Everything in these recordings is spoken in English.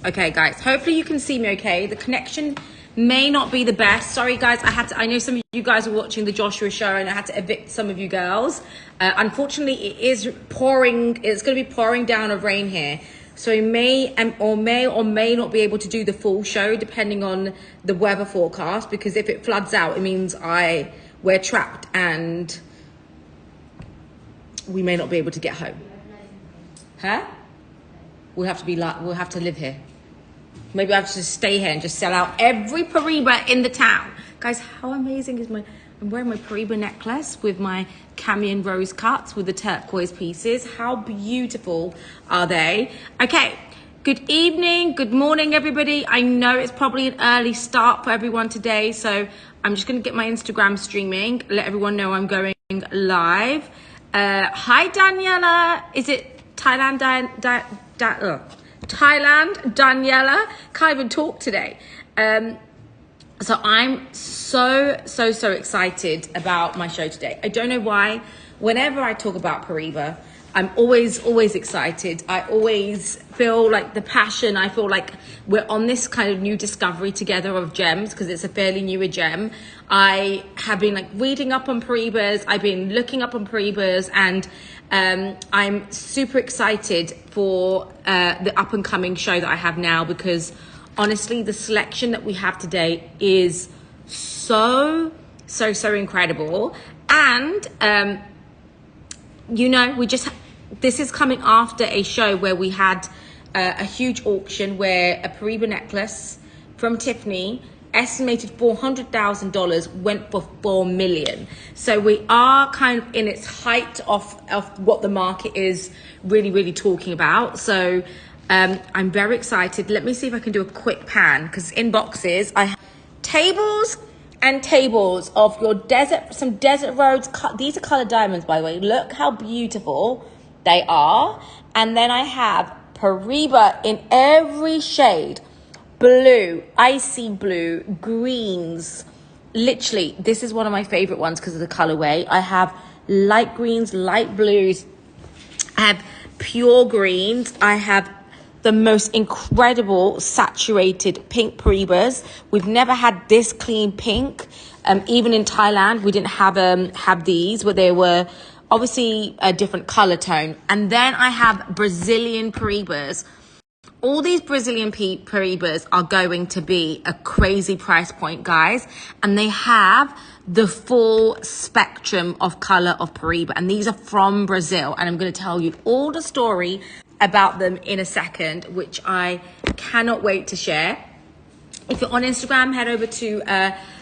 Okay, guys, hopefully you can see me okay. The connection may not be the best. Sorry, guys, I know some of you guys were watching the Joshua show and I had to evict some of you girls. Unfortunately, it is pouring. It's going to be pouring down of rain here. So we may or may not be able to do the full show depending on the weather forecast, because if it floods out, it means we're trapped and we may not be able to get home. Huh? We'll have to live here. Maybe I have to just stay here and just sell out every Paraibas in the town. Guys, how amazing is I'm wearing my Paraibas necklace with my camion rose cuts with the turquoise pieces. How beautiful are they? Okay, good evening, good morning, everybody. I know it's probably an early start for everyone today, so I'm just gonna get my Instagram streaming, let everyone know I'm going live. Hi, Daniela. Is it Thailand, Thailand, Daniela? Can't even talk today. So I'm so excited about my show today. I don't know why. Whenever I talk about Paraibas, I'm always excited. I always feel like the passion. I feel like we're on this kind of new discovery together of gems, because it's a fairly newer gem. I have been like reading up on Paraibas. I've been looking up on Paraibas, and I'm super excited for the up and coming show that I have now, because honestly, the selection that we have today is so incredible. And you know, this is coming after a show where we had a huge auction where a Paraibas necklace from Tiffany, estimated $400,000, went for $4 million. So we are kind of in its height of what the market is really talking about. So I'm very excited. Let me see if I can do a quick pan, because in boxes I have tables and tables of some desert roads. These are colored diamonds, by the way. Look how beautiful they are. And then I have Paraibas in every shade: blue, icy blue, greens. Literally, this is one of my favorite ones because of the colorway. I have light greens, light blues. I have pure greens. I have the most incredible saturated pink Paraibas. We've never had this clean pink. Even in Thailand, we didn't have these, where they were obviously a different color tone. And then I have Brazilian Paraibas. All these Brazilian Paraibas are going to be a crazy price point, guys. And they have the full spectrum of color of Paraibas. And these are from Brazil. And I'm going to tell you all the story about them in a second, which I cannot wait to share. If you're on Instagram, head over to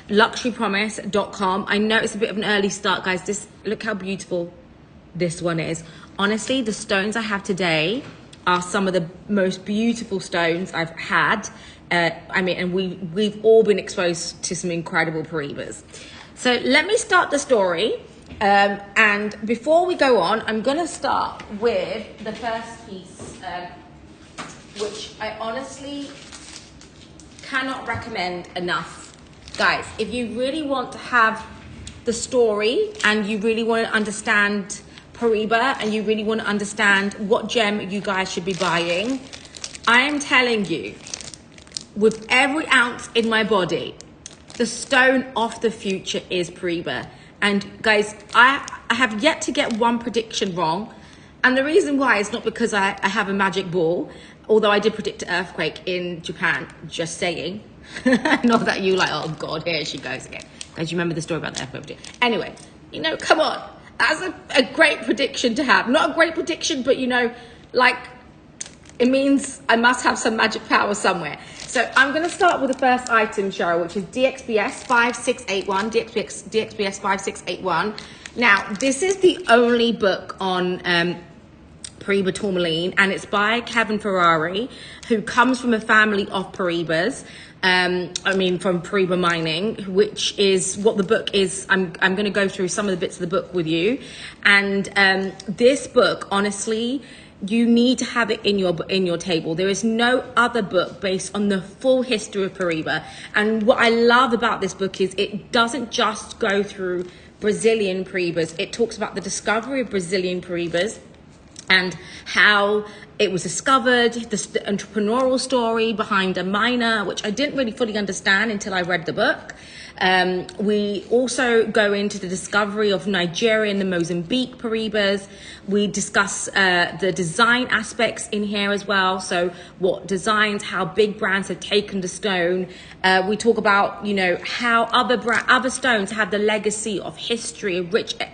luxurypromise.com. I know it's a bit of an early start, guys. Look how beautiful this one is. Honestly, the stones I have today are some of the most beautiful stones I've had. I mean, and we've all been exposed to some incredible Paraibas. So let me start the story. And before we go on, I'm going to start with the first piece, which I honestly cannot recommend enough. Guys, if you really want to have the story and you really want to understand Paraibas and you really want to understand what gem you guys should be buying, I am telling you, with every ounce in my body, the stone of the future is Paraibas. And guys, I have yet to get one prediction wrong. And the reason why is not because I have a magic ball, although I did predict an earthquake in Japan, just saying. Not that you like, oh God, here she goes again. Guys, you remember the story about the earthquake? Anyway, you know, come on. That's a great prediction to have. Not a great prediction, but you know, like, it means I must have some magic power somewhere. So I'm going to start with the first item, Cheryl, which is DXBS 5681. DXBS 5681. Now, this is the only book on Paraibas tourmaline, and it's by Kevin Ferrari, who comes from a family of Paraibas. From Paraibas mining, which is what the book is. I'm going to go through some of the bits of the book with you. And this book, honestly, you need to have it in your table. There is no other book based on the full history of Paraibas. And what I love about this book is it doesn't just go through Brazilian Paraibas. It talks about the discovery of Brazilian Paraibas and how it was discovered, the entrepreneurial story behind a miner, which I didn't really fully understand until I read the book. We also go into the discovery of Nigeria and the Mozambique Paraibas. We discuss the design aspects in here as well. So what designs, how big brands have taken the stone. We talk about, you know, how other stones have the legacy of history,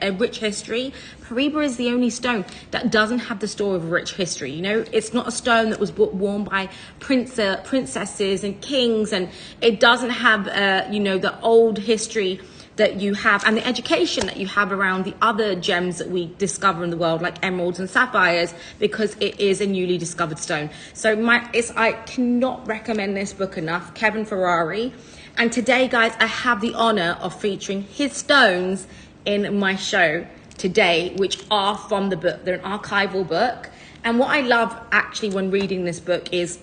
a rich history. Paraiba is the only stone that doesn't have the story of a rich history. You know, it's not a stone that was worn by princesses and kings, and it doesn't have, you know, the old history that you have and the education that you have around the other gems that we discover in the world, like emeralds and sapphires, because it is a newly discovered stone. So I cannot recommend this book enough. Kevin Ferrari. And today, guys, I have the honor of featuring his stones in my show today, which are from the book. They're an archival book. And what I love actually when reading this book is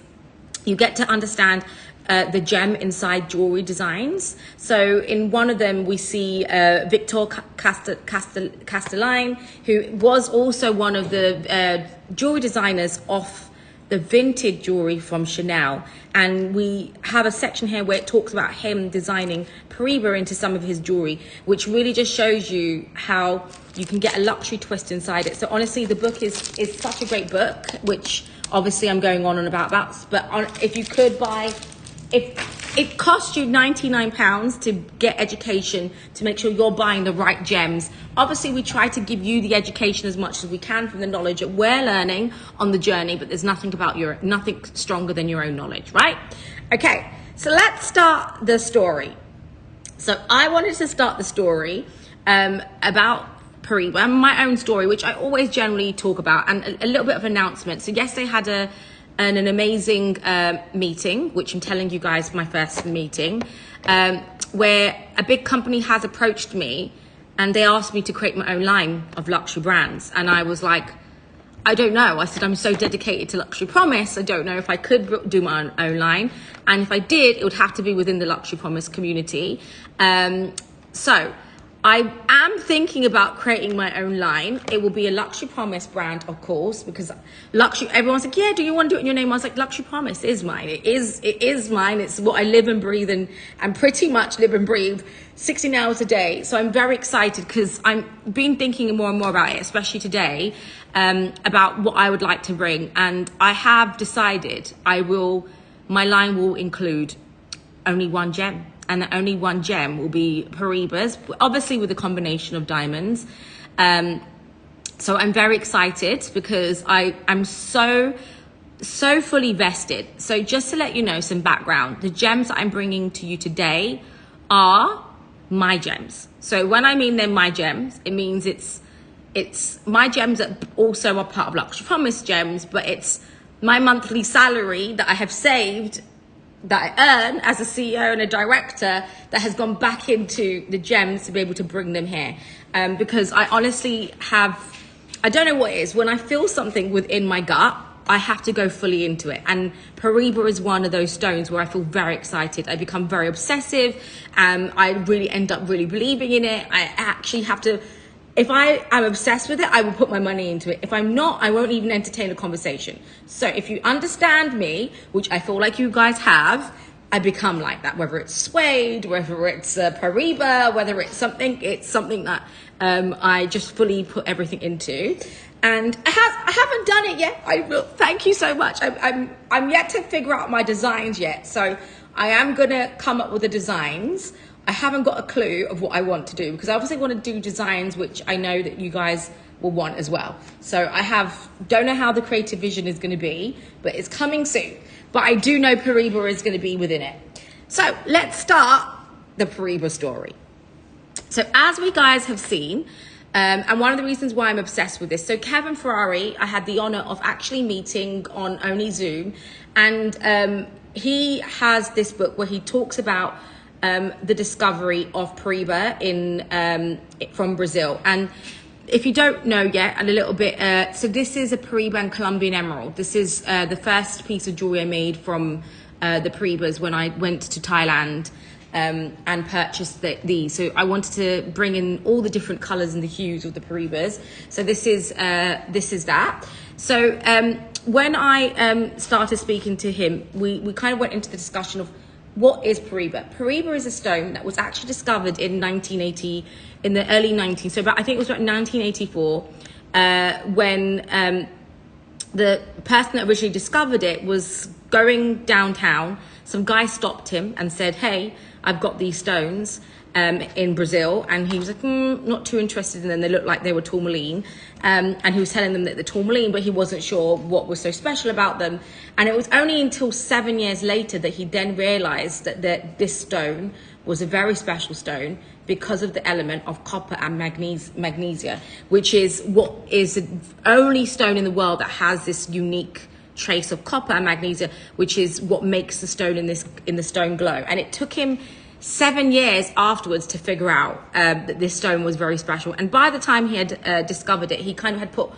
you get to understand the gem inside jewelry designs. So in one of them, we see Victor Castelline, who was also one of the jewelry designers of the vintage jewelry from Chanel. And we have a section here where it talks about him designing Paraiba into some of his jewelry, which really just shows you how you can get a luxury twist inside it. So honestly, the book is such a great book, which obviously I'm going on and about that. But if you could buy, if it costs you £99 to get education, to make sure you're buying the right gems. Obviously, we try to give you the education as much as we can from the knowledge that we're learning on the journey, but there's nothing stronger than your own knowledge, right? Okay, so let's start the story. So I wanted to start the story about Paraiba, and my own story, which I always generally talk about, and a little bit of announcement. So yes, they had an amazing meeting, which I'm telling you guys, my first meeting, where a big company has approached me and they asked me to create my own line of luxury brands. And I was like, I don't know. I said, I'm so dedicated to Luxury Promise. I don't know if I could do my own line. And if I did, it would have to be within the Luxury Promise community. So I am thinking about creating my own line. It will be a Luxury Promise brand, of course, because everyone's like, yeah, do you want to do it in your name? I was like, Luxury Promise is mine. It is mine. It's what I live and breathe and pretty much live and breathe 16 hours a day. So I'm very excited because I'm been thinking more and more about it, especially today, about what I would like to bring. And I have decided my line will include only one gem. And the only one gem will be Paraibas, obviously with a combination of diamonds. So I'm very excited because I'm so fully vested. So just to let you know some background, the gems that I'm bringing to you today are my gems. So when I mean they're my gems, it means it's my gems that also are part of Luxury Promise gems, but it's my monthly salary that I have saved, that I earn as a CEO and a director, that has gone back into the gems to be able to bring them here. Because I honestly I don't know what it is, when I feel something within my gut, I have to go fully into it. And Paraiba is one of those stones where I feel very excited. I become very obsessive. I really end up really believing in it. I actually have to, if I'm obsessed with it, I will put my money into it. If I'm not, I won't even entertain a conversation. So if you understand me, which I feel like you guys have, I become like that. Whether it's suede, whether it's Paraiba, whether it's something that I just fully put everything into. And I haven't done it yet. I will. Thank you so much. I'm yet to figure out my designs yet. So I am gonna come up with the designs. I haven't got a clue of what I want to do, because I obviously want to do designs which I know that you guys will want as well. So don't know how the creative vision is going to be, but it's coming soon. But I do know Paraiba is going to be within it. So let's start the Paraiba story. So as we guys have seen, and one of the reasons why I'm obsessed with this, so Kevin Ferrari, I had the honor of actually meeting on only Zoom, and he has this book where he talks about the discovery of Paraiba from Brazil. And if you don't know yet, and a little bit, so this is a Paraiba and Colombian emerald. This is the first piece of jewelry I made from the Paraibas when I went to Thailand and purchased these. So I wanted to bring in all the different colors and the hues of the Paraibas. So this is that. So when I started speaking to him, we kind of went into the discussion of what is Paraiba. Paraiba is a stone that was actually discovered in 1980, in the early 19s. So I think it was about 1984, when the person that originally discovered it was going downtown. Some guy stopped him and said, "Hey, I've got these stones in Brazil," and he was like, not too interested in them. They looked like they were tourmaline, and he was telling them that they're tourmaline, but he wasn't sure what was so special about them. And it was only until 7 years later that he then realized that this stone was a very special stone because of the element of copper and magnesia, which is what is the only stone in the world that has this unique trace of copper and magnesia, which is what makes the stone in the stone glow. And it took him 7 years afterwards to figure out that this stone was very special. And by the time he had discovered it, he kind of had put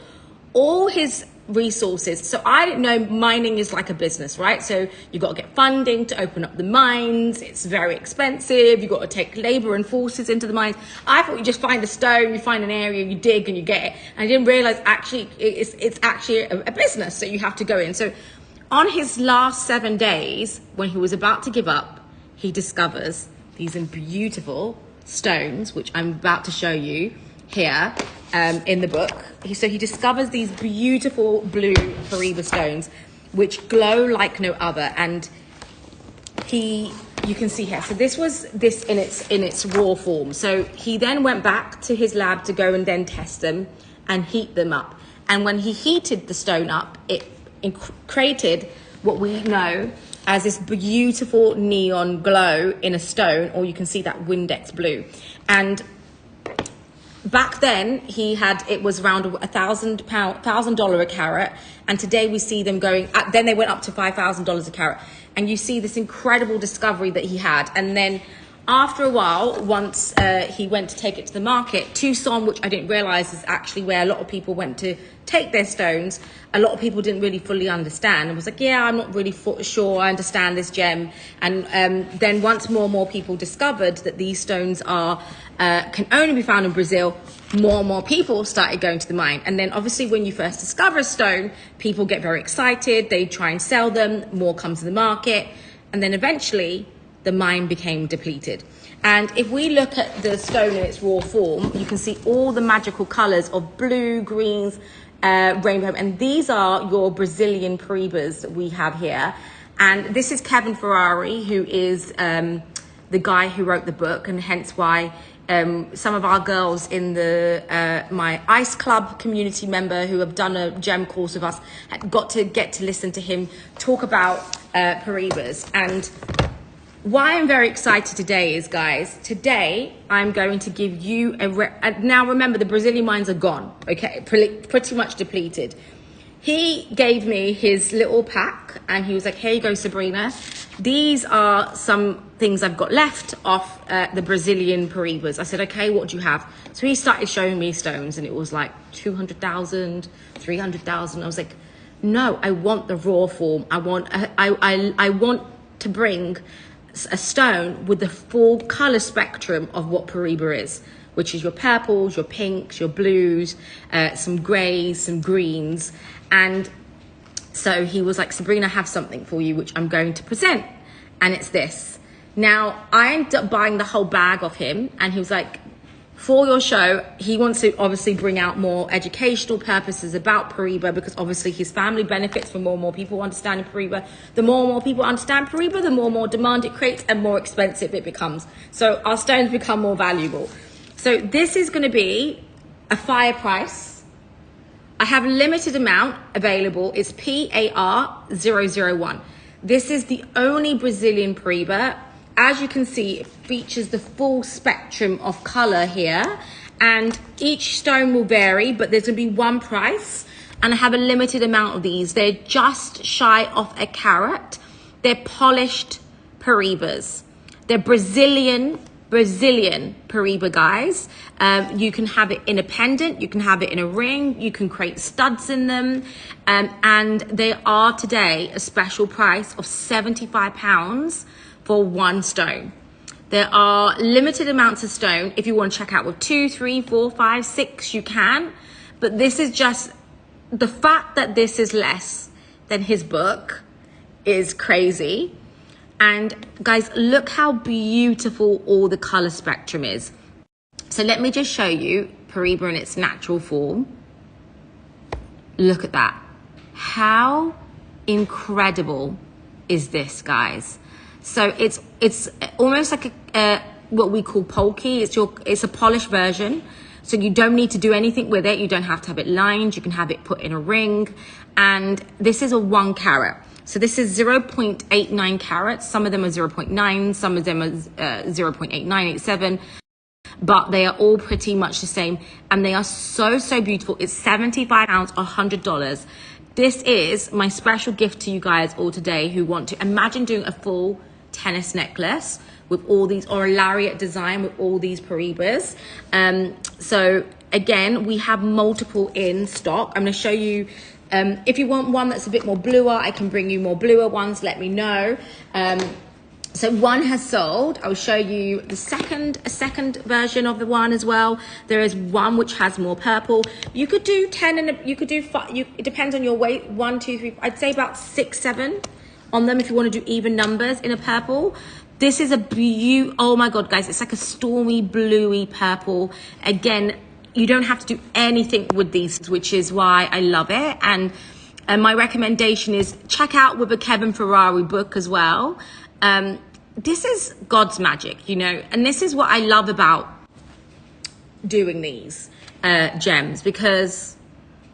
all his resources. So I didn't know mining is like a business, right? So you got to get funding to open up the mines. It's very expensive. You got to take labor and forces into the mines. I thought you just find the stone, you find an area, you dig and you get it. And I didn't realize actually it's actually a business. So you have to go in. So on his last 7 days, when he was about to give up, he discovers these beautiful stones, which I'm about to show you here in the book. So he discovers these beautiful blue Paraiba stones, which glow like no other. And you can see here. So this was this in its raw form. So he then went back to his lab to go and then test them and heat them up. And when he heated the stone up, it created what we know as this beautiful neon glow in a stone, or you can see that Windex blue. And back then it was around $1,000 a carat, and today we see them going then they went up to $5,000 a carat. And you see this incredible discovery that he had. And then after a while, once he went to take it to the market, Tucson, which I didn't realize is actually where a lot of people went to take their stones, a lot of people didn't really fully understand and was like, yeah, I'm not really sure I understand this gem. And then once more and more people discovered that these stones can only be found in Brazil, more and more people started going to the mine. And then obviously when you first discover a stone, people get very excited, they try and sell them, more come to the market, and then eventually the mine became depleted. And if we look at the stone in its raw form, you can see all the magical colors of blue, greens, rainbow. And these are your Brazilian Paraibas that we have here. And this is Kevin Ferrari, who is the guy who wrote the book, and hence why some of our girls in my ICE Club community member who have done a gem course with us got to get to listen to him talk about Paraibas. And why I'm very excited today is, guys, today I'm going to give you now remember, the Brazilian mines are gone, okay, pretty much depleted. He gave me his little pack and he was like, here you go, Sabrina. These are some things I've got left off the Brazilian Paraibas. I said, okay, what do you have? So he started showing me stones and it was like 200,000, 300,000. I was like, no, I want the raw form. I want to bring a stone with the full color spectrum of what Paraiba is, which is your purples, your pinks, your blues, some grays, some greens. And so he was like, Sabrina, I have something for you, which I'm going to present. And it's this. Now, I ended up buying the whole bag of him. And he was like, for your show, he wants to obviously bring out more educational purposes about Paraiba, because obviously his family benefits from more and more people understanding Paraiba. The more and more people understand Paraiba, the more and more demand it creates and more expensive it becomes. So our stones become more valuable. So this is going to be a fire price. I have a limited amount available. It's PAR001. This is the only Brazilian Paraiba. As you can see, it features the full spectrum of color here, and each stone will vary, but there's gonna be one price, and I have a limited amount of these. They're just shy of a carat. They're polished Paraibas. They're Brazilian Paraiba, guys. You can have it in a pendant, you can have it in a ring, you can create studs in them, and they are today a special price of £75 for one stone. There are limited amounts of stone. If you want to check out with 2, 3, 4, 5, 6, you can. But this is just the fact that this is less than his book is crazy. And guys, look how beautiful all the color spectrum is. So let me just show you Paraibas in its natural form. Look at that. How incredible is this, guys? So it's almost like a what we call pokey. It's a polished version. So you don't need to do anything with it. You don't have to have it lined. You can have it put in a ring. And this is a 1 carat. So this is 0.89 carats. Some of them are 0.9, some of them are 0.8987, but they are all pretty much the same. And they are so, so beautiful. It's £75, $100. This is my special gift to you guys all today who want to imagine doing a full tennis necklace with all these, or a lariat design with all these Paraibas. So again, we have multiple in stock. I'm going to show you, if you want one that's a bit more bluer, I can bring you more bluer ones, let me know. So one has sold. I'll show you a second version of the one as well. There is one which has more purple. You could do 10 and you could do 5. It depends on your weight. 1, 2, 3. I'd say about 6, 7 on them if you want to do even numbers in a purple. This is a oh my God, guys, it's like a stormy, bluey purple. Again, you don't have to do anything with these, which is why I love it. And my recommendation is check out with a Kevin Ferrari book as well. This is God's magic, you know, and this is what I love about doing these gems, because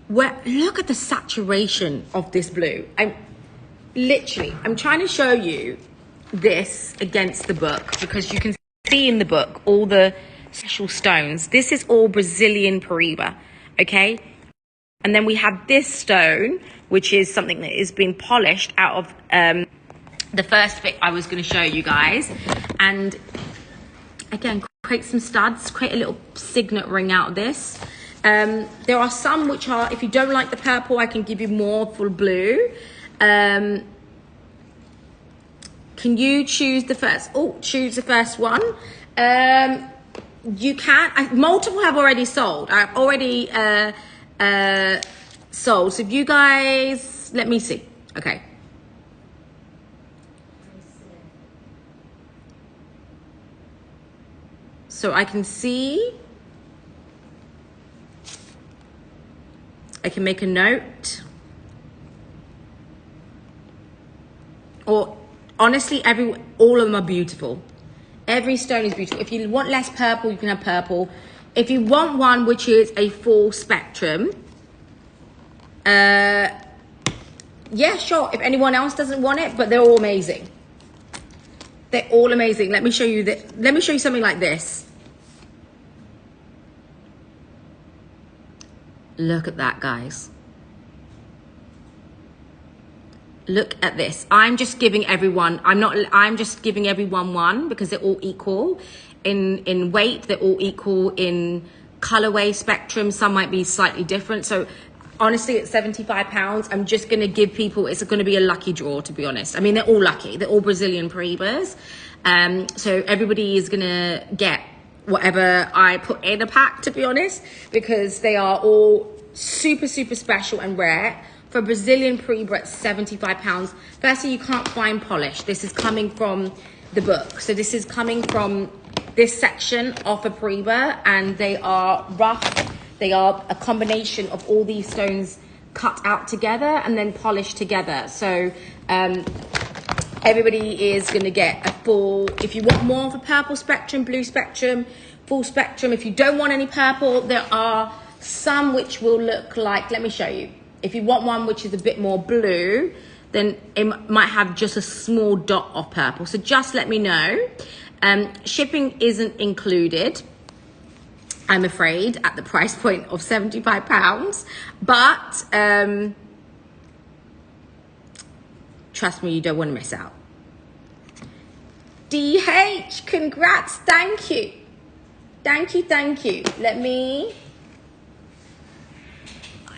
look at the saturation of this blue. I'm trying to show you this against the book, because you can see in the book all the special stones. This is all Brazilian Paraibas, okay? And then we have this stone, which is something that is being polished out of the first bit I was going to show you guys. And again, create some studs, create a little signet ring out of this. There are some which are, if you don't like the purple, I can give you more full blue. Can you choose the first? Oh, choose the first one. You can. Multiple have already sold. I've already sold. So if you guys, let me see. Okay. So I can see. I can make a note. Or honestly, all of them are beautiful. Every stone is beautiful. If you want less purple, you can have purple. If you want one which is a full spectrum, yeah, sure. If anyone else doesn't want it, but they're all amazing. They're all amazing. Let me show you that. Let me show you something like this. Look at that, guys. Look at this. I'm just giving everyone, I'm just giving everyone one because they're all equal in weight. They're all equal in colorway spectrum. Some might be slightly different. So honestly, it's £75. I'm just going to give people, it's going to be a lucky draw, to be honest. I mean, they're all lucky. They're all Brazilian Paraibas. So everybody is going to get whatever I put in a pack, to be honest, because they are all super, super special and rare. For Brazilian Paraibas, £75. Firstly, you can't find polish. This is coming from the book. So this is coming from this section of a Paraibas, and they are rough. They are a combination of all these stones cut out together and then polished together. So everybody is going to get a full, if you want more of a purple spectrum, blue spectrum, full spectrum. If you don't want any purple, there are some which will look like, let me show you. If you want one which is a bit more blue, then it might have just a small dot of purple. So just let me know. Shipping isn't included, I'm afraid, at the price point of £75. But trust me, you don't want to miss out. DH, congrats, thank you. Thank you, thank you. Let me...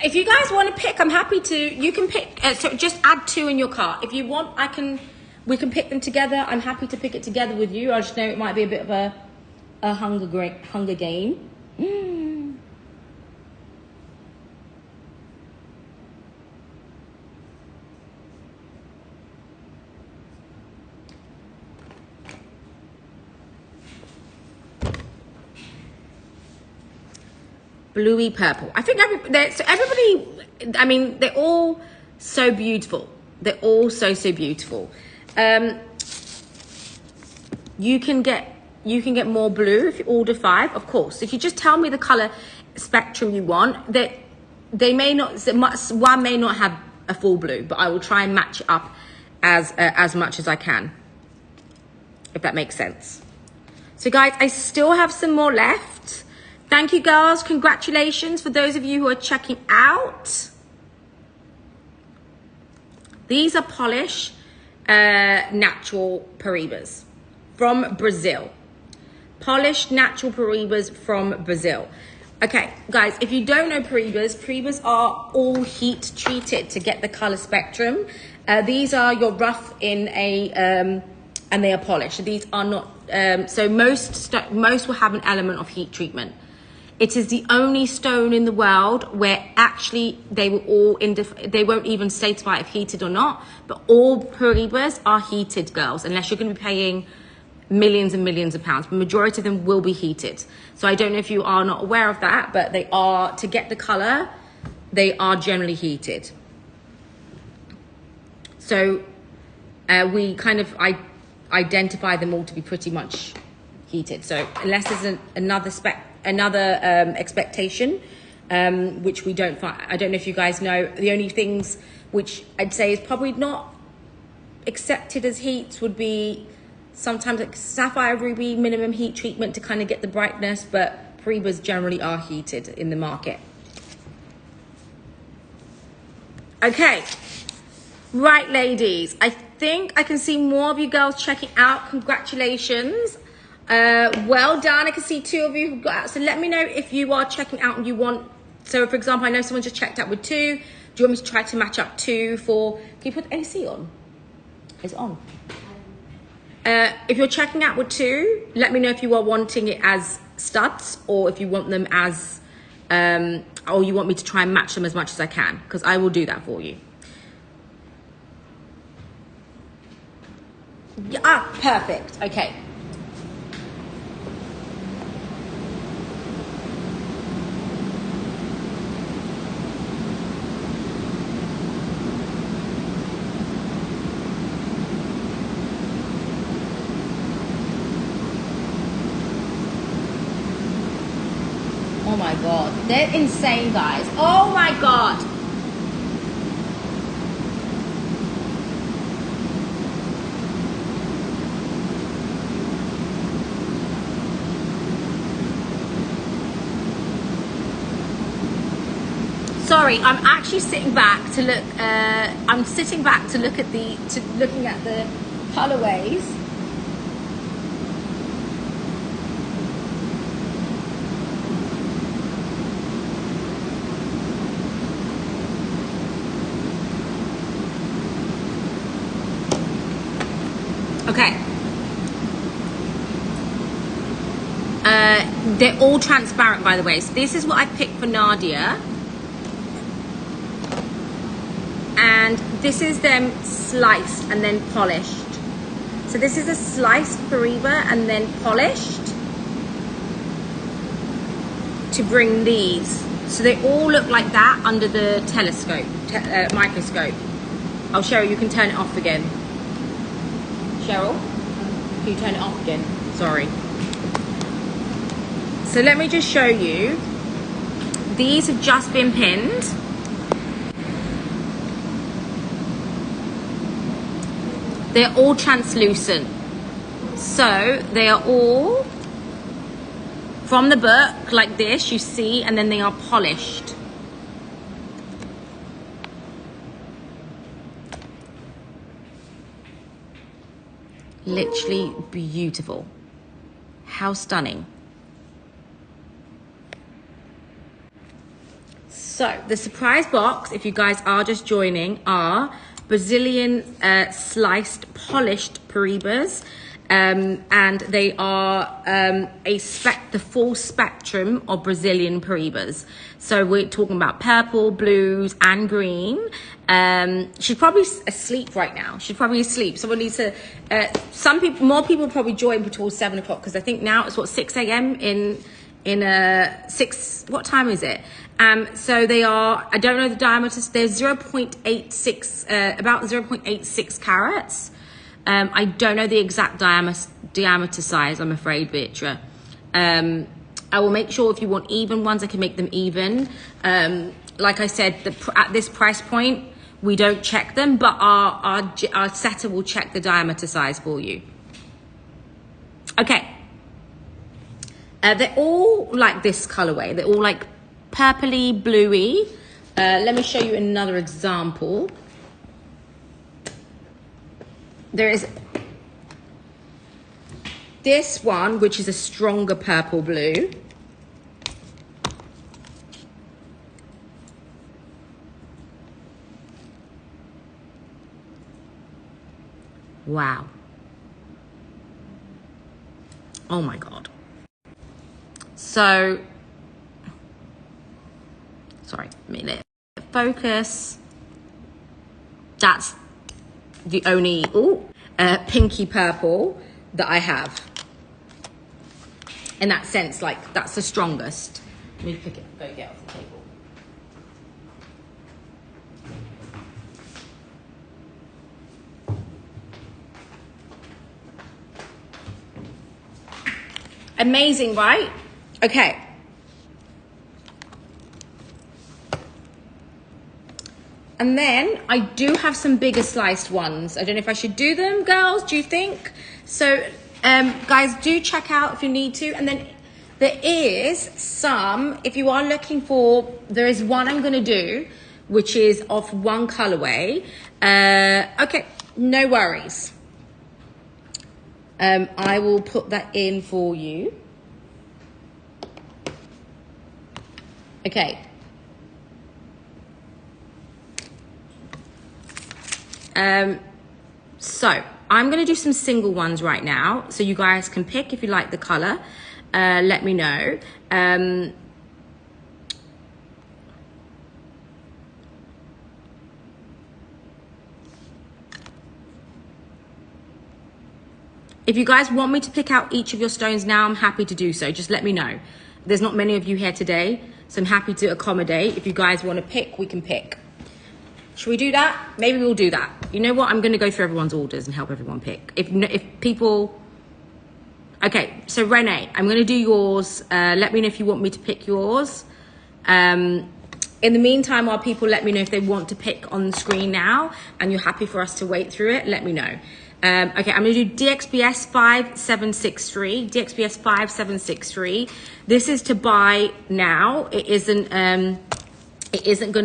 If you guys want to pick, I'm happy to. You can pick. So just add 2 in your cart. If you want, we can pick them together. I'm happy to pick it together with you. I just know it might be a bit of a hunger game. bluey purple. I think everybody, I mean, they're all so beautiful. They're all so beautiful. You can get more blue if you order 5, of course. If you just tell me the color spectrum you want, they may not, one may not have a full blue, but I will try and match it up as much as I can, if that makes sense. So guys, I still have some more left. Thank you, girls. Congratulations for those of you who are checking out. These are Polish natural Paraibas from Brazil. Polished natural Paraibas from Brazil. Okay, guys, if you don't know Paraibas are all heat treated to get the color spectrum. These are your rough in a, and they are polished. These are not, so most will have an element of heat treatment. It is the only stone in the world where actually they will all, they won't even specify if heated or not, but all Paraibas are heated, girls, unless you're going to be paying millions and millions of pounds. The majority of them will be heated. So I don't know if you are not aware of that, but they are, to get the color, they are generally heated. So we kind of identify them all to be pretty much heated. So unless there's another expectation, which we don't find, I don't know if you guys know, the only things which I'd say is probably not accepted as heats would be sometimes like sapphire ruby minimum heat treatment to kind of get the brightness, but Paraibas generally are heated in the market. Okay, right, ladies, I think I can see more of you girls checking out. Congratulations. Well done. I can see 2 of you who got out. So let me know if you are checking out and you want, so for example, I know someone just checked out with 2. Do you want me to try to match up 2 for, can you put AC on? It's on. If you're checking out with 2, let me know if you are wanting it as studs or if you want them as, or you want me to try and match them as much as I can, because I will do that for you. Ah, perfect. Okay. Oh my God, they're insane, guys. Oh my God. Sorry, I'm actually sitting back to look, I'm sitting back to look at looking at the colorways. Okay. They're all transparent, by the way. So this is what I picked for Nadia. And this is them sliced and then polished. So this is a sliced Paraiba and then polished to bring these. So they all look like that under the telescope, microscope. Oh, Cheryl, you can turn it off again. Cheryl, can you turn it off again? Sorry. So let me just show you. These have just been pinned. They're all translucent. So they are all from the book like this, you see, and then they are polished. Literally beautiful. How stunning. So the surprise box, if you guys are just joining, are Brazilian sliced polished Paraibas, and they are the full spectrum of Brazilian Paraibas. So we're talking about purple, blues, and green. She's probably asleep right now. She's probably asleep. Someone needs to. More people probably join towards 7 o'clock, because I think now it's what, 6 a.m. in a 6, what time is it? So they are, I don't know the diameters, they're 0.86, about 0.86 carats. I don't know the exact diameter size, I'm afraid, Beatrice. I will make sure if you want even ones, I can make them even. Like I said, at this price point, we don't check them, but our setter will check the diameter size for you. Okay. They're all like this colorway. They're all like purpley, bluey. Let me show you another example. There is this one, which is a stronger purple blue. Wow. Oh my God. So, sorry, a minute. Focus. That's the only pinky purple that I have. In that sense, like that's the strongest. Let me pick it, go get it off the table. Amazing, right? Okay. And then I do have some bigger sliced ones. I don't know if I should do them, girls. Do you think? So, guys, do check out if you need to. And then there is some, if you are looking for, there is one I'm going to do, which is of one colorway. Okay, no worries. I will put that in for you. Okay. So I'm going to do some single ones right now. So you guys can pick if you like the color. Let me know. If you guys want me to pick out each of your stones now, I'm happy to do so. Just let me know. There's not many of you here today, so I'm happy to accommodate. If you guys want to pick, we can pick. Should we do that? Maybe we'll do that. You know what? I'm going to go through everyone's orders and help everyone pick. If people... Okay, so Renee, I'm going to do yours. Let me know if you want me to pick yours. In the meantime, while people let me know if they want to pick on the screen now and you're happy for us to wait through it, let me know. Okay, I'm going to do DXBS 5763. DXBS 5763. This is to buy now. It isn't going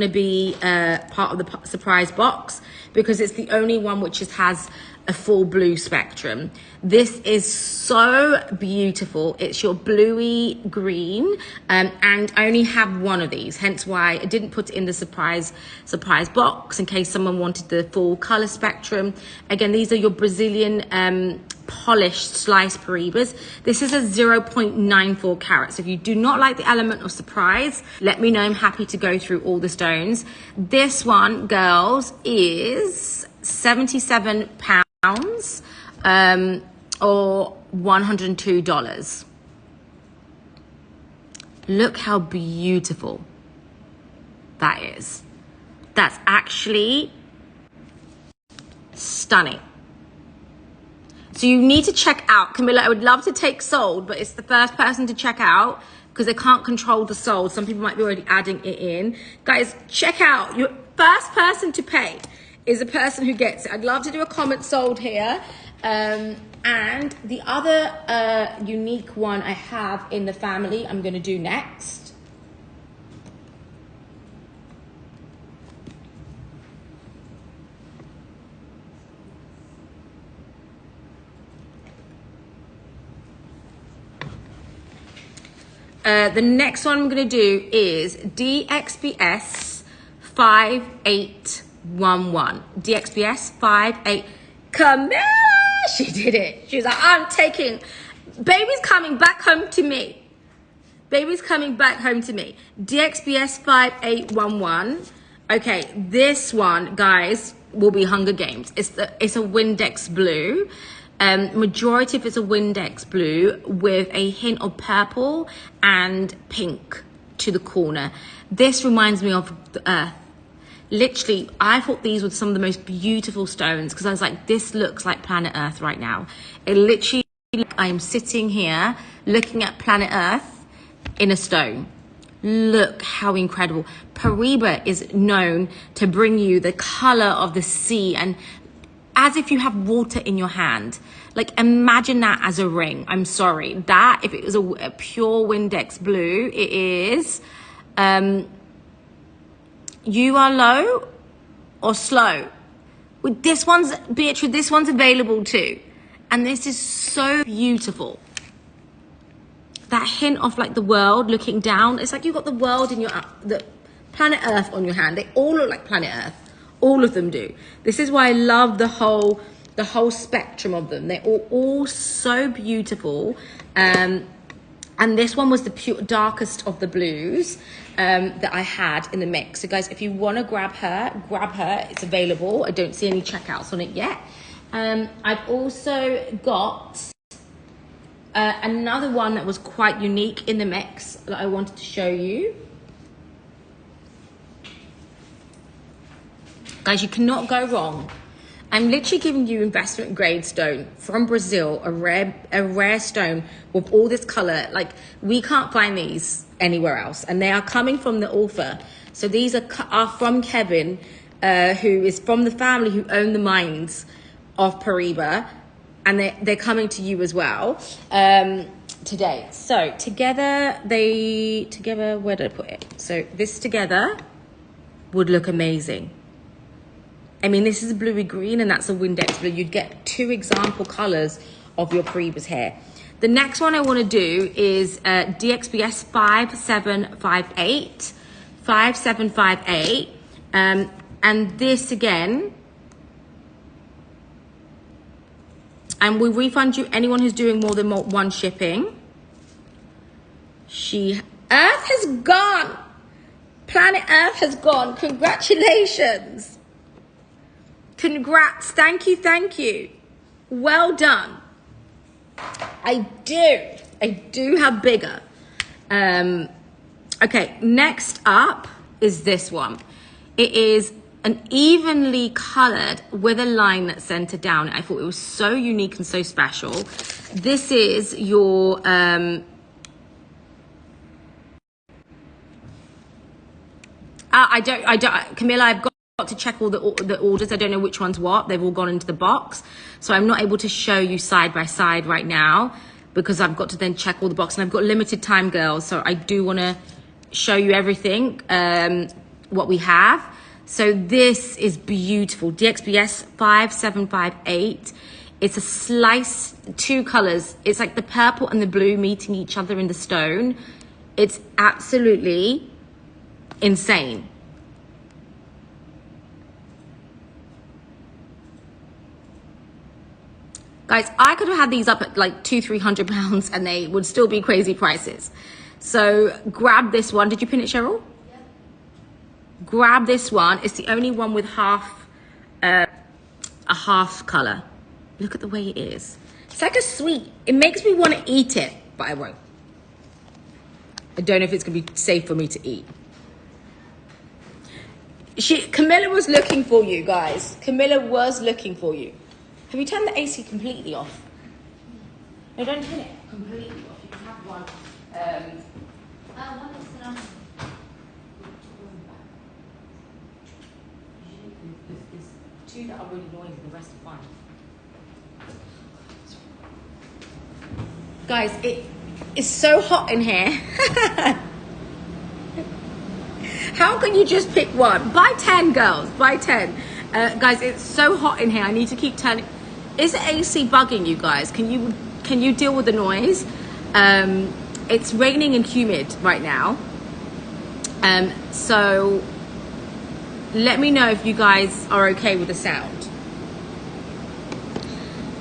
to be part of the surprise box because it's the only one which has a full blue spectrum. This is so beautiful. It's your bluey green, and I only have one of these, hence why I didn't put it in the surprise box in case someone wanted the full color spectrum. Again, these are your Brazilian polished sliced Paraibas. This is a 0.94 carat. So if you do not like the element of surprise, let me know. I'm happy to go through all the stones. This one, girls, is 77 pounds or $102. Look how beautiful that is. That's actually stunning. So you need to check out. Camilla, I would love to take sold, but it's the first person to check out because they can't control the sold. Some people might be already adding it in. Guys, check out. Your first person to pay is the person who gets it. I'd love to do a comment sold here. And the other unique one I have in the family, I'm going to do next. The next one I'm going to do is DXBS 5811. DXBS 58. Camilla, she did it. She's like, I'm taking, baby's coming back home to me. Baby's coming back home to me. DXBS 5811. Okay, this one, guys, will be Hunger Games. It's a Windex blue. Majority of it's a Windex blue with a hint of purple and pink to the corner. This reminds me of the earth. Literally, I thought these were some of the most beautiful stones because I was like, this looks like planet Earth right now. It literally, I am sitting here looking at planet Earth in a stone. Look how incredible. Paraibas is known to bring you the color of the sea and as if you have water in your hand. Like, imagine that as a ring. I'm sorry. That, if it was a pure Windex blue, it is, you are low or slow. With this one's, Beatrice, this one's available too. And this is so beautiful. That hint of like the world looking down. It's like you've got the world in your, the planet Earth on your hand. They all look like planet Earth. All of them do. This is why I love the whole spectrum of them. They're all so beautiful. And this one was the darkest of the blues that I had in the mix. So guys, if you want to grab her. It's available. I don't see any checkouts on it yet. I've also got another one that was quite unique in the mix that I wanted to show you. Guys, you cannot go wrong. I'm literally giving you investment grade stone from Brazil, a rare stone with all this color. Like, we can't find these anywhere else, and they are coming from the author. So these are from Kevin, who is from the family who own the mines of Paraibas, and they're coming to you as well today. So together, where did I put it? So this together would look amazing. I mean, this is a bluey green and that's a Windex blue. You'd get 2 example colors of your Paraibas hair. The next one I want to do is DXBS 5758. 5758. And this again, and we refund you anyone who's doing more than one shipping. Earth has gone. Planet Earth has gone. Congratulations. Congrats. Thank you. Well done. I do have bigger. Okay, next up is this one. It is an evenly colored with a line that's centered down. I thought it was so unique and so special. This is your Camilla, I've got to check all the orders. I don't know which one's what. They've all gone into the box. So I'm not able to show you side by side right now because I've got to then check all the boxes. And I've got limited time, girls. So I do want to show you everything, what we have. So this is beautiful. DXBS 5758. It's a slice, 2 colors. It's like the purple and the blue meeting each other in the stone. It's absolutely insane. Guys, I could have had these up at like £200-300 and they would still be crazy prices. So grab this one. Did you pin it, Cheryl? Yeah. Grab this one. It's the only one with a half color. Look at the way it is. It's like a sweet. It makes me want to eat it, but I won't. I don't know if it's gonna be safe for me to eat. Camilla was looking for you, guys. Camilla was looking for you. Have you turned the AC completely off? No, don't turn it completely off. You can have one. There's 2 that are really noisy, the rest are fine. Guys, it is so hot in here. How can you just pick one? Buy 10, girls. Buy 10. Guys, it's so hot in here. I need to keep turning. Is the AC bugging you guys? Can you deal with the noise? It's raining and humid right now. So let me know if you guys are okay with the sound.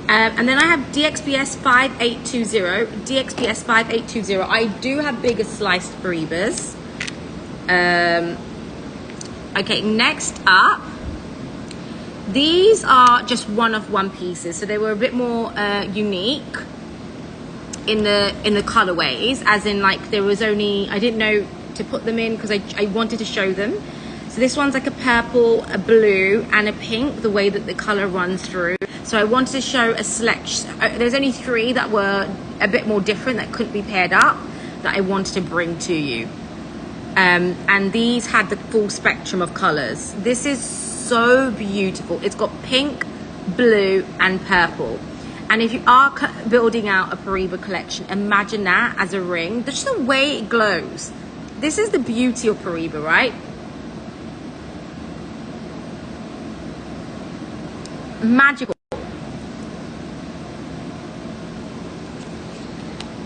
And then I have DXBS 5820. DXBS 5820. I do have bigger sliced Paraibas. Okay, next up These are just one-of-one pieces, so they were a bit more unique in the colorways, as in like there was only, I didn't know to put them in because I wanted to show them. So this one's like a purple, a blue, and a pink, the way that the color runs through. So I wanted to show a selection. There's only 3 that were a bit more different that couldn't be paired up that I wanted to bring to you. And these had the full spectrum of colors. This is so beautiful. It's got pink, blue, and purple. And if you are building out a Paraibas collection, imagine that as a ring. Just the way it glows. This is the beauty of Paraibas, right? Magical.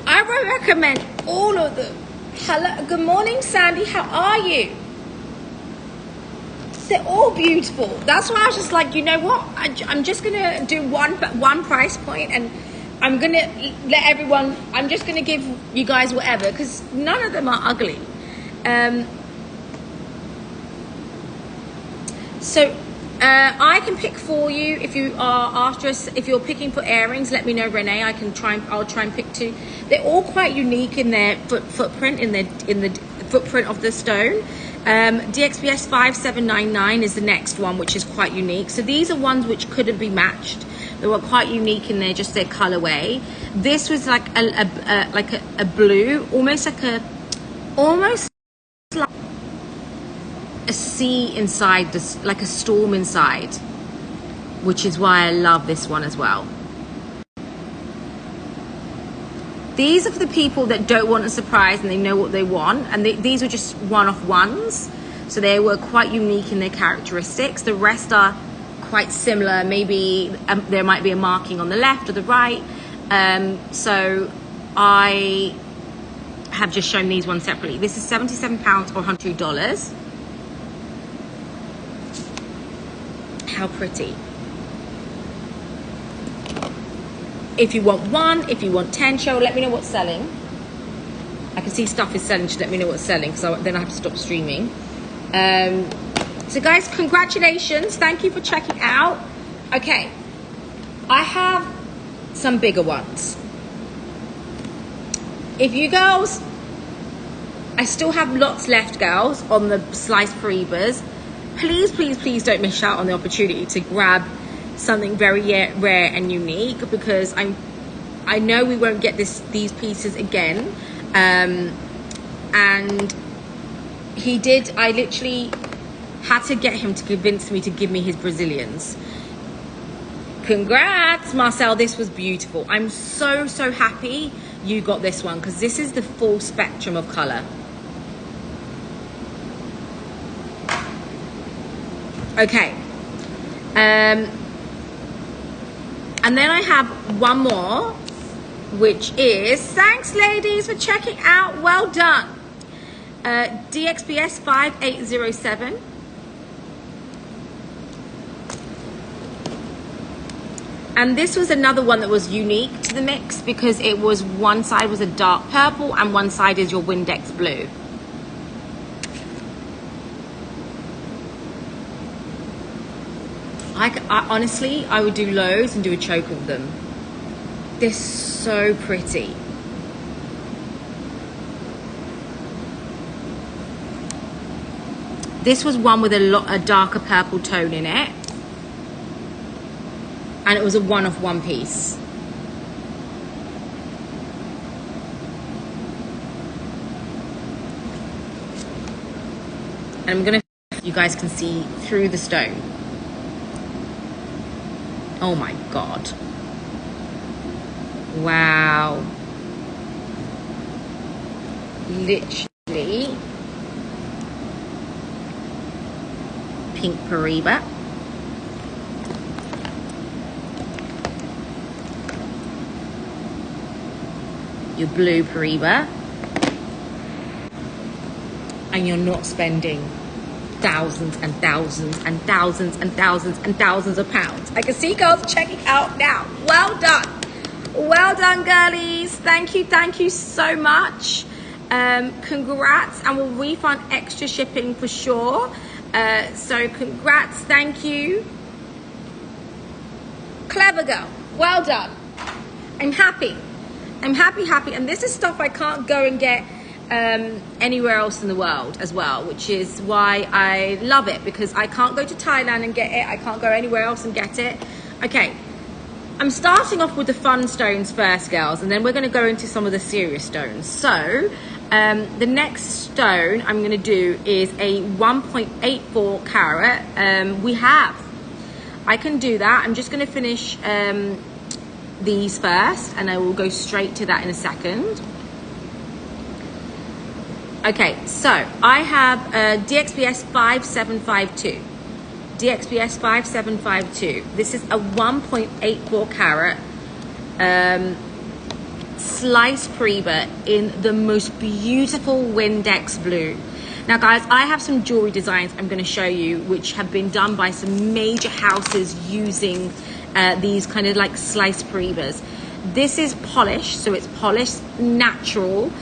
I would recommend all of them. Hello, good morning, Sandy. How are you? They're all beautiful. That's why I was just like, you know what? I'm just gonna do one price point, and I'm gonna let everyone. I'm just gonna give you guys whatever, because none of them are ugly. So I can pick for you if you are after us. If you're picking for earrings, let me know, Renee. I'll try and pick 2. They're all quite unique in their footprint, in the footprint of the stone. DXPS 5799 is the next one, which is quite unique. So these are ones which couldn't be matched. They were quite unique in their colorway. This was like a blue, almost like a sea inside, this like a storm inside, which is why I love this one as well. These are for the people that don't want a surprise and they know what they want, and these are just one-off-ones, so they were quite unique in their characteristics. The rest are quite similar. Maybe there might be a marking on the left or the right, so I have just shown these ones separately. This is £77 or $102. How pretty. If you want 1, if you want 10, Cheryl, let me know what's selling. I can see stuff is selling, just let me know what's selling, because then I have to stop streaming. So guys, congratulations. Thank you for checking out. Okay, I have some bigger ones. If you girls, I still have lots left, girls, on the sliced Paraibas. Please, please, please don't miss out on the opportunity to grab something very rare and unique, because I know we won't get these pieces again. And I literally had to get him to convince me to give me his Brazilians. Congrats, Marcel, this was beautiful. I'm so happy you got this one, because this is the full spectrum of color. Okay, and then I have one more, which is, thanks ladies for checking out, well done. DXPS 5807. And this was another one that was unique to the mix, because it was one side was a dark purple and one side is your Windex blue. I honestly, I would do loads and do a choke of them. They're so pretty. This was one with a darker purple tone in it, and it was a one-of-one piece. And I'm gonna, you guys can see through the stone. Oh my God. Wow. Literally pink Paraibas. Your blue Paraibas. And you're not spending thousands and thousands and thousands and thousands and thousands of pounds. I can see girls checking out now. Well done. Well done, girlies. Thank you so much. Congrats, and we'll refund extra shipping for sure. So congrats, thank you. Clever girl. Well done. I'm happy. I'm happy. And this is stuff I can't go and get anywhere else in the world as well, which is why I love it, because I can't go to Thailand and get it. I can't go anywhere else and get it. Okay, I'm starting off with the fun stones first, girls, and then we're going to go into some of the serious stones. So the next stone I'm going to do is a 1.84 carat. I can do that. I'm just going to finish these first, and I will go straight to that in a second. Okay, so I have a DXPS 5752. DXPS 5752. This is a 1.84 carat slice Paraibas in the most beautiful Windex blue. Now guys, I have some jewelry designs I'm going to show you which have been done by some major houses using these kind of like slice Paraibas. This is polished, so it's polished natural.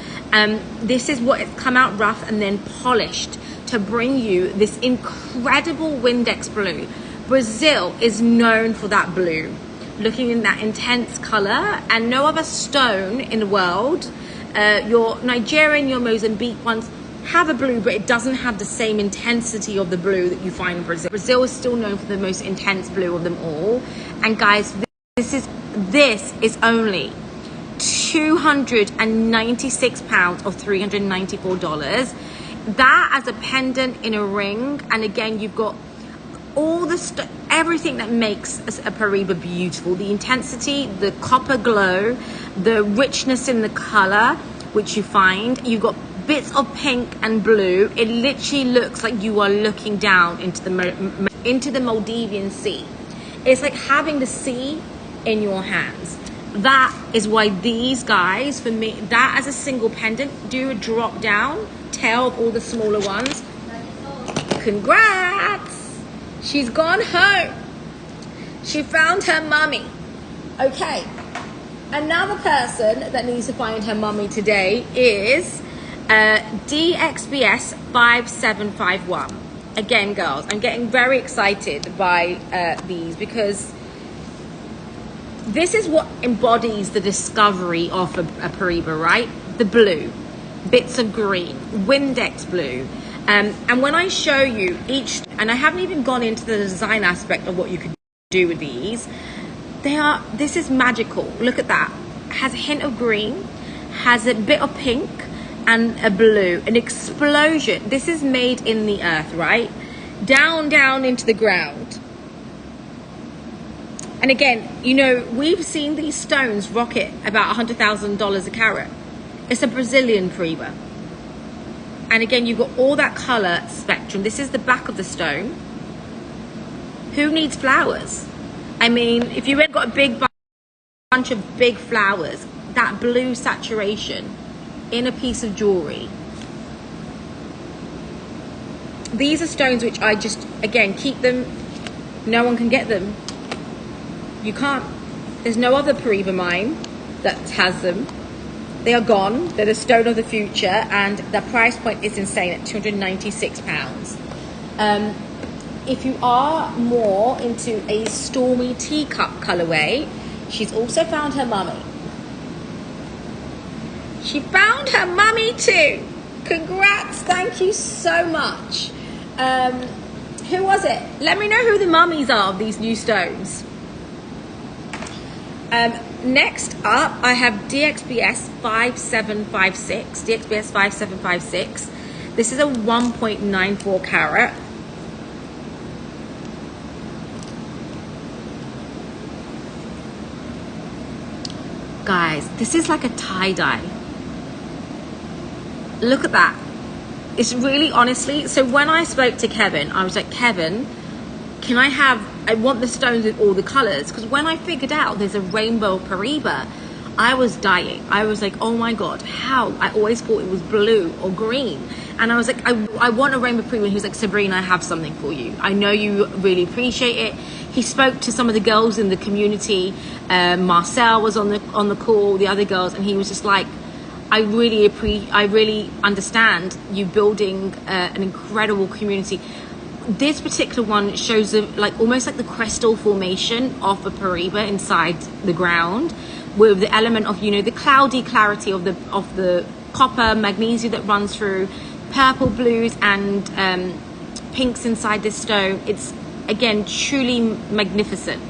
This is what it's come out rough and then polished to bring you this incredible Windex blue. Brazil is known for that blue, looking in that intense color, and no other stone in the world, your Nigerian, your Mozambique ones have a blue, but it doesn't have the same intensity of the blue that you find in Brazil. Brazil is still known for the most intense blue of them all. And guys, this is only 296 pounds or $394. That as a pendant in a ring, and again you've got all the everything that makes a Paraibas beautiful. The intensity, the copper glow, the richness in the color which you find. You've got bits of pink and blue. It literally looks like you are looking down into the Maldivian Sea. It's like having the sea in your hands. That is why these guys, for me, that as a single pendant, do a drop down tail of all the smaller ones. Congrats! She's gone home. She found her mummy. Okay. Another person that needs to find her mummy today is DXBS 5751. Again, girls, I'm getting very excited by these because this is what embodies the discovery of a Paraibas, right? The blue, bits of green, Windex blue. And when I show you each, and I haven't even gone into the design aspect of what you could do with these, this is magical. Look at that. Has a hint of green, has a bit of pink and a blue, an explosion. This is made in the earth, right? Down into the ground. And again, you know, we've seen these stones rocket about $100,000 a carat. It's a Brazilian Paraibas. And again, you've got all that color spectrum. This is the back of the stone. Who needs flowers? I mean, if you had got a big bunch of big flowers, that blue saturation in a piece of jewelry. These are stones which I just, again, keep them. No one can get them. You can't. There's no other Paraibas mine that has them. They are gone. They're the stone of the future, and the price point is insane at £296. If you are more into a stormy teacup colorway, she's also found her mummy. She found her mummy too. Congrats. Thank you so much. Who was it? Let me know who the mummies are of these new stones. Next up, I have DXBS 5756. DXBS 5756. This is a 1.94 carat. Guys, this is like a tie-dye. Look at that. It's really, honestly, so when I spoke to Kevin, I was like, Kevin, I want the stones with all the colors, because when I figured out there's a rainbow Paraibas, I was dying. I was like, oh my God, how? I always thought it was blue or green. And I was like, I want a rainbow Paraibas. He was like, Sabrina, I have something for you. I know you really appreciate it. He spoke to some of the girls in the community. Marcel was on the call, the other girls, and he was just like, I really understand you building an incredible community. this particular one shows like almost like the crystal formation of a Paraiba inside the ground, with the element of, you know, the cloudy clarity of the copper magnesium that runs through, purple, blues, and pinks inside this stone. It's again truly magnificent.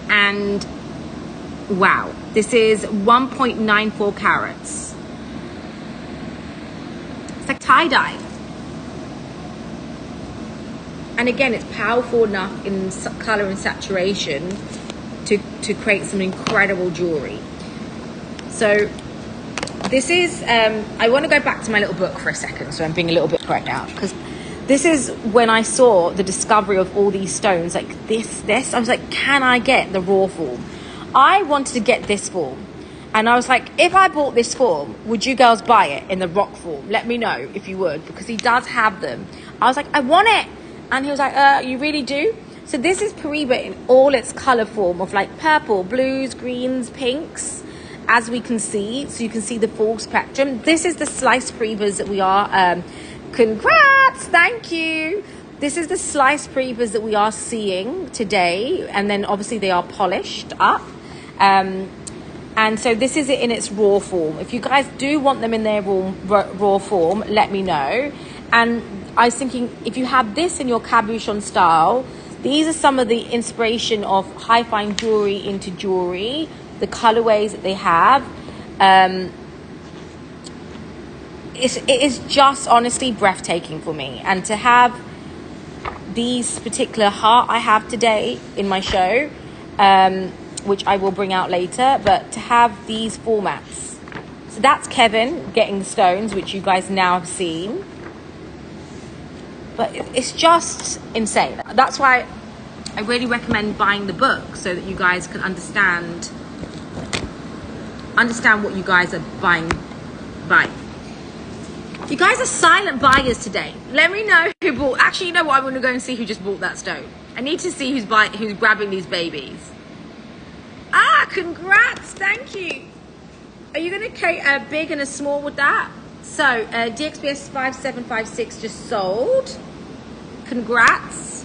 And wow, this is 1.94 carats. It's like tie-dye. And again, it's powerful enough in color and saturation to create some incredible jewelry. So this is, I want to go back to my little book for a second, so I'm being a little bit correct now, because this is when I saw the discovery of all these stones, like this, I was like, can I get the raw form? I wanted to get this form. And I was like, if I bought this form, would you girls buy it in the rock form? Let me know if you would, because he does have them. I was like, I want it. And he was like, you really do? So this is Paraiba in all its color form of like purple, blues, greens, pinks, as we can see. So you can see the full spectrum. This is the sliced Paraibas that we are, congrats, thank you. This is the sliced Paraibas that we are seeing today. And then obviously they are polished up. And so this is it in its raw form. If you guys do want them in their raw form, let me know. And I was thinking, if you have this in your cabochon style, these are some of the inspiration of high fine jewelry into jewelry, the colorways that they have. It is just honestly breathtaking for me. And to have these particular heart I have today in my show, which I will bring out later, but to have these formats. So that's Kevin getting the stones, which you guys now have seen. But it's just insane. That's why I really recommend buying the book, so that you guys can understand what you guys are buying. You guys are silent buyers today. Let me know who bought. Actually, you know what? I want to go and see who just bought that stone. I need to see who's grabbing these babies. Ah, congrats! Thank you. Are you going to create a big and a small with that? So DXBS 5756 just sold. Congrats.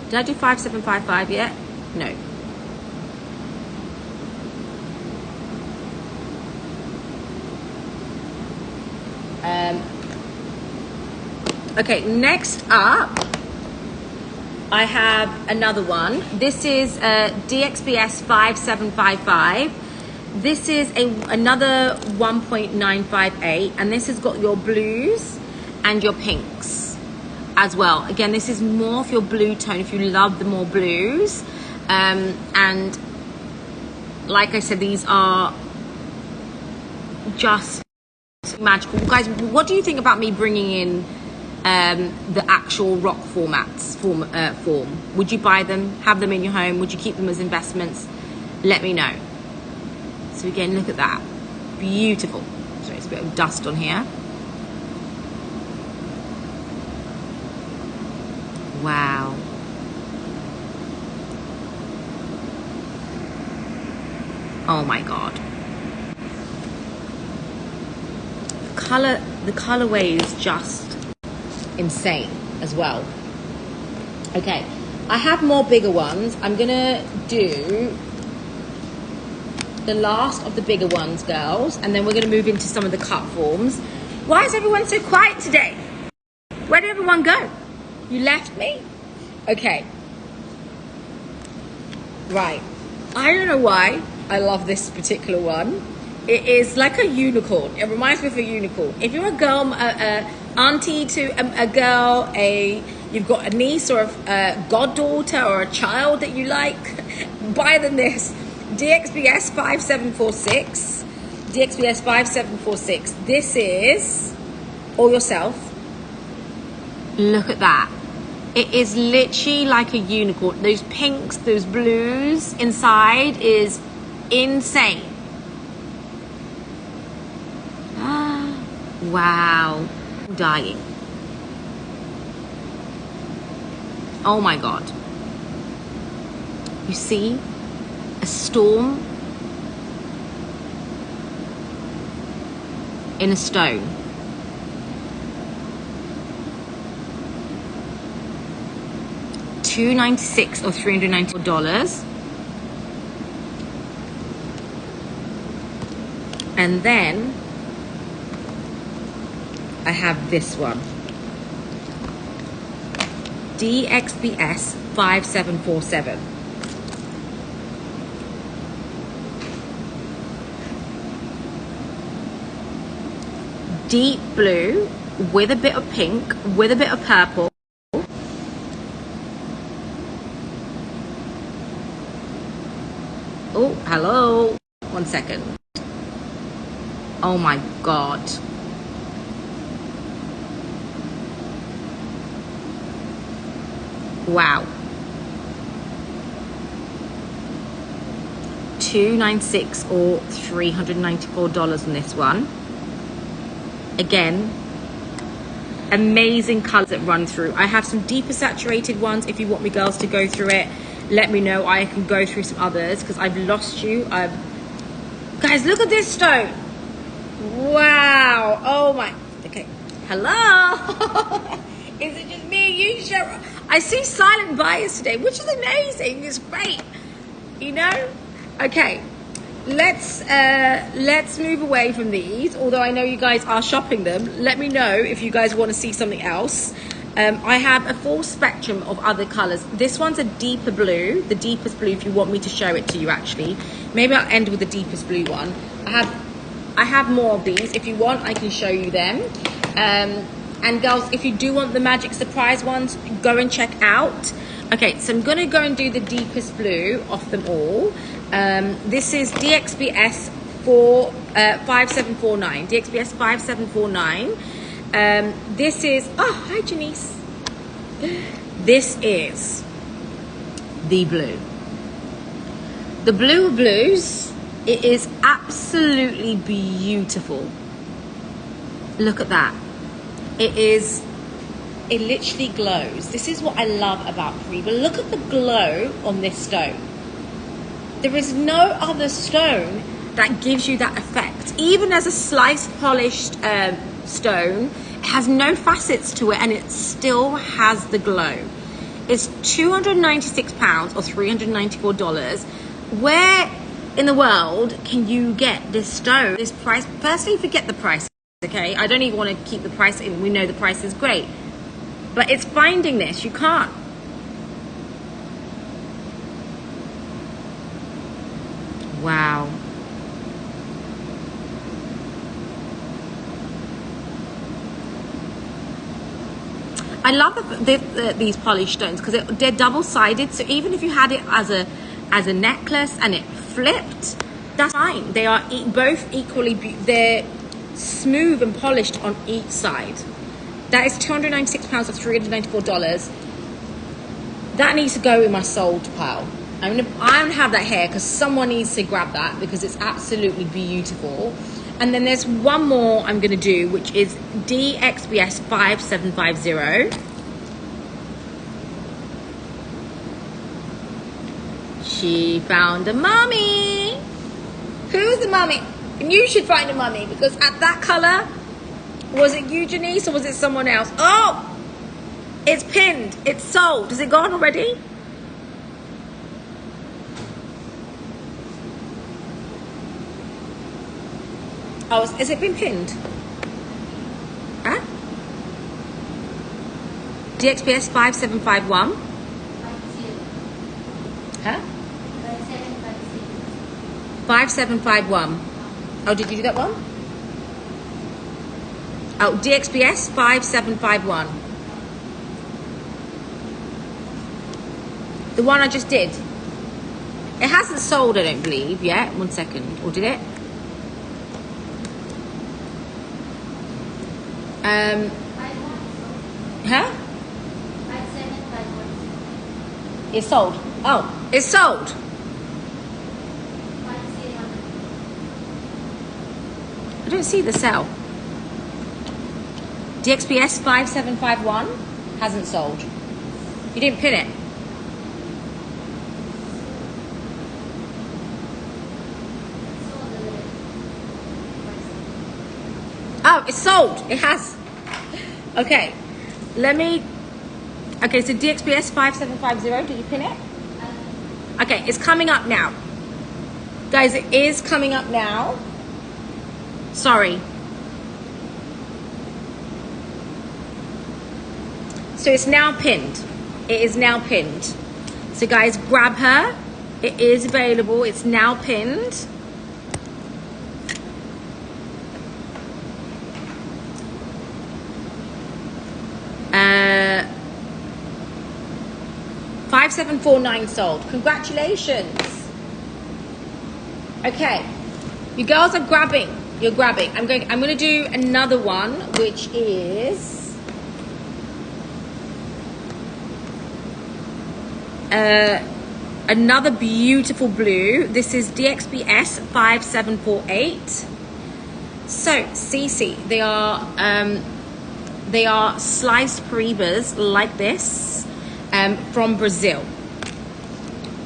Did I do 5755 yet? No. Okay, next up, I have another one. This is DXBS 5755. This is another 1.958, and this has got your blues and your pinks as well. Again, this is more of your blue tone if you love the more blues. And like I said, these are just magical. Guys, what do you think about me bringing in the actual rock form? Would you buy them, have them in your home? Would you keep them as investments? Let me know. So again, look at that. Beautiful. Sorry, it's a bit of dust on here. Wow. Oh my God. The colorway is just insane as well. Okay, I have more bigger ones. I'm gonna do the last of the bigger ones, girls, and then we're gonna move into some of the cut forms. Why is everyone so quiet today? Where did everyone go? You left me? Okay. Right. I don't know why I love this particular one. It is like a unicorn. It reminds me of a unicorn. If you're a girl, auntie to a girl, you've got a niece or a goddaughter or a child that you like, buy them this. DXBS 5746. DXBS 5746. This is all yourself. Look at that. It is literally like a unicorn. Those pinks, those blues inside is insane. Wow. I'm dying. Oh my God. You see? A storm in a stone. $296 or $394. And then I have this one. DXBS 5747. Deep blue with a bit of pink, with a bit of purple. Oh, hello. 1 second. Oh my God. Wow. $296 or $394 on this one. Again, amazing colors that run through. I have some deeper saturated ones. If you want me girls to go through it, let me know. I can go through some others because I've lost you. Guys, look at this stone. Wow. Oh my. Okay. Hello. Is it just me and you, Cheryl? I see silent buyers today, which is amazing. It's great. You know? Okay. Let's move away from these. Although I know you guys are shopping them. Let me know if you guys want to see something else. I have a full spectrum of other colors. This one's a deeper blue, the deepest blue. If you want me to show it to you, actually, maybe I'll end with the deepest blue one. I have more of these. If you want, I can show you them. And girls, if you do want the magic surprise ones, go and check out. Okay, so I'm gonna go and do the deepest blue of them all. This is DXBS 5749. DXBS 5749. This is, oh, hi Janice. This is the blue. The blue of blues. It is absolutely beautiful. Look at that. It literally glows. This is what I love about Paraibas. Look at the glow on this stone. There is no other stone that gives you that effect. Even as a sliced, polished stone, it has no facets to it and it still has the glow. It's £296 or $394. Where in the world can you get this stone, this price? Firstly, forget the price, okay? I don't even want to keep the price in. We know the price is great. But it's finding this. You can't. Wow. I love these polished stones because they're double-sided. So even if you had it as a necklace and it flipped, that's fine. They are both equally, they're smooth and polished on each side. That is £296 or $394. That needs to go in my sold pile. I don't have that here because someone needs to grab that because it's absolutely beautiful. And then there's one more I'm going to do, which is DXBS 5750. She found a mummy. Who's the mummy? And you should find a mummy because at that color, was it you, Janice, or was it someone else? Oh, it's pinned. It's sold. Is it gone already? Oh, has it been pinned? Huh? DXPS 5751. Huh? 5751. Oh, did you do that one? Oh, DXPS 5751. The one I just did. It hasn't sold, I don't believe, yet. 1 second. Or did it? Huh? It's sold. Oh, it's sold. I don't see the sell. DXPS 5751 hasn't sold. You didn't pin it. Oh, it's sold. It has. Okay. Let me Okay, so DXBS 5750, did you pin it? Okay, it's coming up now. Guys, it is coming up now. Sorry. So it's now pinned. It is now pinned. So guys, grab her. It is available. It's now pinned. Uh, 5749 sold. Congratulations. Okay, you girls are grabbing. You're grabbing. I'm going to do another one, which is another beautiful blue. This is DXBS 5748. So Cece, they are sliced Paraibas like this, from Brazil.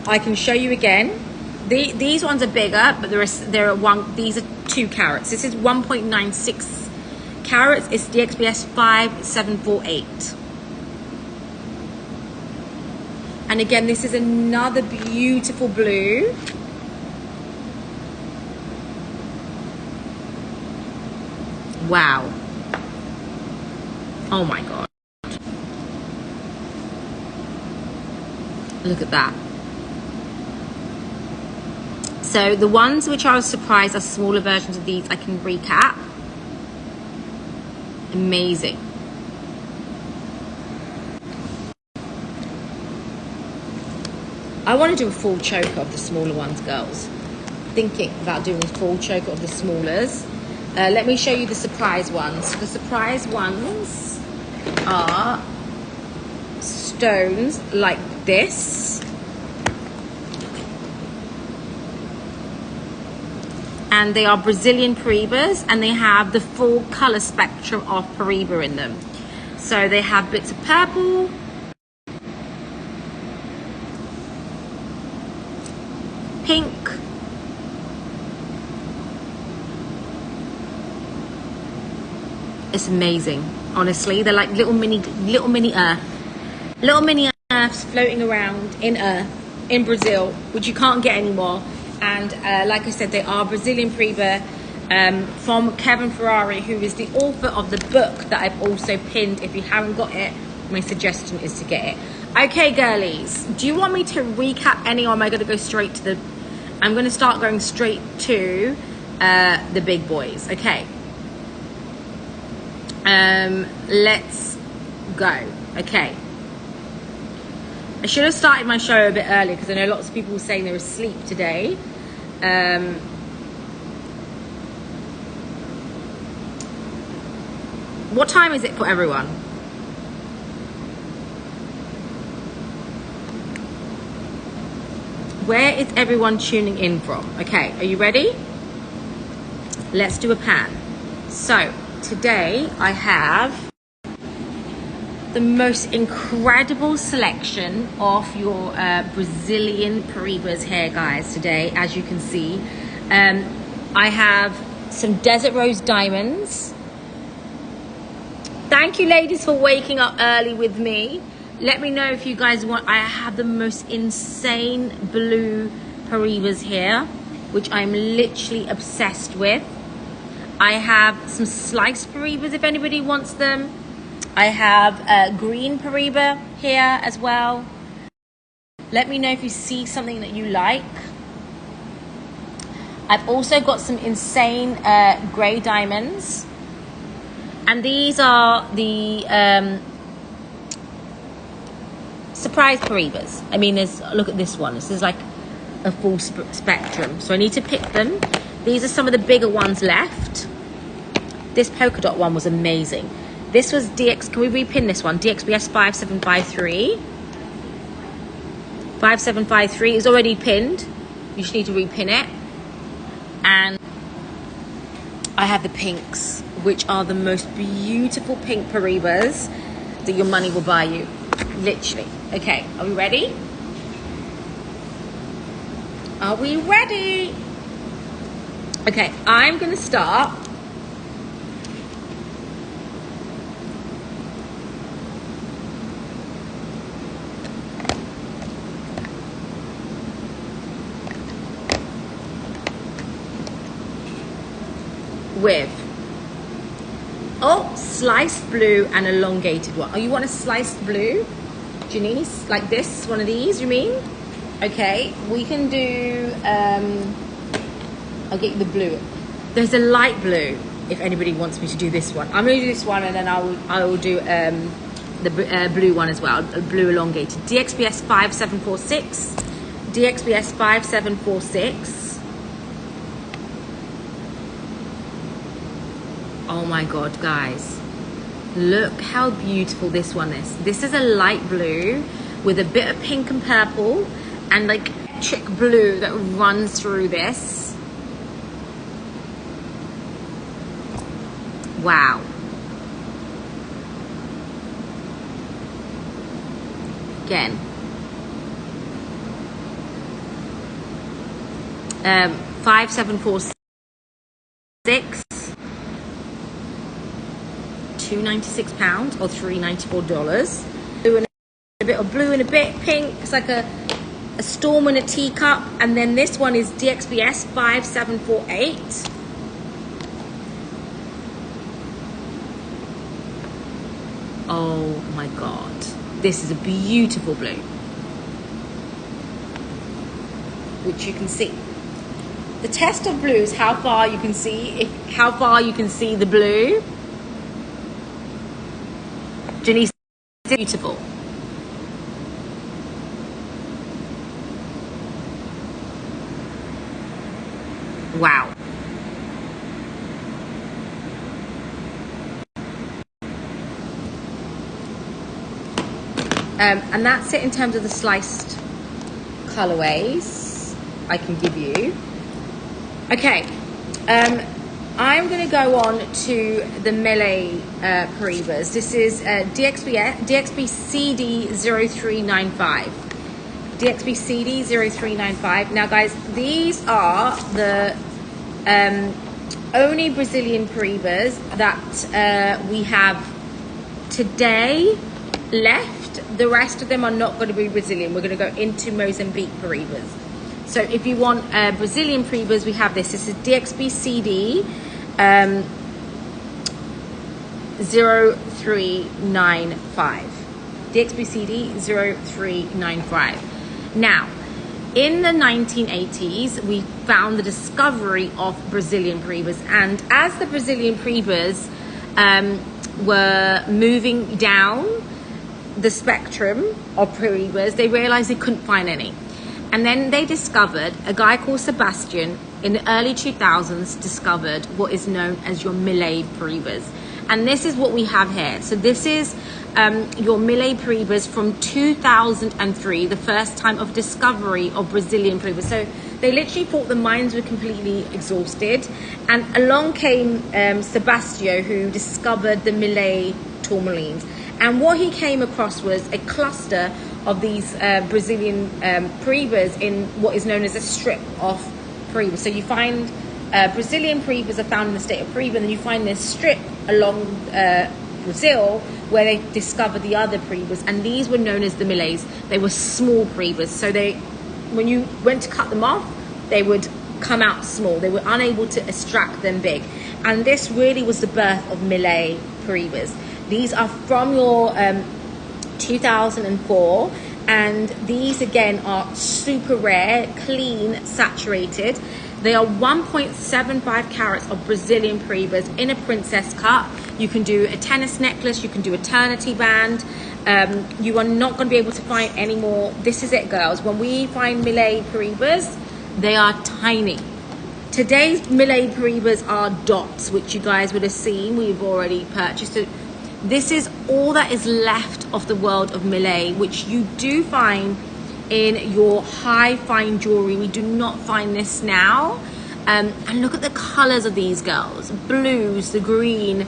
I can show you again. These ones are bigger, but these are 2 carats. This is 1.96 carats. It's DXBS 5748. And again, this is another beautiful blue. Wow. Oh my God. Look at that. So the ones which I was surprised are smaller versions of these. I can recap. Amazing. I want to do a full choker of the smaller ones, girls. Thinking about doing a full choker of the smallers. Let me show you the surprise ones. The surprise ones are stones like this. And they are Brazilian Paraibas, and they have the full color spectrum of Paraiba in them. So they have bits of purple, pink, it's amazing. Honestly, they're like little mini earths floating around in earth in Brazil, which you can't get anymore. And like I said, they are Brazilian Paraiba, from Kevin Ferrari, who is the author of the book that I've also pinned. If you haven't got it, my suggestion is to get it. Okay, girlies, do you want me to recap any, or am I going to go straight to I'm going to start going straight to the big boys. Okay. Let's go. Okay. I should have started my show a bit earlier because I know lots of people were saying they're asleep today. What time is it for everyone? Where is everyone tuning in from? Okay, are you ready? Let's do a pan. So today I have the most incredible selection of your Brazilian Paraibas here, guys, today. As you can see, I have some Desert Rose diamonds. Thank you, ladies, for waking up early with me. Let me know if you guys want. I have the most insane blue Paraibas here, which I'm literally obsessed with. I have some sliced Paraibas if anybody wants them. I have a green Paraiba here as well. Let me know if you see something that you like. I've also got some insane grey diamonds. And these are the surprise Paraibas. I mean, look at this one. This is like a full spectrum. So I need to pick them. These are some of the bigger ones left. This polka dot one was amazing. This was can we repin this one? DXBS 5753. 5753 is already pinned. You just need to repin it. And I have the pinks, which are the most beautiful pink Paraibas that your money will buy you. Literally. Okay, are we ready? Are we ready? Okay, I'm gonna start. with, oh, sliced blue and elongated one. Oh, you want a sliced blue, Janice? Like this, one of these, you mean? Okay, we can do, I'll get you the blue. There's a light blue, if anybody wants me to do this one. I'm gonna do this one, and then I will do the blue one as well, blue elongated. DXBS 5746, DXBS 5746. Oh my God, guys. Look how beautiful this one is. This is a light blue with a bit of pink and purple and like electric blue that runs through this. Wow. Again. 5746, £296 or $394. Blue and a bit of blue and a bit pink. It's like a storm in a teacup. And then this one is DXBS 5748. Oh my God. This is a beautiful blue, which you can see. The test of blue is how far you can see, how far you can see the blue. Janice, beautiful. Wow. And that's it in terms of the sliced colorways I can give you. Okay, I'm going to go on to the Melee Paraibas. This is DXB CD 0395. DXB CD 0395. Now, guys, these are the only Brazilian Paraibas that we have today left. The rest of them are not going to be Brazilian. We're going to go into Mozambique Paraibas. So if you want Brazilian Paraibas, we have this. This is DXB CD 0395. DXB CD 0395. Now, in the 1980s, we found the discovery of Brazilian Paraibas. And as the Brazilian Paraibas were moving down the spectrum of Paraibas, they realized they couldn't find any. And then they discovered, a guy called Sebastian in the early 2000s discovered what is known as your Malay Paraibas. And this is what we have here. So this is your Malay Paraibas from 2003, the first time of discovery of Brazilian Paraibas. So they literally thought the mines were completely exhausted. And along came Sebastian, who discovered the Malay tourmalines. And what he came across was a cluster of these Brazilian Paraibas in what is known as a strip of Paraibas. So you find Brazilian Paraibas are found in the state of Paraíba, and then you find this strip along Brazil where they discovered the other Paraibas, and these were known as the Malays. They were small Paraibas, so when you went to cut them off, they would come out small. They were unable to extract them big, and this really was the birth of Malay Paraibas. These are from your 2004, and these again are super rare, clean, saturated. They are 1.75 carats of Brazilian Paraibas in a princess cut. You can do a tennis necklace, you can do eternity band. You are not going to be able to find any more. This is it, girls. When we find Malay Paraibas, they are tiny. Today's Malay Paraibas are dots, which you guys would have seen. We've already purchased it. This is all that is left of the world of Malay, which you do find in your high fine jewelry. We do not find this now. And look at the colors of these girls. Blues, the green.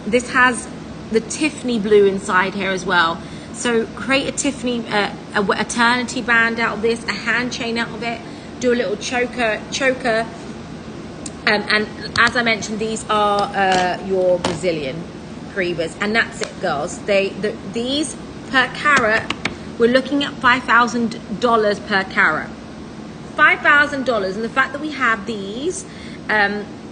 This has the Tiffany blue inside here as well. So create a Tiffany, a eternity band out of this, a hand chain out of it. Do a little choker. And as I mentioned, these are your Brazilian Paraibas, and that's it, girls. These per carat, we're looking at $5,000 per carat. $5,000, and the fact that we have these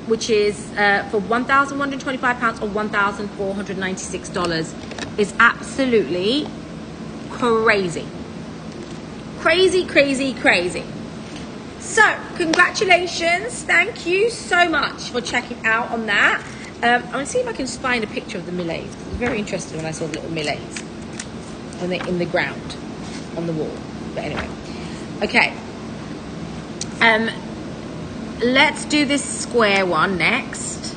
which is for £1,125 or $1,496, is absolutely crazy. Crazy, crazy, crazy. So, congratulations. Thank you so much for checking out on that. I'm going to see if I can find a picture of the millets. I was very interested when I saw the little millets in the ground, on the wall. But anyway. Okay. Let's do this square one next.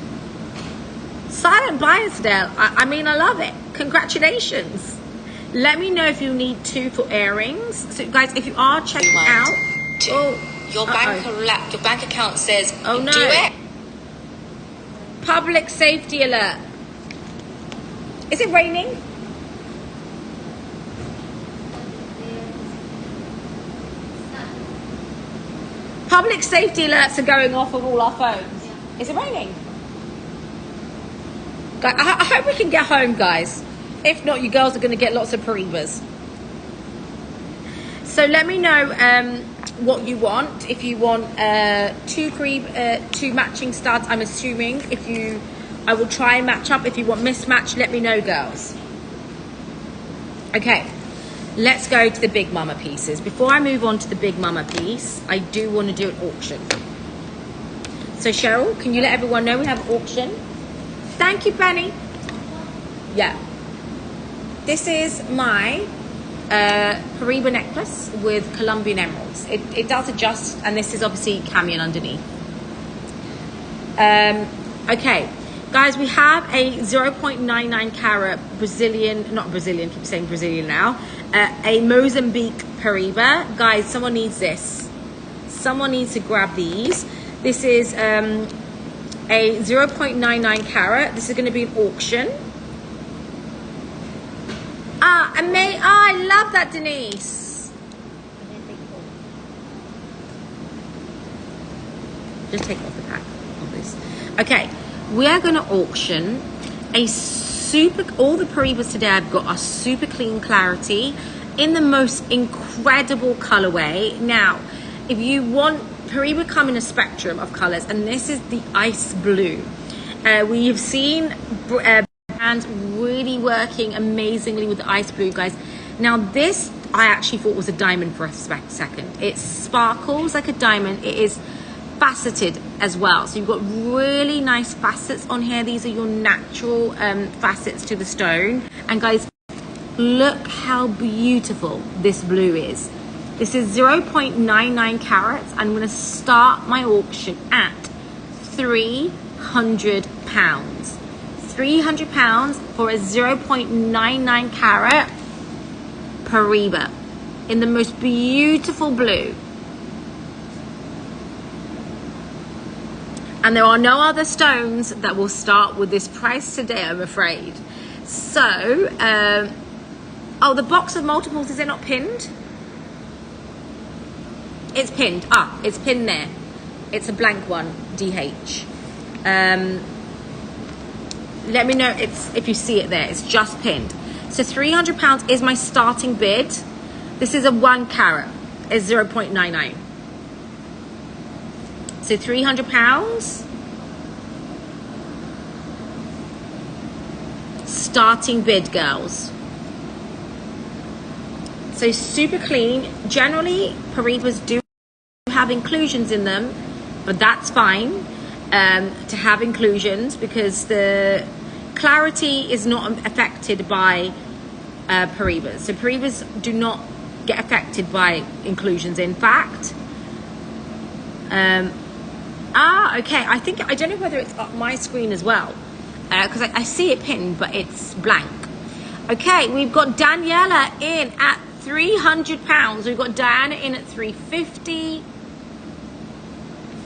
Silent buyers sale. I mean, I love it. Congratulations. Let me know if you need 2 for earrings. So guys, if you are checking out, your bank account says, oh no, do it. Public safety alert. Is it raining? Public safety alerts are going off on all our phones. Is it raining? I hope we can get home, guys. If not, you girls are going to get lots of Paraibas. So let me know what you want. If you want 2 matching studs, I'm assuming. I will try and match up. If you want mismatch, let me know, girls. Okay, let's go to the Big Mama pieces. Before I move on to the Big Mama piece, I do want to do an auction. So Cheryl, can you let everyone know we have an auction? Thank you, Penny. Yeah. This is my Paraiba necklace with Colombian emeralds. It does adjust, and this is obviously camion underneath. Okay, guys, we have a 0.99 carat Brazilian, not Brazilian, keep saying Brazilian now, a Mozambique Paraiba. Guys, someone needs this. Someone needs to grab these. This is a 0.99 carat. This is going to be an auction. I love that, Denise. Just take off the pack of this. Okay, we are going to auction all the Paraibas today I've got are super clean clarity in the most incredible colorway. Now, if you want, Paraiba come in a spectrum of colors, and this is the ice blue. We have seen brands really working amazingly with the ice blue, guys. Now this I actually thought was a diamond for a second. It sparkles like a diamond. It is faceted as well, so you've got really nice facets on here. These are your natural facets to the stone. And guys, look how beautiful this blue is. This is 0.99 carats. I'm going to start my auction at £300. £300 for a 0.99 carat Paraiba in the most beautiful blue. And there are no other stones that will start with this price today, I'm afraid. So, oh, the box of multiples, is it not pinned? It's pinned. Ah, it's pinned there. It's a blank one, DH. Let me know if you see it there. It's just pinned. So £300 is my starting bid. This is a 1 carat. It's 0.99. So £300. Starting bid, girls. So super clean. Generally, Paraibas do have inclusions in them, but that's fine to have inclusions because the clarity is not affected by Paraibas. So Paraibas do not get affected by inclusions. In fact, okay. I don't know whether it's up my screen as well because I see it pinned, but it's blank. Okay, we've got Daniela in at £300. We've got Diana in at £350.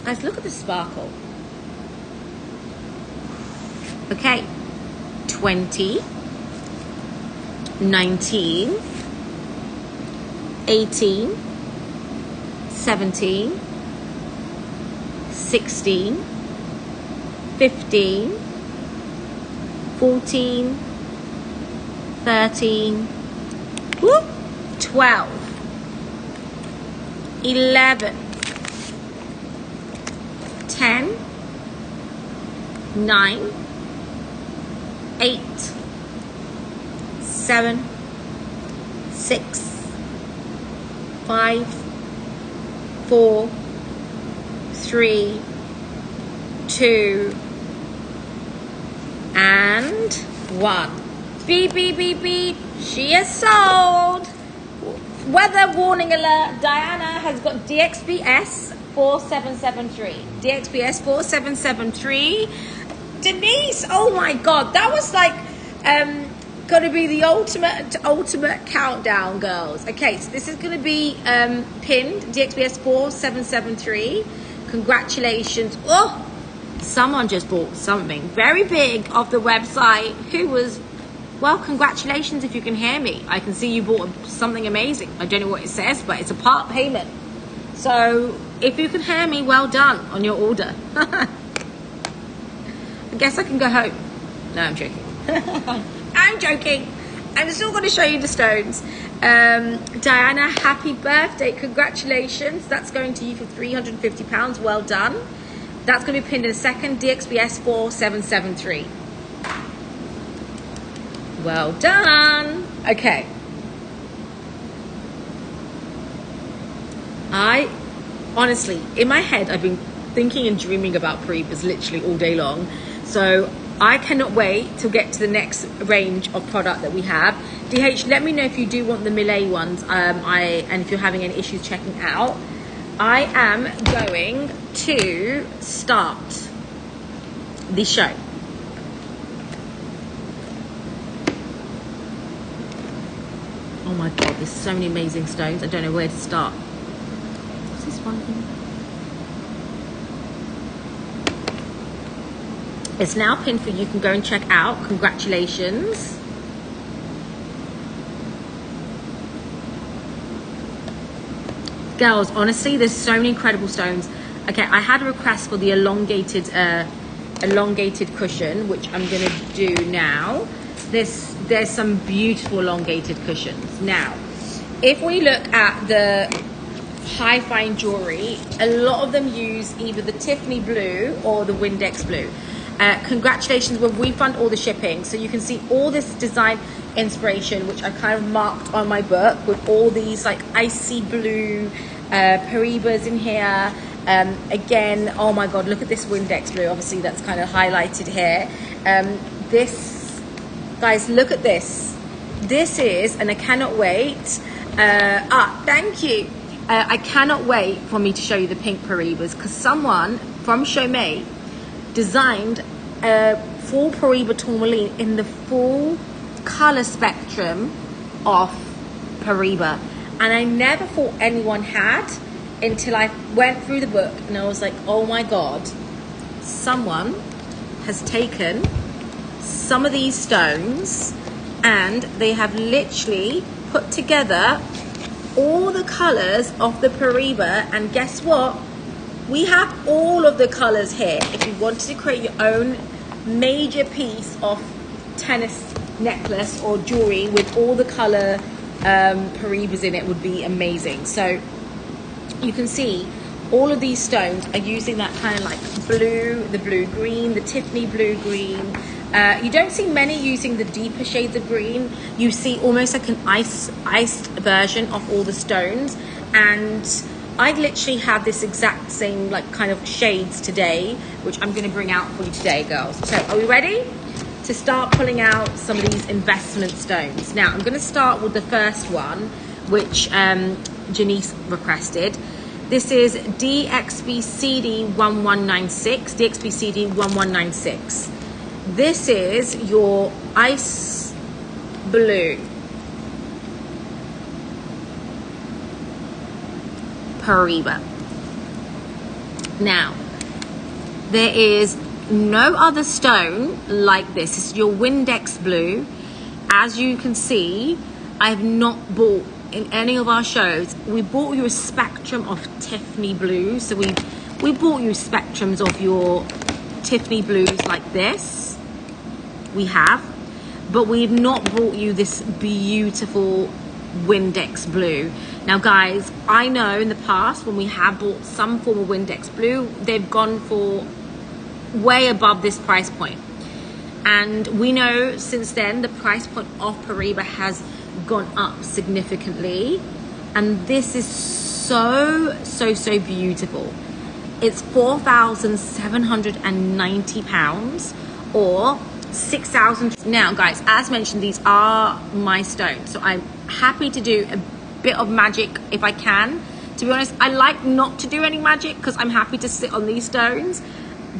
Guys, look at the sparkle. Okay, 20, 19, 18, 17, 16, 15, 14, 13, 12, 11, 10, 9, 8, 7, 6, 5, 4, 3, 2, and 1. Beep, beep, beep, beep. She is sold. Weather warning alert. Diana has got DXBS 4773. DXBS 4773. Denise, oh my God. That was like going to be the ultimate countdown, girls. Okay, so this is going to be pinned. DXBS 4773. Congratulations. Oh, someone just bought something very big off the website. Who was... Well, congratulations if you can hear me. I can see you bought something amazing. I don't know what it says, but it's a part payment. So if you can hear me, well done on your order. I guess I can go home. No, I'm joking. I'm joking. I'm still going to show you the stones. Diana, happy birthday. Congratulations. That's going to you for £350. Well done. That's going to be pinned in a second. DXBS 4773. Well done. Okay. I honestly, in my head, I've been thinking and dreaming about Paraibas literally all day long. So I cannot wait to get to the next range of product that we have. DH, let me know if you do want the Millet ones. And if you're having any issues checking out. I am going to start the show. Oh my God, there's so many amazing stones. I don't know where to start. What's this one thing? It's now pinned for you. You can go and check out. Congratulations. Girls, honestly, there's so many incredible stones. Okay, I had a request for the elongated cushion, which I'm gonna do now. There's some beautiful elongated cushions. Now, if we look at the high fine jewelry, a lot of them use either the Tiffany blue or the Windex blue. Congratulations, we'll refund all the shipping. So you can see all this design inspiration, which I kind of marked on my book with all these like icy blue Paraibas in here. Again, oh my God, look at this Windex blue. Obviously that's kind of highlighted here. Guys, look at this. This is, and I cannot wait. Thank you. I cannot wait for me to show you the pink Paraibas, because someone from Chaumet designed a full Paraiba tourmaline in the full color spectrum of Paraiba. And I never thought anyone had until I went through the book and I was like, oh my God, someone has taken some of these stones and they have literally put together all the colors of the Paraiba. And guess what? We have all of the colors here. If you wanted to create your own major piece of tennis necklace or jewelry with all the color Paraibas in it, would be amazing. So you can see all of these stones are using that kind of like blue, the blue green, the Tiffany blue green. You don't see many using the deeper shades of green. You see almost like an iced version of all the stones. And I literally have this exact same like kind of shades today, which I'm going to bring out for you today, girls. So are we ready to start pulling out some of these investment stones? Now I'm going to start with the first one, which Janice requested. This is DXBCD 1196. DXBCD 1196. This is your ice blue Paraiba. Now, there is no other stone like this. This is your Windex blue. As you can see, I have not bought in any of our shows. We bought you a spectrum of Tiffany blue. So we bought you spectrums of your Tiffany blues like this. We have, but we've not brought you this beautiful Windex blue. Now guys, I know in the past when we have bought some form of Windex blue, they've gone for way above this price point. And we know since then the price point of Paraibas has gone up significantly. And this is so beautiful. It's £4,790 or 6,000. Now guys, as mentioned, these are my stones. So I'm happy to do a bit of magic if I can. To be honest, I like not to do any magic because I'm happy to sit on these stones.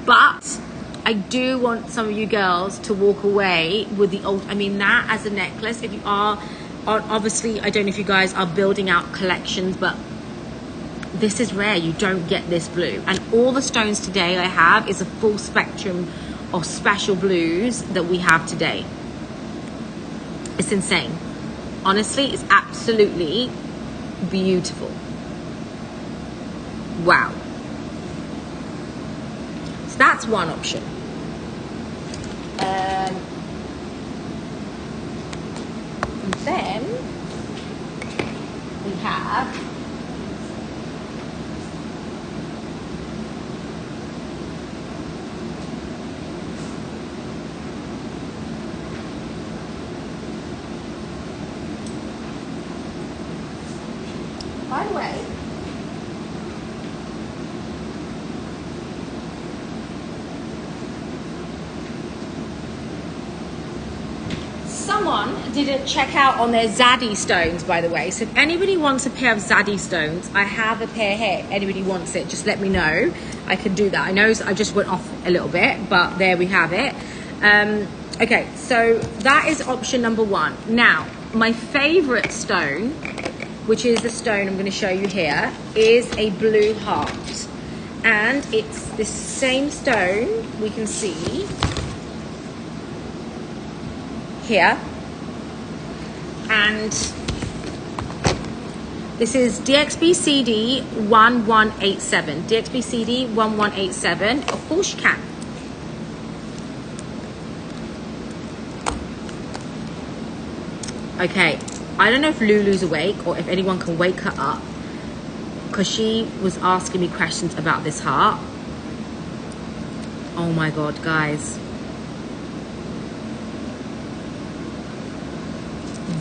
But I do want some of you girls to walk away with the old, I mean, that as a necklace. If you are, obviously, I don't know if you guys are building out collections, but this is rare. You don't get this blue. And all the stones today I have is a full spectrum of special blues that we have today. It's insane. Honestly, it's absolutely beautiful. Wow. So that's one option. And then we have by the way, someone didn't check out on their Zaddy stones, by the way. So if anybody wants a pair of Zaddy stones, I have a pair here. If anybody wants it, just let me know. I can do that. I know I just went off a little bit, but there we have it. Okay, so that is option number one. Now, my favorite stone, which is the stone I'm going to show you here, is a blue heart. And it's the same stone we can see here. And this is DXB-CD 1187. DXB-CD 1187. Of course you can. Okay, I don't know if Lulu's awake or if anyone can wake her up, because she was asking me questions about this heart. Oh my God, guys.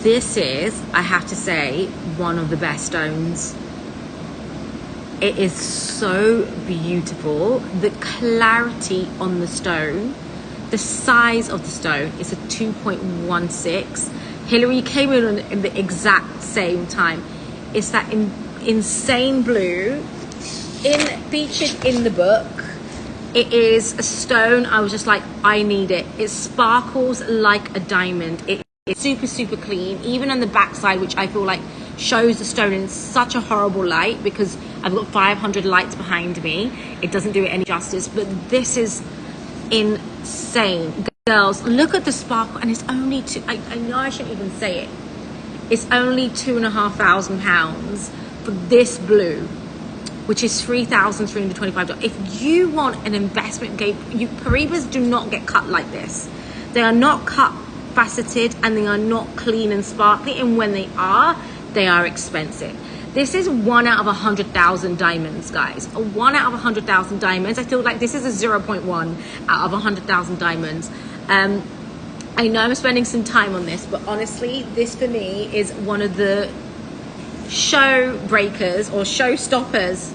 This is, I have to say, one of the best stones. It is so beautiful. The clarity on the stone, the size of the stone is a 2.16. Hillary came in the exact same time. It's that insane blue, featured in the book. It is a stone, I was just like, I need it. It sparkles like a diamond. It's super clean, even on the backside, which I feel like shows the stone in such a horrible light because I've got 500 lights behind me. It doesn't do it any justice, but this is insane. Girls, look at the sparkle, and it's only I know I shouldn't even say it. It's only £2,500 for this blue, which is $3,325. If you want an investment game, Paraibas do not get cut like this. They are not cut faceted, and they are not clean and sparkly, and when they are expensive. This is 1 out of 100,000 diamonds, guys. 1 out of 100,000 diamonds. I feel like this is a 0.1 out of 100,000 diamonds. I know I'm spending some time on this, but honestly, this for me is one of the show breakers or show stoppers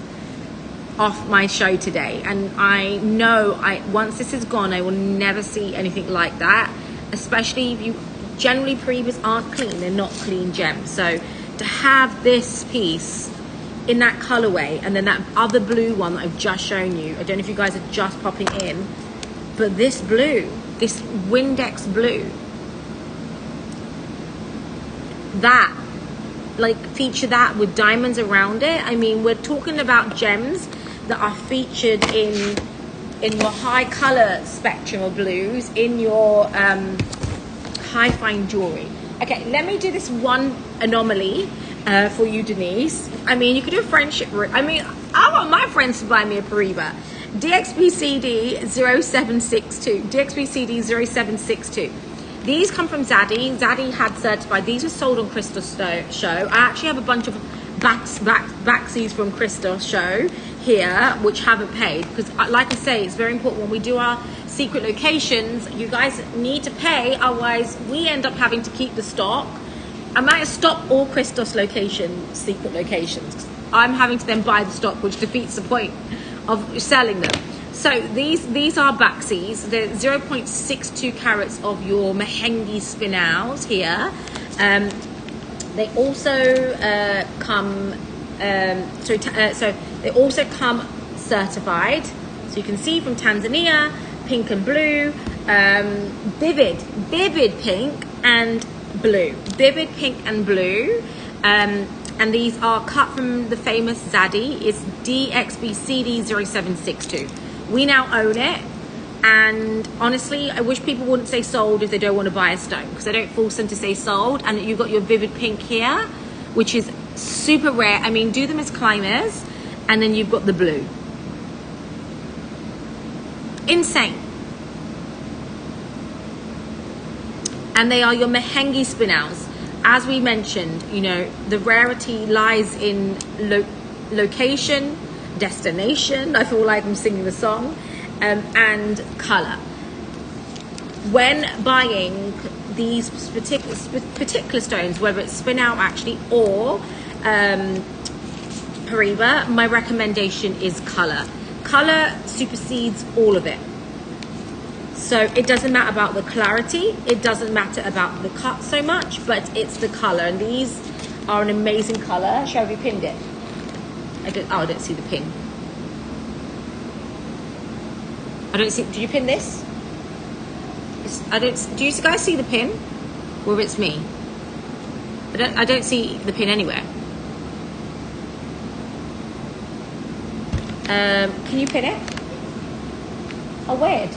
off my show today. And I know once this is gone, I will never see anything like that, especially if you generally, Paraibas aren't clean. They're not clean gems. So to have this piece in that colorway, and then that other blue one that I've just shown you, I don't know if you guys are just popping in, but this blue, this Windex blue, that, like, feature that with diamonds around it. I mean, we're talking about gems that are featured in your high color spectrum of blues, in your high fine jewelry. Okay, let me do this one anomaly for you, Denise. I mean, you could do a friendship. I mean, I want my friends to buy me a Paraibas. DXBCD 0762. DXBCD 0762. These come from Zaddy. Zaddy had certified. These were sold on Crystal's show. I actually have a bunch of backsies from Crystal's show here, which haven't paid. Because like I say, it's very important when we do our secret locations, you guys need to pay. Otherwise, we end up having to keep the stock. I might stop all Crystal's secret locations. I'm having to then buy the stock, which defeats the point of selling them. So these are backsies. They're 0.62 carats of your Mehengi spinels here. They also come. So they also come certified. So you can see from Tanzania, pink and blue, vivid pink and blue, vivid pink and blue. And these are cut from the famous Zaddy. It's DXBCD0762. We now own it, and honestly, I wish people wouldn't say sold if they don't want to buy a stone, because I don't force them to say sold. And you've got your vivid pink here, which is super rare. I mean, do them as climbers, and then you've got the blue. Insane. And they are your Mehengi spinels. As we mentioned, you know, the rarity lies in location, destination. I feel like I'm singing the song, and color. When buying these particular stones, whether it's spinel actually or Paraiba, my recommendation is color. Color supersedes all of it. So it doesn't matter about the clarity, it doesn't matter about the cut so much, but it's the color. And these are an amazing color. Shall we pinned it? I don't see the pin. I don't see. Did you pin this? Do you guys see the pin? Or it's me? I don't see the pin anywhere. Can you pin it? Oh, weird.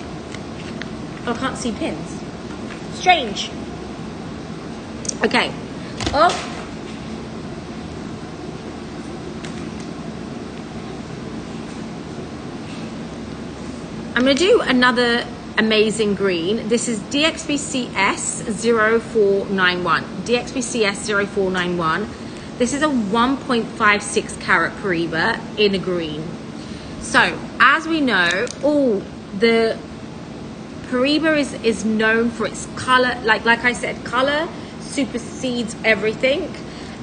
I can't see pins. Strange. Okay. Oh. I'm going to do another amazing green. This is DXBCS0491. DXBCS0491. This is a 1.56 carat Paraiba in a green. So, as we know, the Paraiba is known for its color. Like I said, color supersedes everything.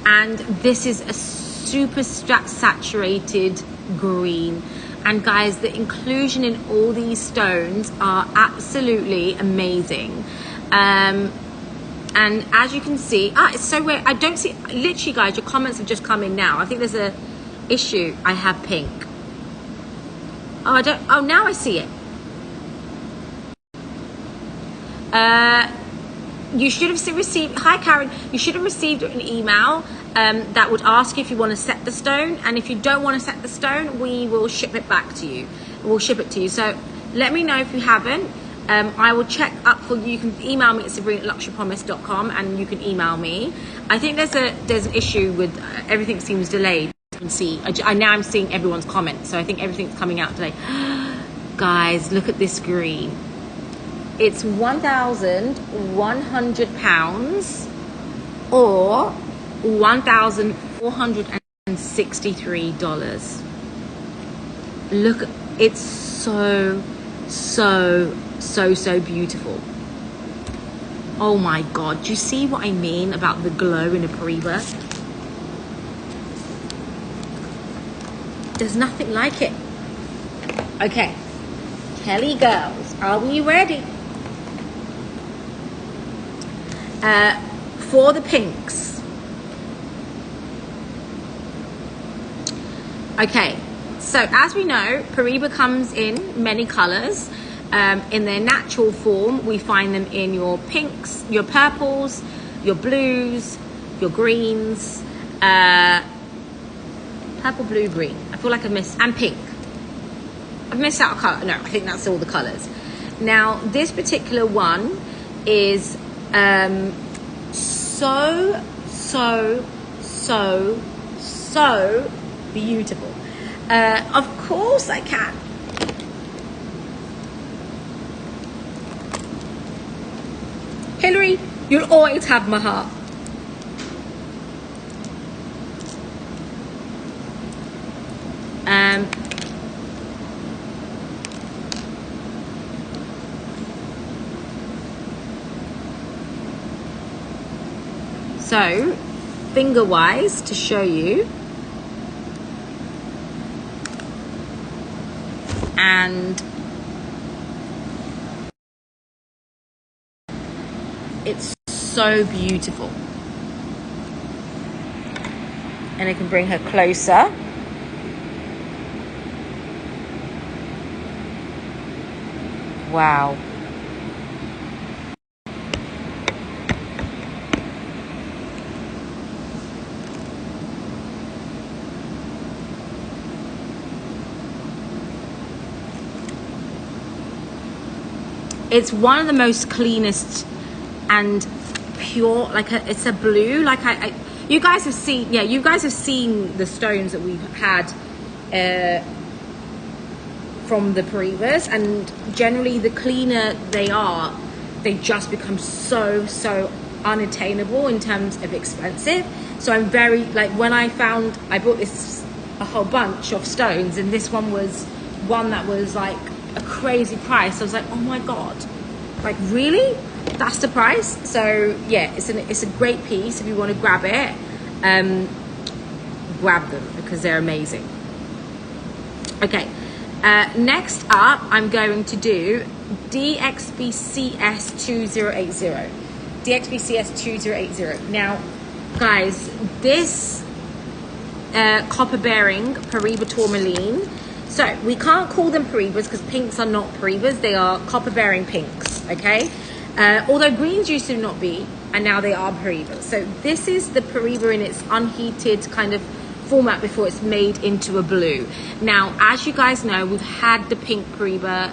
And this is a super saturated green. And guys, the inclusion in all these stones are absolutely amazing. And as you can see, it's so weird. I don't see, literally guys, your comments have just come in now. I think there's a issue. I have pink. Now I see it. You should have received, hi Karen, you should have received an email that would ask you if you want to set the stone, and if you don't want to set the stone, we will ship it back to you. We'll ship it to you. So let me know if you haven't. I will check up for you. You can email me at sabrina@luxurypromise.com, and you can email me. I think there's an issue with everything seems delayed. You can see, now I'm seeing everyone's comments, so I think everything's coming out today. Guys, look at this green. It's 1,100 pounds or $1,463. Look, it's so beautiful. Oh my God, do you see what I mean about the glow in a Paraiba? There's nothing like it. Okay, Kelly girls, are we ready? For the pinks. Okay, so as we know, Paraiba comes in many colors. In their natural form, we find them in your pinks, your purples, your blues, your greens, purple, blue, green. I feel like I've missed, and pink. I've missed out a color. No, I think that's all the colors. Now, this particular one is so beautiful. Of course I can. Hillary, you'll always have my heart. So, finger-wise, to show you. And it's so beautiful. And I can bring her closer. Wow. It's one of the most cleanest and pure, like it's a blue, like you guys have seen, yeah, you guys have seen the stones that we've had from the Paraibas, and generally the cleaner they are, they just become so unattainable in terms of expensive. So I'm very, like, when I bought this a whole bunch of stones, and this one was one that was like a crazy price. I was like, oh my god, like really, that's the price? So yeah, it's a great piece. If you want to grab it, grab them because they're amazing. Okay, next up I'm going to do DXBCS 2080. DXBCS 2080. Now guys, this copper bearing Paraiba tourmaline, so we can't call them Paraibas because pinks are not Paraibas, they are copper bearing pinks, okay? Although greens used to not be, and now they are Paraibas. So this is the Paraiba in its unheated kind of format before it's made into a blue. Now, as you guys know, we've had the pink Paraiba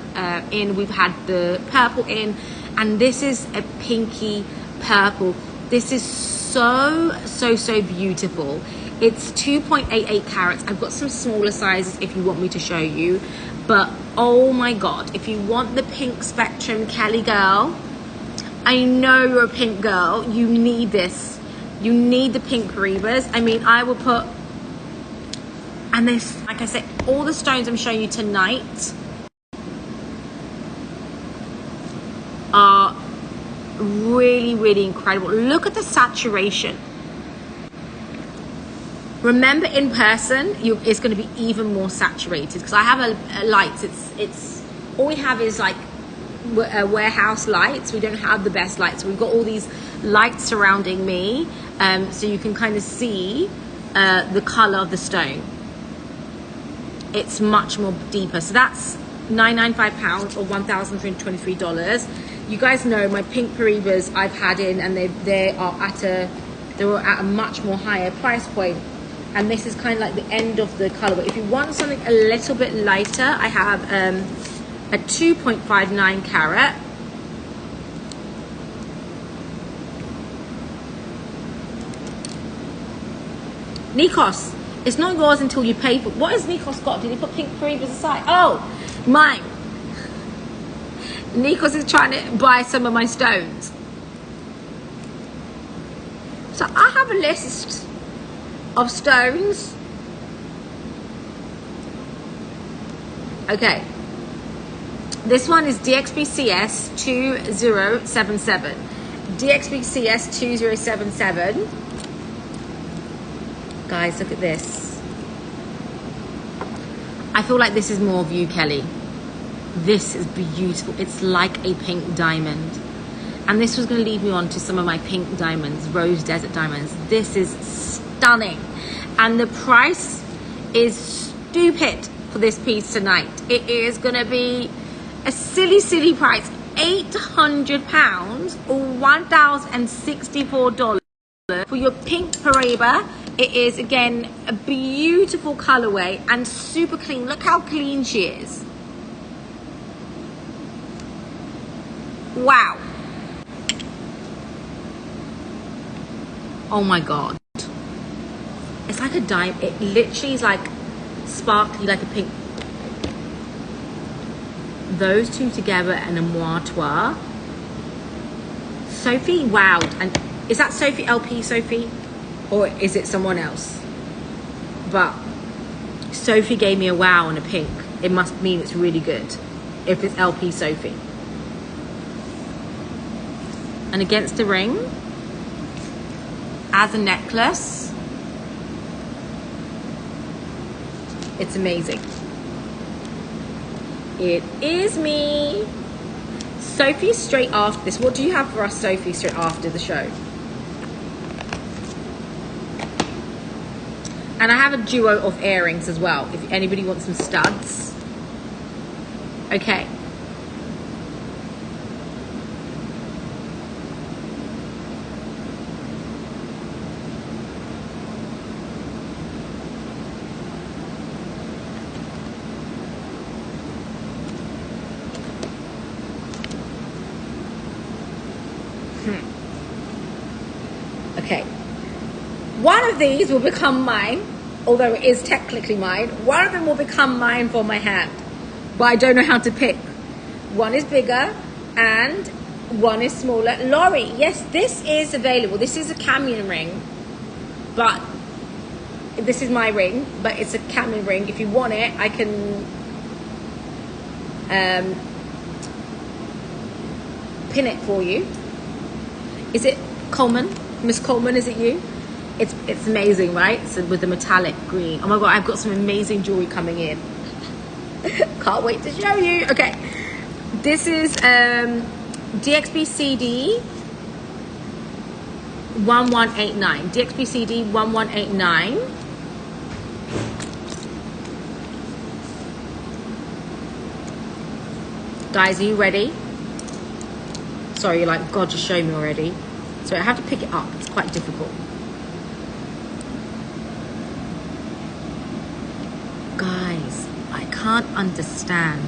in, we've had the purple in, and this is a pinky purple. This is so beautiful. It's 2.88 carats. I've got some smaller sizes if you want me to show you, but oh my god, if you want the pink spectrum, Kelly girl, I know you're a pink girl, you need this. You need the pink Paraibas. I mean, I will put, and this, like I said, all the stones I'm showing you tonight are really incredible. Look at the saturation. Remember, in person, it's going to be even more saturated because I have a lights. It's all we have is like warehouse lights. We don't have the best lights. We've got all these lights surrounding me, so you can kind of see the color of the stone. It's much more deeper. So that's £995 or $1,323. You guys know my pink Paraibas I've had in, and they were at a much more higher price point. And this is kind of like the end of the color. But if you want something a little bit lighter, I have a 2.59 carat. Nikos, it's not yours until you pay for it. What has Nikos got? Did he put pink Paraibas aside? Oh, mine. Nikos is trying to buy some of my stones. So I have a list of stones. Okay, this one is DXBCS 2077. DXBCS 2077. Guys, look at this. I feel like this is more of you, Kelly. This is beautiful. It's like a pink diamond. And this was going to lead me on to some of my pink diamonds, rose desert diamonds. This is stunning. And the price is stupid for this piece tonight. It is going to be a silly price. £800 or $1,064 for your pink Paraiba. It is, again, a beautiful colorway and super clean. Look how clean she is. Wow. Oh my god. It's like a diamond. It literally is like sparkly, like a pink. Those two together and a moire. Sophie wowed. And is that Sophie LP Sophie? Or is it someone else? But Sophie gave me a wow on a pink. It must mean it's really good if it's LP Sophie. And against the ring, as a necklace, it's amazing. It is me. Sophie, straight after this. What do you have for us, Sophie, straight after the show? And I have a duo of earrings as well, if anybody wants some studs. Okay. Okay. One of these will become mine, although it is technically mine. One of them will become mine for my hand, but I don't know how to pick. One is bigger and one is smaller. Laurie, yes, this is available. This is a camion ring, but this is my ring, but it's a camion ring. If you want it, I can pin it for you. Is it Coleman? Miss Coleman, is it you? It's amazing, right? So with the metallic green. Oh my God, I've got some amazing jewelry coming in. Can't wait to show you. Okay, this is DXB CD 1189. DXB CD 1189. Guys, are you ready? Sorry, you're like, God, just show me already. So I have to pick it up. It's quite difficult. Guys, I can't understand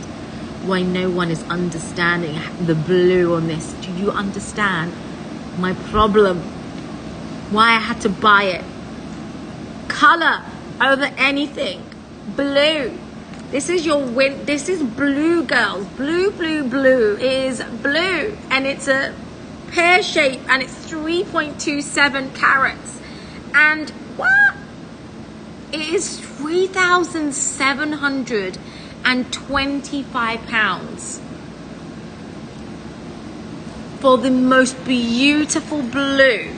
why no one is understanding the blue on this. Do you understand my problem? Why I had to buy it? Color over anything. Blue. This is your win. This is blue, girls. Blue, blue, blue is blue. And it's a pear shape and it's 3.27 carats. And what? It is 3,725 pounds for the most beautiful blue.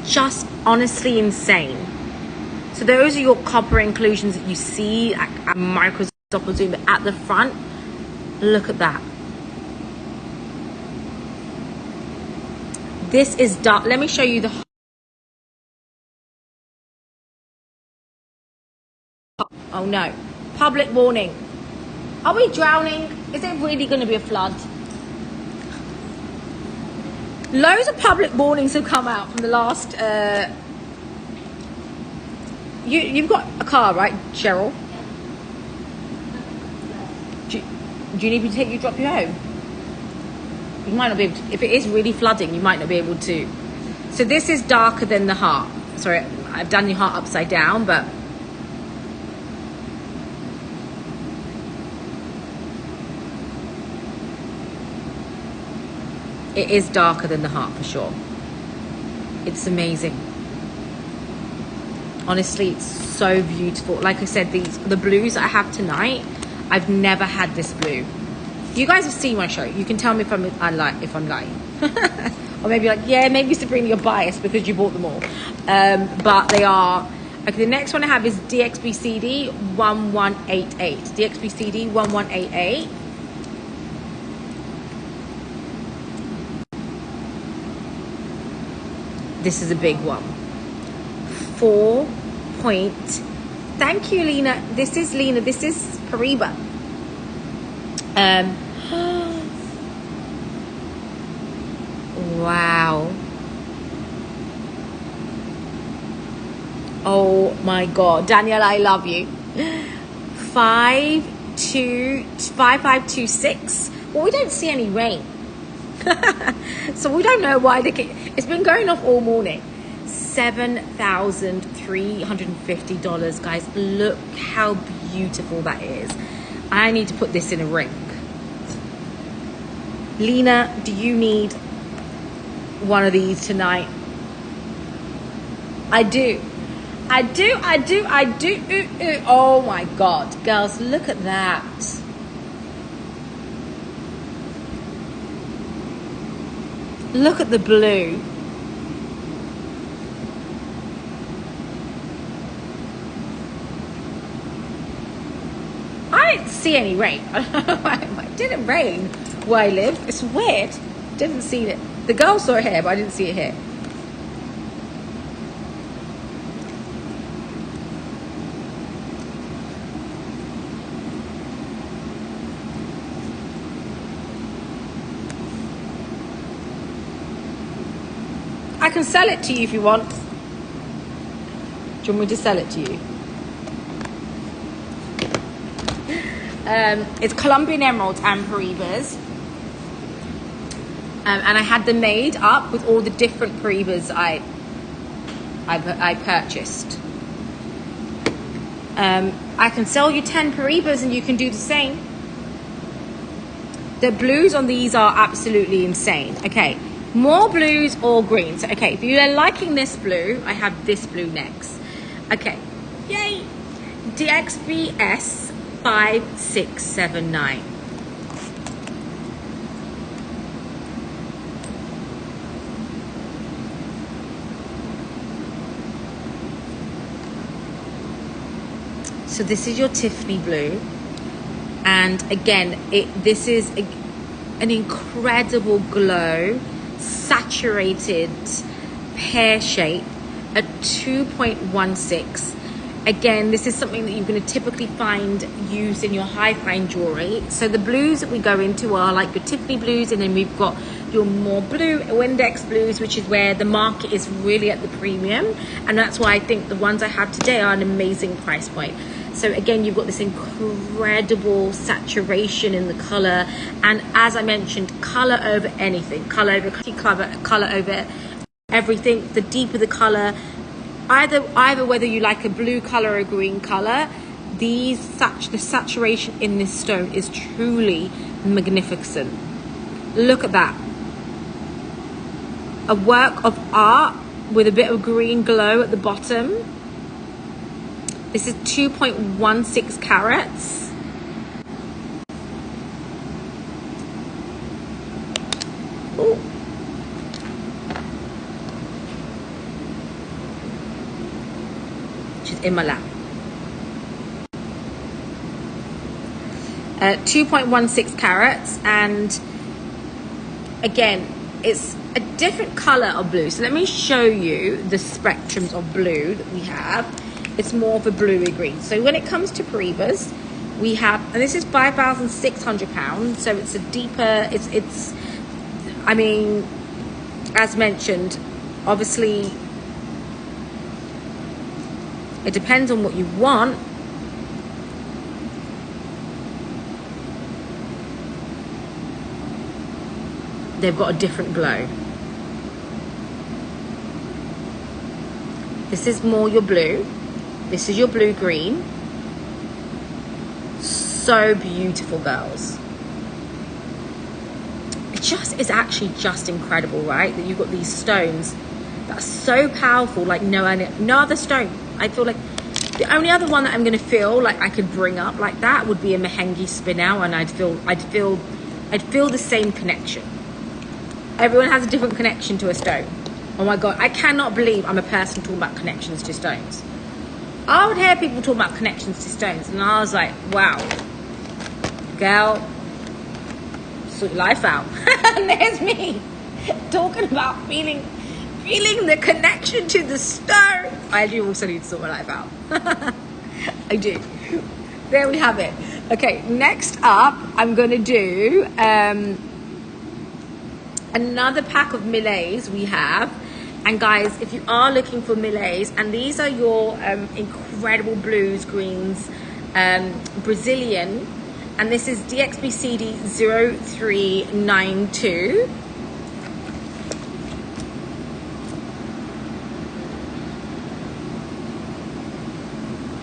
Just honestly insane. So those are your copper inclusions that you see at Microsoft or Zoom, but at the front, look at that. This is dark. Let me show you the. Oh no. Public warning. Are we drowning? Is there really going to be a flood? Loads of public warnings have come out from the last. You've got a car, right, Cheryl? Do you need me to take you, drop you home? You might not be able to. If it is really flooding, you might not be able to. So this is darker than the heart. Sorry, I've done your heart upside down, but. It is darker than the heart for sure. It's amazing. Honestly, it's so beautiful. Like I said, the blues I have tonight, I've never had this blue. You guys have seen my show. You can tell me if I'm lying. Or maybe like, yeah, maybe Sabrina, you're biased because you bought them all. But they are. Okay, the next one I have is DXBCD 1188. DXBCD 1188. This is a big one. 4 point. Thank you, Lena. This is Lena. This is Paraibas. Wow. Oh my God, Danielle, I love you. 5526. Well, we don't see any rain. So we don't know why it's been going off all morning. $7,350, guys. Look how beautiful that is. I need to put this in a ring. Lena, do you need one of these tonight? I do. Oh my God, girls, look at that. Look at the blue. I didn't see any rain. It didn't rain where I live. It's weird. Didn't see it. The girls saw it here, but I didn't see it here. I can sell it to you if you want. Do you want me to sell it to you? It's Colombian emeralds and Paraibas. And I had them made up with all the different Paraibas I purchased. I can sell you 10 Paraibas and you can do the same. The blues on these are absolutely insane. Okay. More blues or greens. Okay, if you're liking this blue, I have this blue next. Okay, yay! DXBS 5679. So this is your Tiffany blue, and again, this is an incredible glow. Saturated pear shape at 2.16. Again, this is something that you're going to typically find used in your high fine jewelry. So the blues that we go into are like your Tiffany blues, and then we've got your more blue index blues, which is where the market is really at the premium, and that's why I think the ones I have today are an amazing price point. So again, you've got this incredible saturation in the color, and as I mentioned, color over anything, color over everything. The deeper the color, either whether you like a blue color or a green color, the saturation in this stone is truly magnificent. Look at that, a work of art with a bit of green glow at the bottom. This is 2.16 carats. Ooh. She's in my lap. 2.16 carats, and again, it's a different color of blue. So let me show you the spectrums of blue that we have. It's more of a bluey green. So when it comes to Paraibas, we have, and this is £5,600. So it's a deeper, it's, I mean, as mentioned, obviously, it depends on what you want. They've got a different glow. This is more your blue. This is your blue green. So beautiful, girls. It just is actually just incredible, right? That you've got these stones that are so powerful, like no other stone. I feel like the only other one that I'm gonna feel like I could bring up like that would be a Mahengi spinel, and I'd feel the same connection. Everyone has a different connection to a stone. Oh my God, I cannot believe I'm a person talking about connections to stones. I would hear people talk about connections to stones, and I was like, wow, girl, sort your life out. And there's me talking about feeling the connection to the stone. I do also need to sort my life out. I do. There we have it. Okay, next up, I'm gonna do another pack of millets we have. And guys, if you are looking for millets, and these are your incredible blues, greens, Brazilian, and this is DXBCD 0392.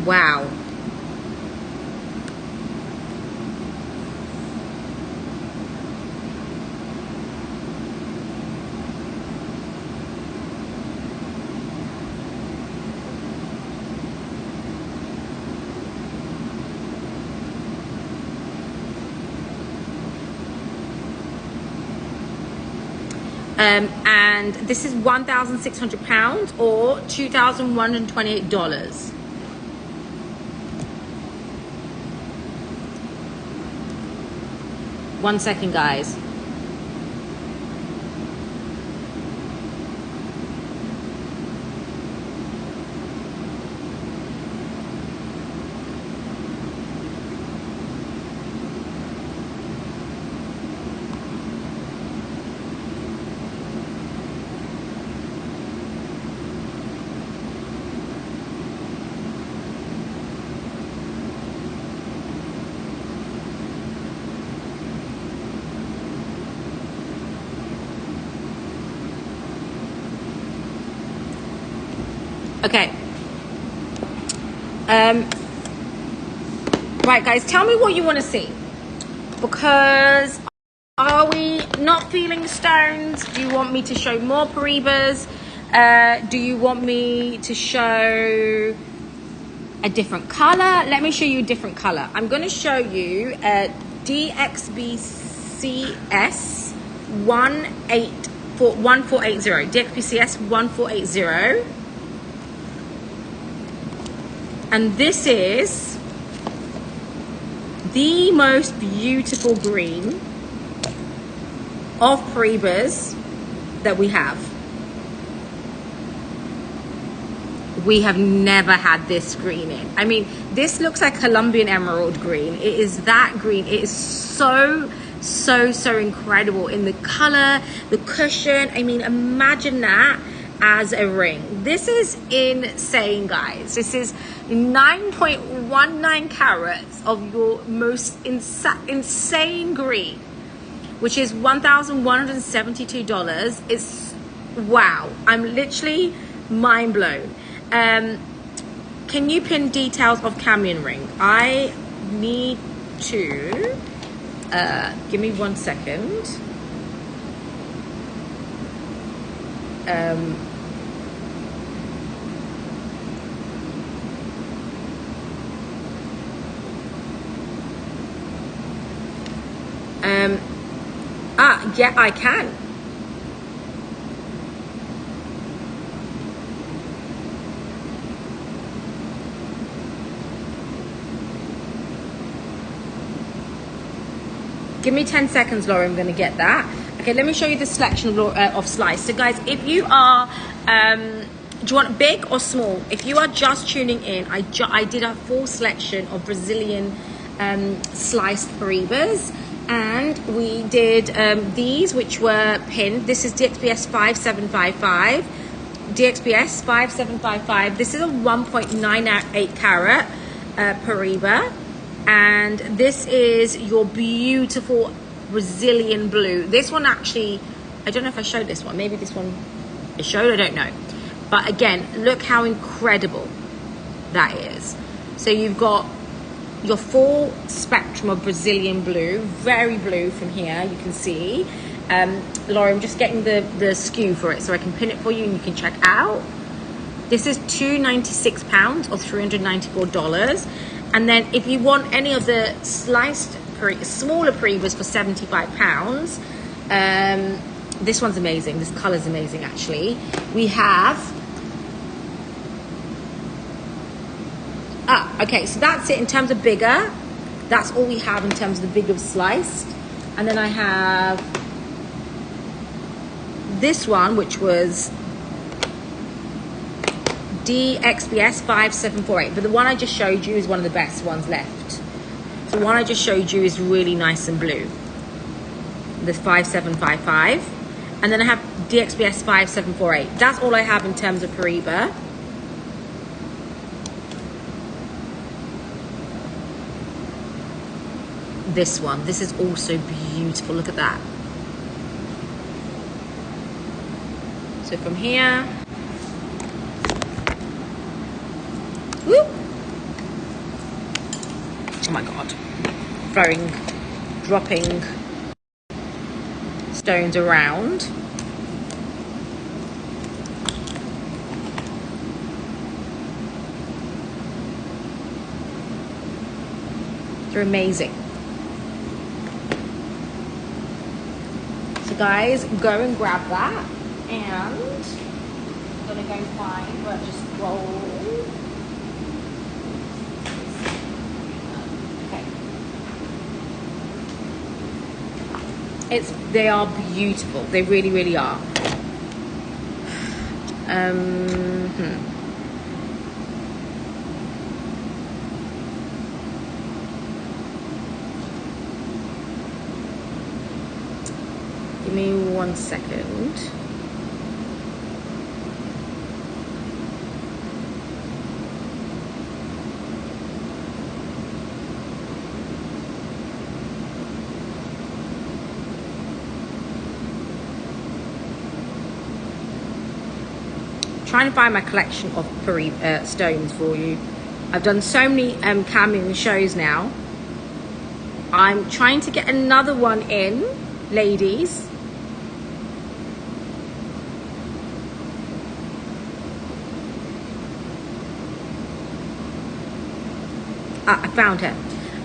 Wow. And this is £1,600 or $2,128. One second, guys. Okay. Right, guys, tell me what you want to see. Because are we not feeling stones? Do you want me to show more Paraibas? Do you want me to show a different color? Let me show you a different color. I'm going to show you DXBCS 1480. DXBCS 1480. And this is the most beautiful green of Paraibas that we have. We have never had this green in. I mean, this looks like Colombian emerald green. It is that green. It is so incredible in the color, the cushion. I mean, imagine that as a ring. This is insane, guys. This is 9.19 carats of your most insane green, which is $1,172. It's wow. I'm literally mind blown. Can you pin details of camion ring? I need to give me 1 second. Yeah, I can. Give me 10 seconds, Laura. I'm going to get that. Okay, let me show you the selection of slice. So, guys, if you are, do you want big or small? If you are just tuning in, I did a full selection of Brazilian sliced Paraibas. And we did these, which were pinned. This is DXBS 5755. DXBS 5755. This is a 1.98 carat Paraiba. And this is your beautiful Brazilian blue. This one actually, I don't know if I showed this one. Maybe this one is showed, I don't know. But again, look how incredible that is. So you've got your full spectrum of Brazilian blue, very blue from here, you can see. Laura, I'm just getting the skew for it so I can pin it for you and you can check out. This is £296 or $394. And then if you want any of the sliced, smaller Paraibas for £75, this one's amazing. This color's amazing, actually. We have, okay, so that's it in terms of bigger. That's all we have in terms of the bigger sliced. And then I have this one, which was DXBS 5748. But the one I just showed you is one of the best ones left. So the one I just showed you is really nice and blue. The 5755. And then I have DXBS 5748. That's all I have in terms of Paraiba. This one, this is also beautiful. Look at that. So from here, whoop, dropping stones around. They're amazing. So guys, go and grab that, and I'm gonna go find where I just roll. Okay. They are beautiful. They really, really are. Give me 1 second. Trying to find my collection of stones for you. I've done so many camming shows now. I'm trying to get another one in, ladies. I found her.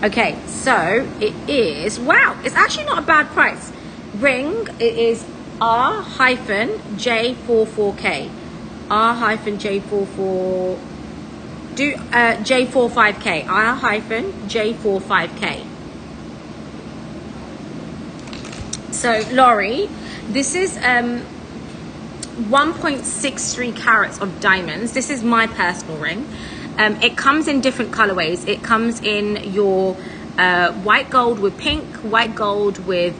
Okay, so it is, wow, it's actually not a bad price. Ring, it is R-J44K. R-J44, J45K. R-J45K. So, Laurie, this is 1.63 carats of diamonds. This is my personal ring. It comes in different colorways. It comes in your white gold with pink, white gold with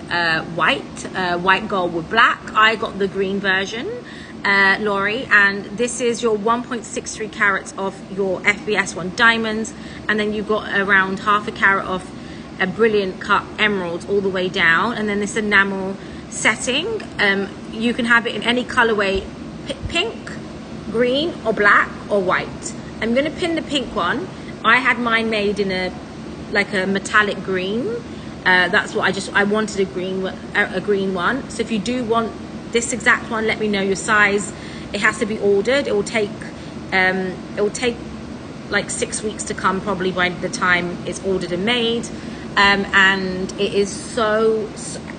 white gold with black. I got the green version, Laurie, and this is your 1.63 carats of your FBS1 diamonds, and then you've got around half a carat of a brilliant cut emeralds all the way down, and then this enamel setting. You can have it in any colorway, pink, green, or black, or white. I'm going to pin the pink one. I had mine made in a metallic green. That's what I wanted, a green one. So if you do want this exact one, let me know your size. It has to be ordered. It will take like 6 weeks to come, probably by the time it's ordered and made. And it is so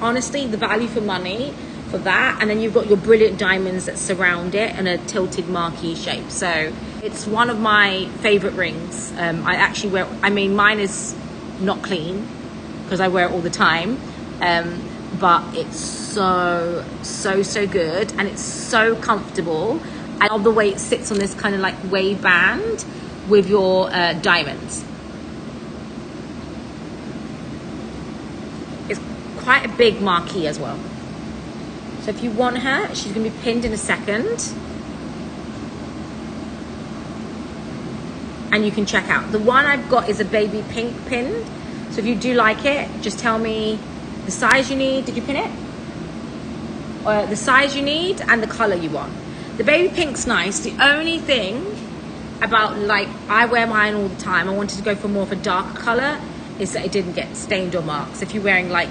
honestly, the value for money for that. And then you've got your brilliant diamonds that surround it in a tilted marquee shape. So it's one of my favorite rings. I actually wear, mine is not clean because I wear it all the time. But it's so good, and it's so comfortable. I love the way it sits on this kind of like wave band with your diamonds. It's quite a big marquee as well. So if you want her, she's gonna be pinned in a second. And you can check out. The one I've got is a baby pink pinned. So if you do like it, just tell me the size you need. Did you pin it? Or the size you need and the color you want. The baby pink's nice. The only thing about, like, I wear mine all the time, I wanted to go for more of a darker color, is that it didn't get stained or marked. So if you're wearing like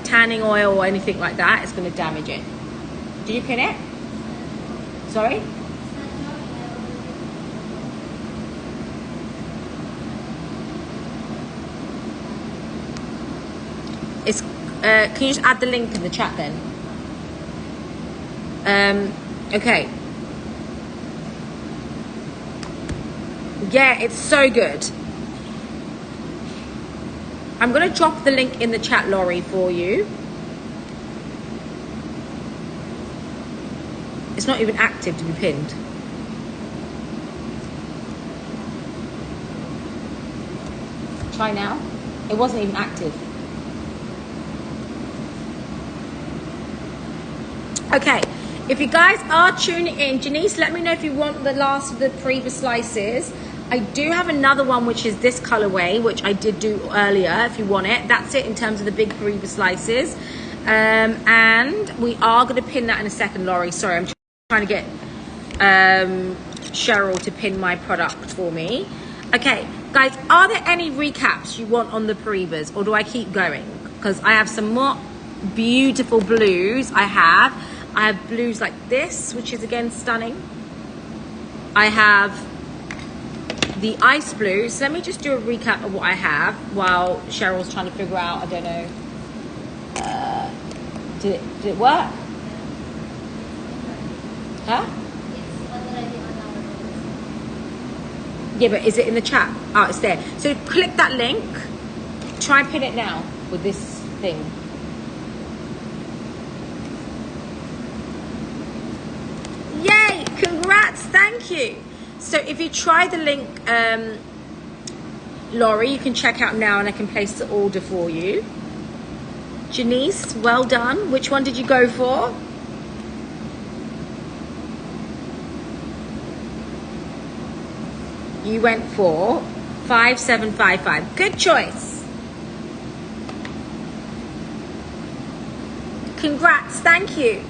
tanning oil or anything like that, it's going to damage it. Did you pin it? Sorry? It's can you just add the link in the chat then? Okay. Yeah, it's so good. I'm gonna drop the link in the chat, Laurie, for you. It's not even active to be pinned. Try now. It wasn't even active. Okay, if you guys are tuning in, Janice, let me know if you want the last of the previous slices. I do have another one, which is this colorway, which I did do earlier, if you want it. That's it in terms of the big previous slices. And we are going to pin that in a second, Laurie. Sorry, I'm trying to get Cheryl to pin my product for me. Okay, guys, are there any recaps you want on the Paraibas, or do I keep going? Because I have some more beautiful blues. I have blues like this, which is again stunning. I have the ice blue. So let me just do a recap of what I have while Cheryl's trying to figure out, I don't know, did it work? Huh? Yeah, but is it in the chat? Oh, it's there. So click that link. Try and pin it now with this thing. Yay! Congrats! Thank you. So if you try the link, Laurie, you can check out now and I can place the order for you. Janice, well done. Which one did you go for? You went for 5755. Good choice. Congrats, thank you.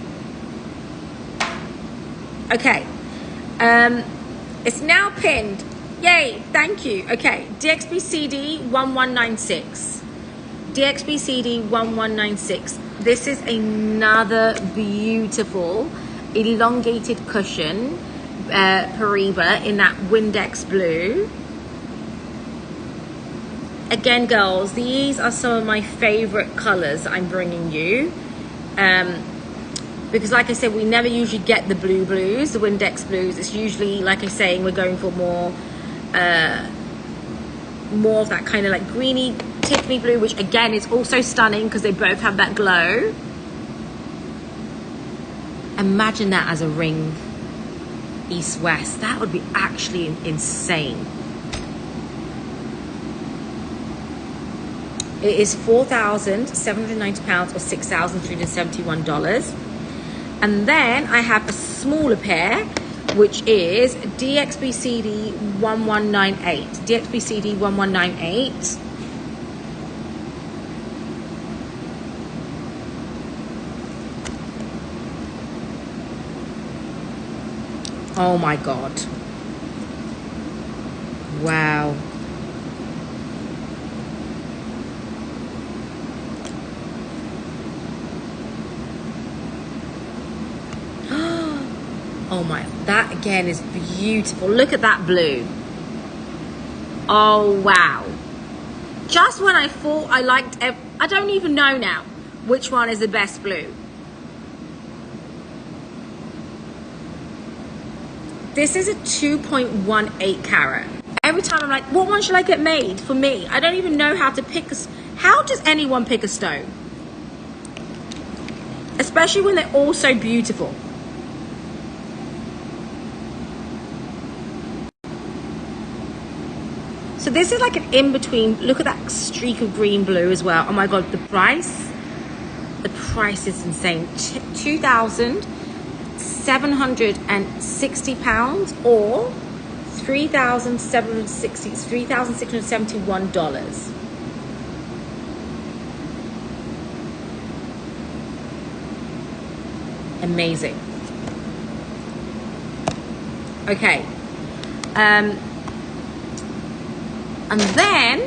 Okay. It's now pinned. Yay, thank you. Okay, DXBCD 1196. DXBCD 1196. This is another beautiful elongated cushion Paraiba in that Windex blue. Again, girls, these are some of my favorite colors I'm bringing you, because like I said, we never usually get the blues, the Windex blues. It's usually, like I'm saying, we're going for more of that kind of like greeny Tiffany blue, which again is also stunning because they both have that glow. Imagine that as a ring. East-west, that would be actually insane. It is £4,790 or $6,371. And then I have a smaller pair, which is DXBCD 1198. DXBCD 1198. Oh my God. Wow. Oh my, that again is beautiful. Look at that blue. Oh wow. Just when I thought I liked, I don't even know now which one is the best blue. This is a 2.18 carat. Every time I'm like, what one should I get made for me? I don't even know how to pick how does anyone pick a stone? Especially when they're all so beautiful. So this is like an in-between. Look at that streak of green blue as well. Oh my God, the price is insane. £2,760 or $3,671. Amazing. Okay. And then,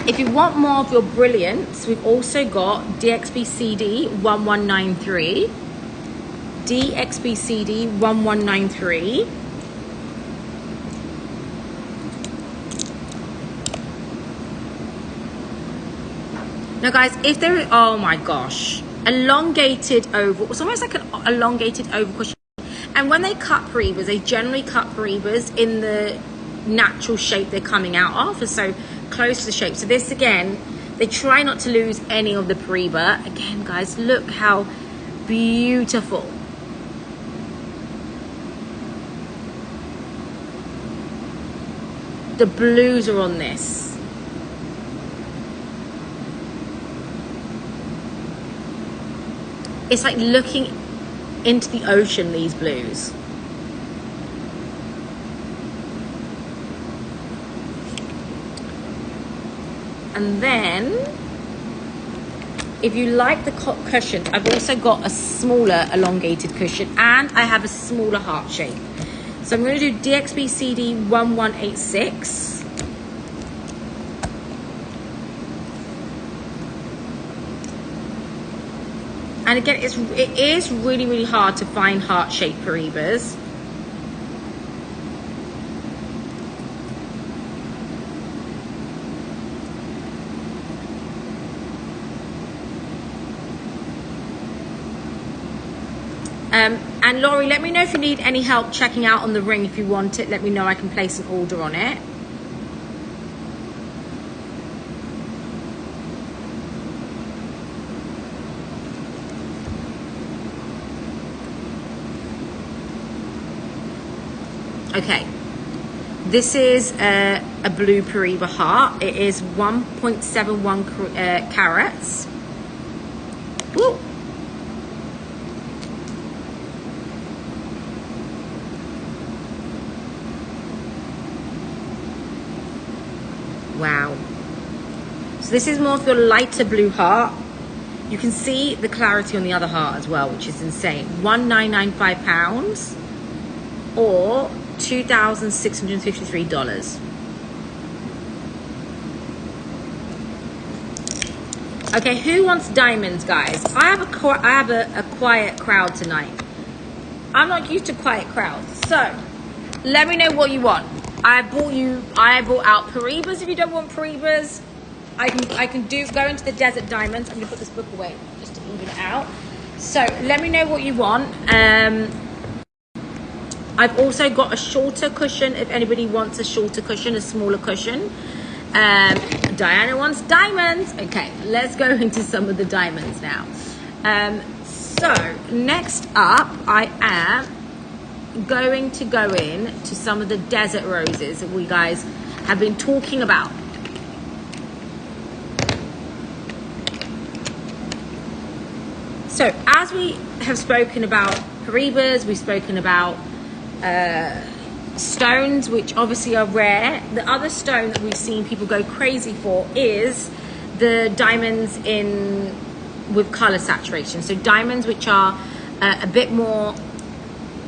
if you want more of your brilliance, we've also got DXBCD 1193. DXBCD 1193. Now guys, if there, oh my gosh, elongated oval, it's almost like an elongated oval cushion. And when they cut Paraibas, they generally cut Paraibas in the natural shape they're coming out of, so close to the shape. So this again, they try not to lose any of the Paraiba. Again, guys, look how beautiful. The blues are on this. It's like looking into the ocean, these blues. And then if you like the cushion, I've also got a smaller elongated cushion, and I have a smaller heart shape. So I'm going to do DXB CD 1186. And again, it is really, really hard to find heart-shaped Paraibas. And Laurie, let me know if you need any help checking out on the ring. If you want it, let me know. I can place an order on it. Okay, this is a blue Paraiba heart. It is 1.71 carats. Woo. Wow. So this is more of your lighter blue heart. You can see the clarity on the other heart as well, which is insane. 1,995 pounds or $2,653. Okay, who wants diamonds, guys? I have a quiet crowd tonight. I'm not used to quiet crowds, so let me know what you want. I bought out Paraibas. If you don't want Paraibas, I can go into the desert diamonds. I'm gonna put this book away just to even it out. So let me know what you want. I've also got a shorter cushion if anybody wants a shorter cushion, a smaller cushion. Diana wants diamonds. Okay, let's go into some of the diamonds now. So next up, I am going to go in to some of the desert roses that we guys have been talking about. So as we have spoken about Paraibas, we've spoken about stones, which obviously are rare. The other stone that we've seen people go crazy for is the diamonds with color saturation. So diamonds which are a bit more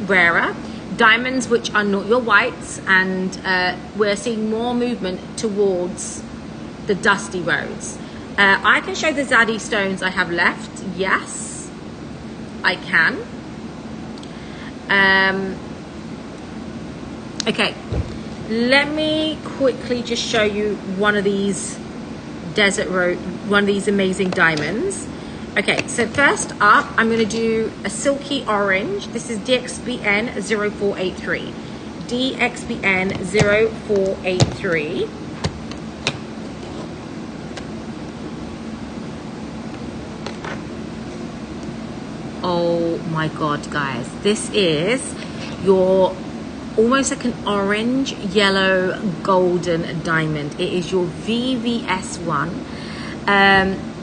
rarer, diamonds which are not your whites, and we're seeing more movement towards the dusty rose. I can show the Zaddy stones I have left. Yes, I can. Okay, let me quickly just show you one of these one of these amazing diamonds. Okay, so first up, I'm going to do a silky orange. This is DXBN 0483. DXBN 0483. Oh my God, guys. This is your almost like an orange, yellow, golden diamond. It is your VVS1.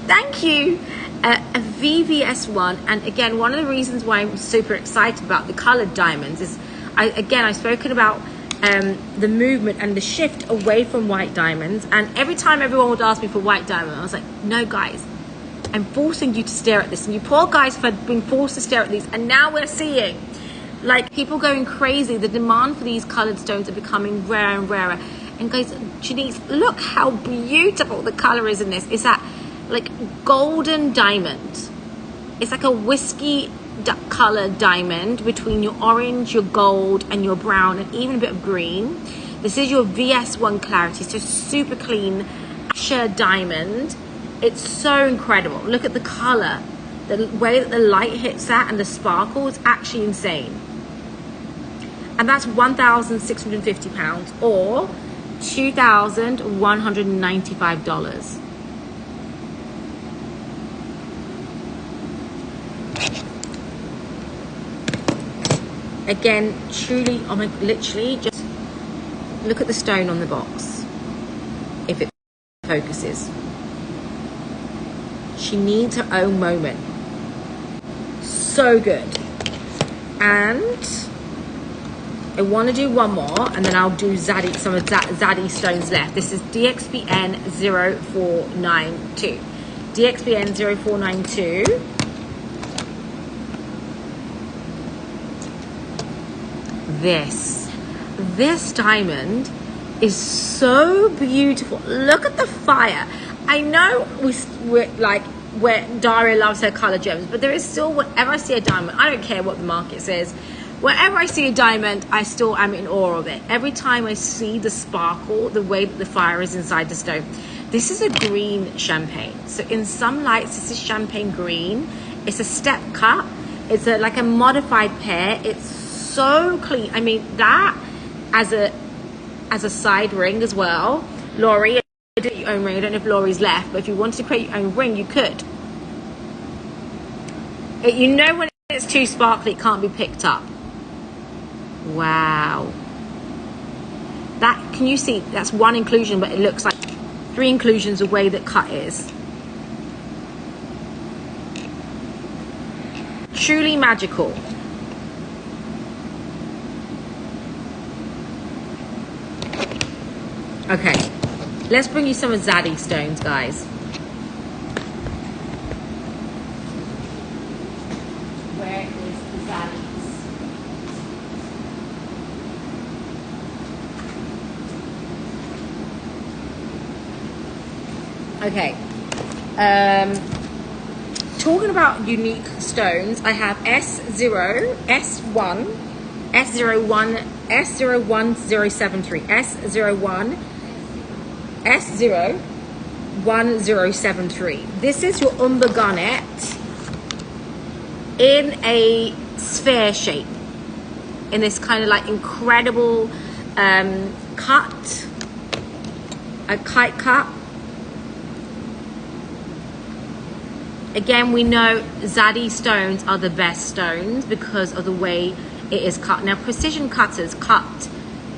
Thank you. A VVS1, and again, one of the reasons why I'm super excited about the colored diamonds is, I've spoken about the movement and the shift away from white diamonds, and every time everyone would ask me for white diamond, I was like, no guys, I'm forcing you to stare at this, and you poor guys have been forced to stare at these, and now we're seeing like people going crazy. The demand for these colored stones are becoming rarer and rarer, and guys, Janice, look how beautiful the color is in this. It's that like golden diamond. It's like a whiskey color diamond between your orange, your gold, and your brown, and even a bit of green. This is your VS1 clarity, so super clean Asher diamond. It's so incredible. Look at the color, the way that the light hits that, and the sparkle is actually insane. And that's £1,650 or $2,195. Again, truly, oh my, literally, just look at the stone on the box. If it focuses. She needs her own moment. So good. And I want to do one more, and then I'll do some of Zaddy stones left. This is DXBN 0492. DXBN 0492. This diamond is so beautiful. Look at the fire. I know we're like, where Daria loves her color gems, but there is still, whenever I see a diamond, I don't care what the market says, whenever I see a diamond, I still am in awe of it. Every time I see the sparkle, the way that the fire is inside the stone. This is a green champagne. So in some lights, this is champagne green. It's a step cut. It's like a modified pear. It's so clean. I mean, that as a side ring as well. Laurie, your own ring. I don't know if Laurie's left, but if you wanted to create your own ring, you could. You know when it's too sparkly, it can't be picked up. Wow. That, can you see? That's one inclusion, but it looks like 3 inclusions the way that cut is. Truly magical. Okay, let's bring you some of Zaddy stones, guys. Where is the Zaddies? Okay. Talking about unique stones, I have S0, S1, S01, S01073, S01, S01073. This is your umber garnet in a sphere shape, in this kind of like incredible cut, a kite cut. Again, we know Zaddy stones are the best stones because of the way it is cut. Now, precision cutters cut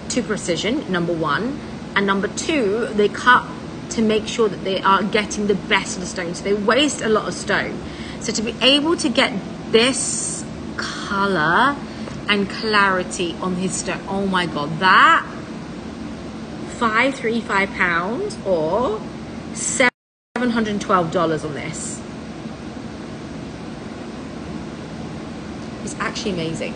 to precision, number 1. And number 2, they cut to make sure that they are getting the best of the stone. So they waste a lot of stone. So to be able to get this color and clarity on his stone, oh my God, that £535 or $712 on this. It's actually amazing.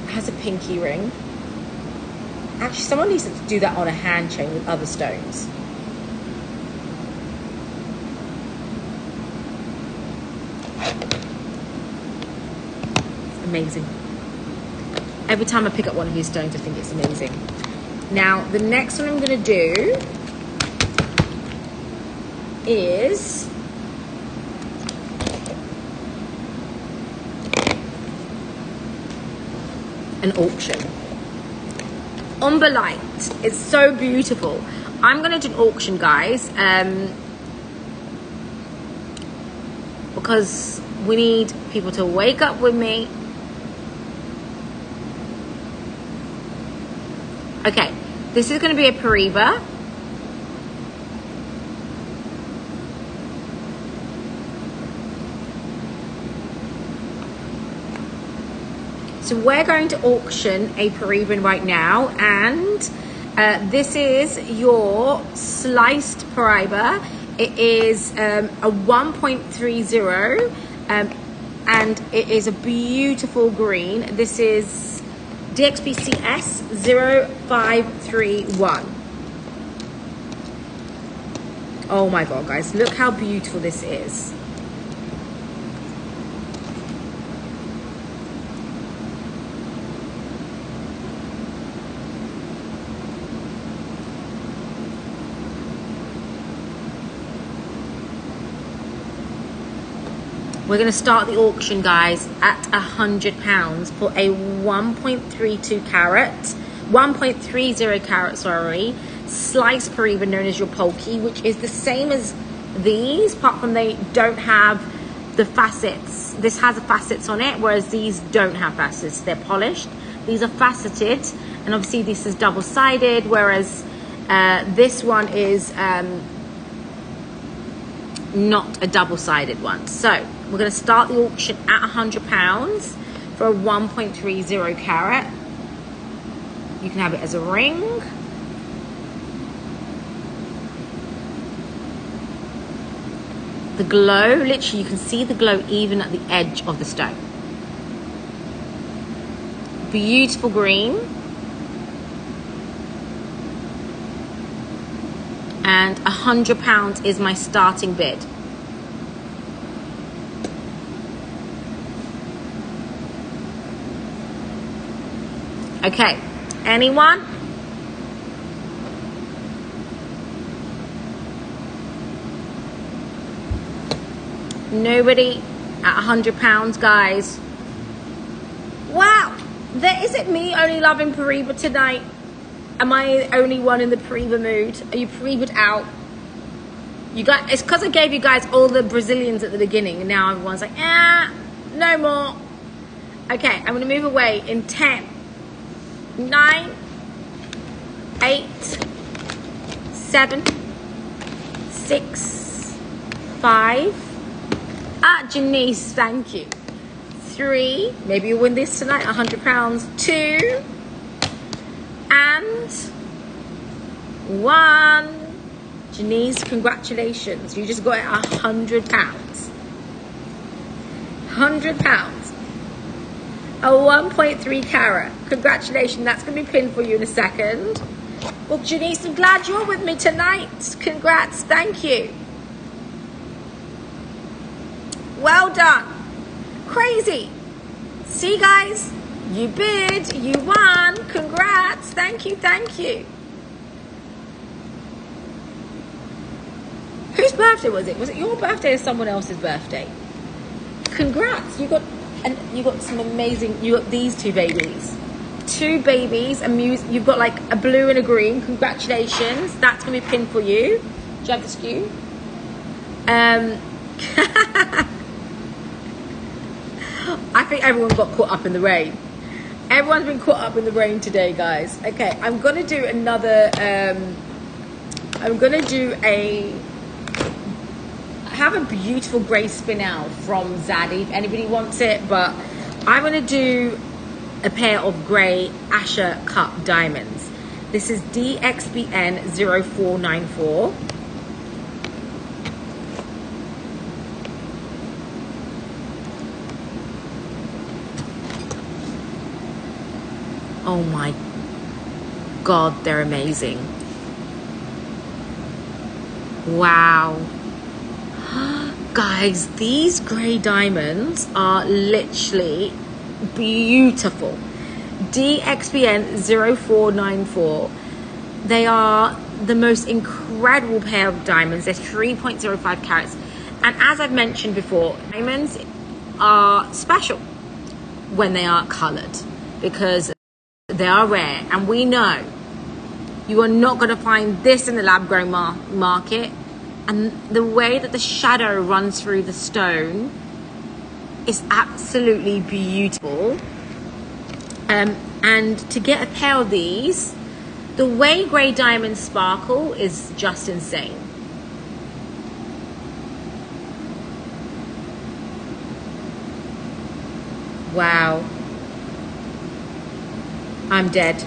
It has a pinky ring. Actually, someone needs to do that on a hand chain with other stones. It's amazing. Every time I pick up one of these stones, I think it's amazing. Now, the next one I'm going to do is an auction. Umber light. It's so beautiful. I'm going to do an auction, guys, because we need people to wake up with me. Okay, this is going to be a Paraibas. So we're going to auction a Paraibas right now, and this is your sliced Paraibas. It is a 1.30, and it is a beautiful green. This is DXBCS 0531. Oh my God, guys, look how beautiful this is. We're going to start the auction, guys, at £100 for a 1.32 carat, 1.30 carat, sorry, sliced Paraibas known as your Polki, which is the same as these, apart from they don't have the facets. This has the facets on it, whereas these don't have facets. They're polished. These are faceted, and obviously this is double-sided, whereas this one is not a double-sided one. So we're going to start the auction at £100 for a 1.30 carat. You can have it as a ring. The glow, literally you can see the glow even at the edge of the stone. Beautiful green. And £100 is my starting bid. Okay, anyone? Nobody at £100, guys. Wow, is it me only loving Paraibas tonight? Am I the only one in the Paraibas mood? Are you Paraibas out? You got, it's because I gave you guys all the Brazilians at the beginning, and now everyone's like, no more. Okay, I'm gonna move away in 10, 9, 8, 7, 6, 5. Janice, thank you. 3, maybe you'll win this tonight, £100. 2, and 1. Janice, congratulations. You just got £100. £100. A 1.3 carat. Congratulations. That's going to be pinned for you in a second. Well, Janice, I'm glad you're with me tonight. Congrats. Thank you. Well done. Crazy. See, guys, you bid, you won. Congrats. Thank you, thank you. Whose birthday was it? Was it your birthday or someone else's birthday? Congrats. You got some amazing, you got these 2 babies. 2 babies, and you've got like a blue and a green. Congratulations. That's going to be pinned for you. Do you have the skew? I think everyone got caught up in the rain. Everyone's been caught up in the rain today, guys. Okay, I'm gonna do another. I'm gonna do I have a beautiful grey spinel from Zaddy, if anybody wants it, but I'm gonna do a pair of grey Asher cut diamonds. This is DXBN 0494. Oh my God, they're amazing. Wow. Guys, these grey diamonds are literally beautiful. DXBN 0494. They are the most incredible pair of diamonds. They're 3.05 carats. And as I've mentioned before, diamonds are special when they are coloured because they are rare, and we know you are not going to find this in the lab grown market. And the way that the shadow runs through the stone is absolutely beautiful. And to get a pair of these, the way grey diamonds sparkle is just insane. Wow. I'm dead.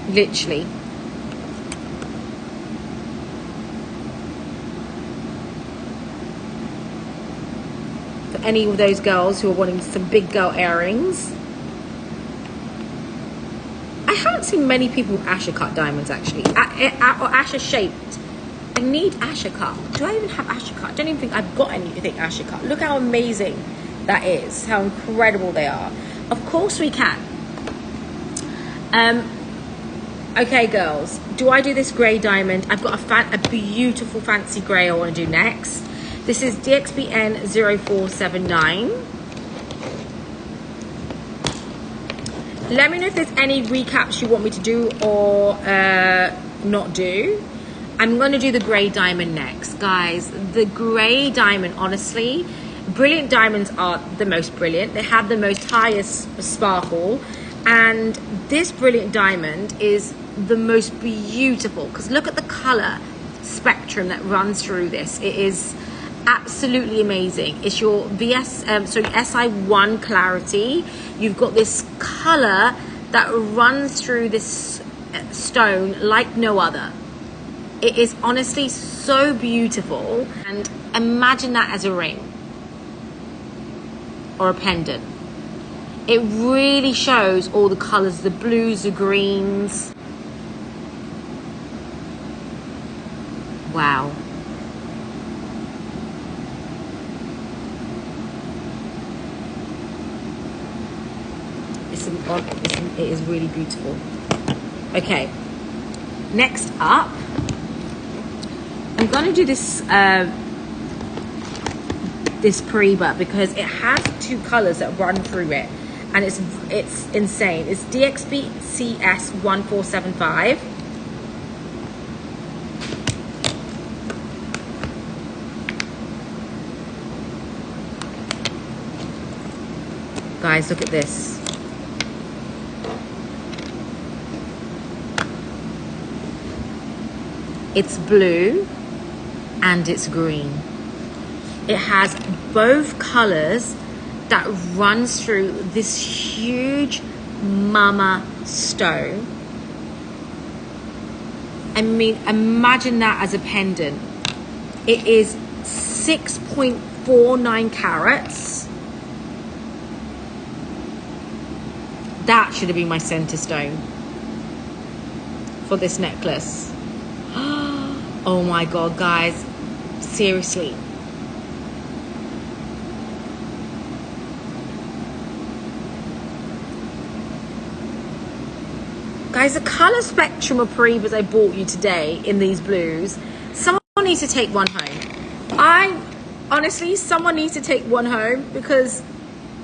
Literally. For any of those girls who are wanting some big girl earrings. I haven't seen many people with Asher cut diamonds actually. Or Asher shaped. I need Asher cut. Do I even have Asher cut? I don't even think I've got anything Asher cut. Look how amazing that is. How incredible they are. Of course we can. Okay, girls, do I do this grey diamond? I've got a beautiful fancy grey I want to do next. This is DXBN 0479. Let me know if there's any recaps you want me to do or not do. I'm going to do the grey diamond next. Guys, the grey diamond, honestly, brilliant diamonds are the most brilliant. They have the most highest sparkle. And this brilliant diamond is the most beautiful because look at the color spectrum that runs through this. It is absolutely amazing. It's your SI1 clarity. You've got this color that runs through this stone like no other. It is honestly so beautiful. And imagine that as a ring or a pendant. It really shows all the colors, the blues, the greens. Wow. It is really beautiful. Okay, next up, I'm going to do this this Paraibas because it has two colors that run through it, and it's insane. It's DXB CS 1475. Guys, look at this. It's blue and it's green. It has both colors that runs through this huge mama stone. I mean, imagine that as a pendant. It is 6.49 carats. That should have been my center stone for this necklace. Oh my God, guys, seriously. Guys, the color spectrum of Paraibas I bought you today in these blues, someone needs to take one home. Honestly, someone needs to take one home because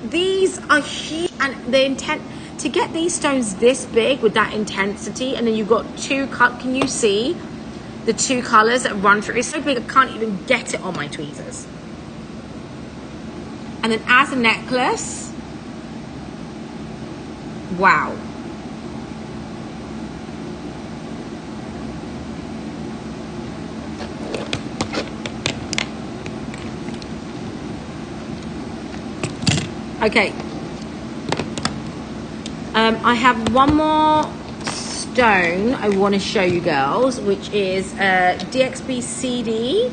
these are huge, and the intent to get these stones this big with that intensity, and then you've got two can you see the two colors that run through? It's so big I can't even get it on my tweezers. And then as a necklace, wow. Okay, I have one more stone I want to show you girls, which is DXB CD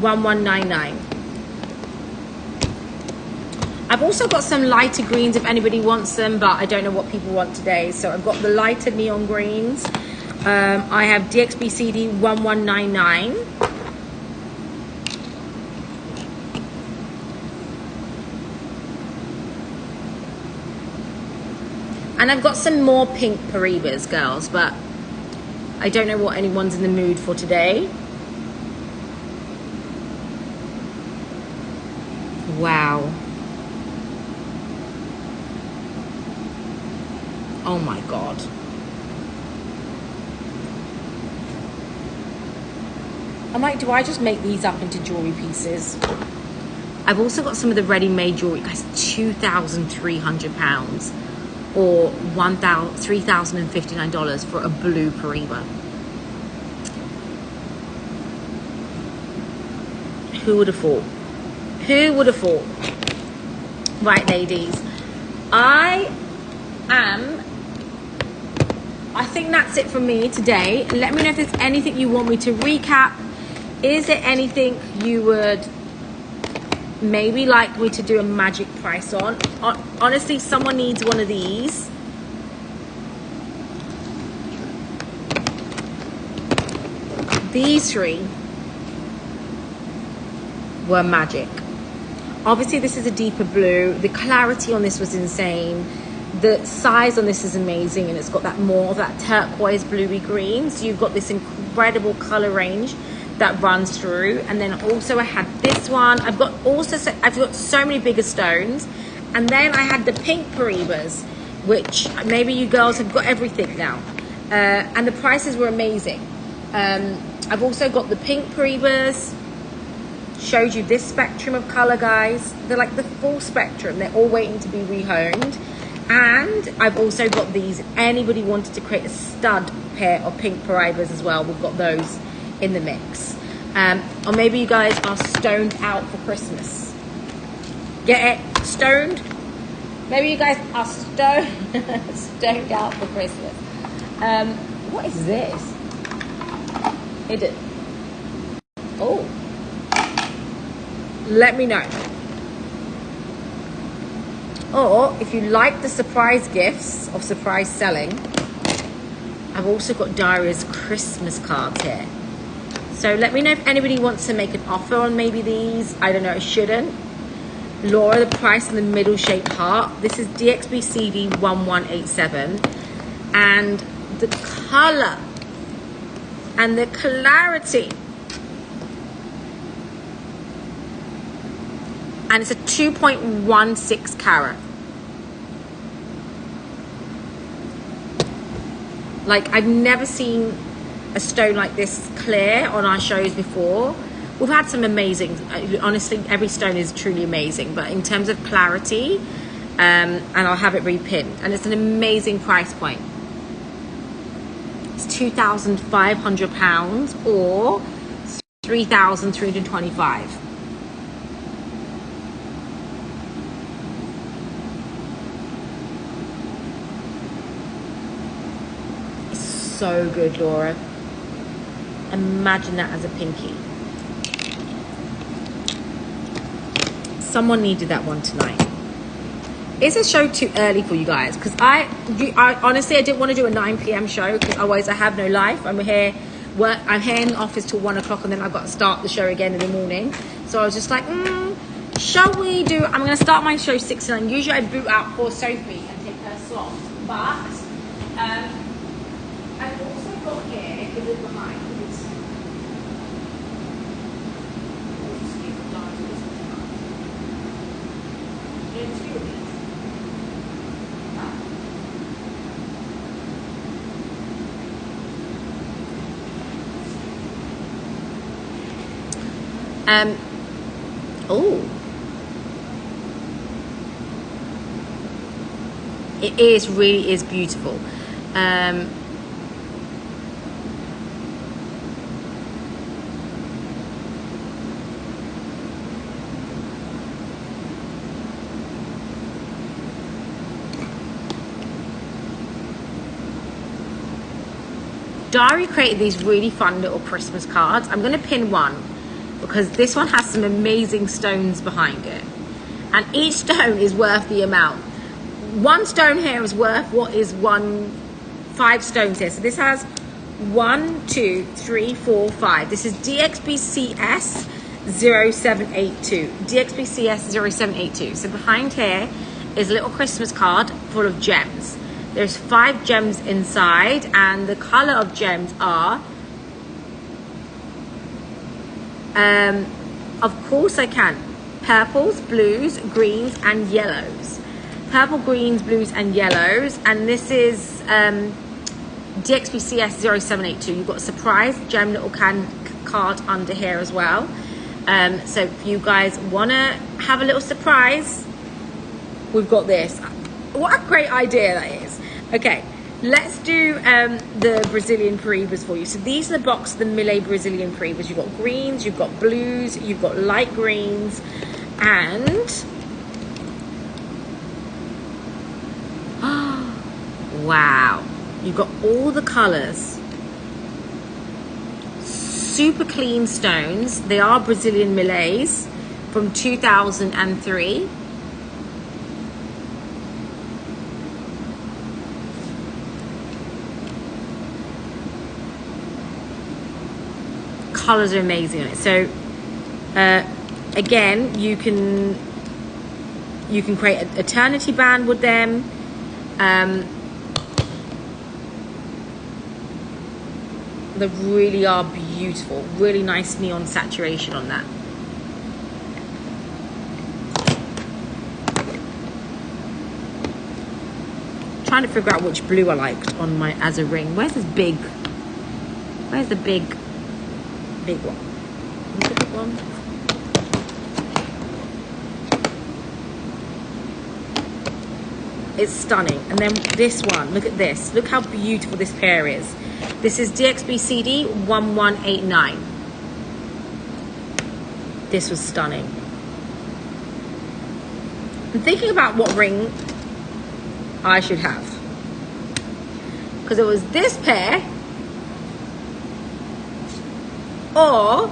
1199. I've also got some lighter greens if anybody wants them, but I don't know what people want today, so I've got the lighter neon greens. I have DXB CD 1199. And I've got some more pink Paraibas, girls, but I don't know what anyone's in the mood for today. Wow. Oh my God. I'm like, do I just make these up into jewelry pieces? I've also got some of the ready-made jewelry, guys, £2,300. Or $3,059 for a blue Paraibas. Who would have thought? Who would have thought? Right, ladies. I think that's it for me today. Let me know if there's anything you want me to recap. Is there anything you would maybe like me to do a magic price on? Honestly, someone needs one of these. These three were magic. Obviously this is a deeper blue. The clarity on this was insane. The size on this is amazing, and it's got that more of that turquoise bluey green, so you've got this incredible color range that runs through. And then also I had this one. I've got so many bigger stones. And then I had the pink Paraibas, which maybe you girls have got everything now. And the prices were amazing. I've also got the pink Paraibas. Showed you this spectrum of color, guys. They're like the full spectrum. They're all waiting to be rehomed. And I've also got these. Anybody wanted to create a stud pair of pink Paraibas as well, we've got those in the mix. Or maybe you guys are stoned out for Christmas. Get it? Stoned? Maybe you guys are stoned out for Christmas. What is this? It did. Oh. Let me know. Or if you like the surprise gifts of surprise selling, I've also got Daria's Christmas cards here. So let me know if anybody wants to make an offer on maybe these. I don't know, I shouldn't. Laura, the price in the middle shaped heart. This is DXB CD 1187. And the color and the clarity. And it's a 2.16 carat. Like, I've never seen a stone like this clear on our shows before. We've had some amazing, honestly, every stone is truly amazing, but in terms of clarity, and I'll have it repinned, and it's an amazing price point. It's £2,500 or $3,325. So good, Laura. Imagine that as a pinky. Someone needed that one tonight. Is a show too early for you guys? Because I honestly, I didn't want to do a 9 p.m. show because otherwise I have no life. I'm here in the office till 1 o'clock and then I've got to start the show again in the morning. So I was just like, shall we do, I'm going to start my show 6 to 9. Usually I boot out for Sophie and take her slot. But, I've also got here, is it behind? Oh, it really is beautiful. Dari created these really fun little Christmas cards. I'm going to pin one because this one has some amazing stones behind it. And each stone is worth the amount. One stone here is worth what is 5 stones here. So this has 1, 2, 3, 4, 5. This is DXBCS 0782. DXBCS 0782. So behind here is a little Christmas card full of gems. There's 5 gems inside, and the color of gems are, of course I can, purples, blues, greens, and yellows. Purple, greens, blues, and yellows. And this is DXBCS 0782. You've got a surprise gem little card under here as well. So if you guys want to have a little surprise, we've got this. What a great idea that is. Okay, let's do the Brazilian Paraibas for you. So these are the box of the Millet Brazilian Paraibas. You've got greens, you've got blues, you've got light greens, and wow, you've got all the colors. Super clean stones. They are Brazilian Millets from 2003. Colors are amazing on it. So again, you can create an eternity band with them. They really are beautiful. Really nice neon saturation on that. Trying to figure out which blue I liked on my as a ring. Where's this big? Where's the big one? Look at the big one. It's stunning. And then this one, look at this. Look how beautiful this pair is. This is DXB CD 1189. This was stunning. I'm thinking about what ring I should have. Because it was this pair or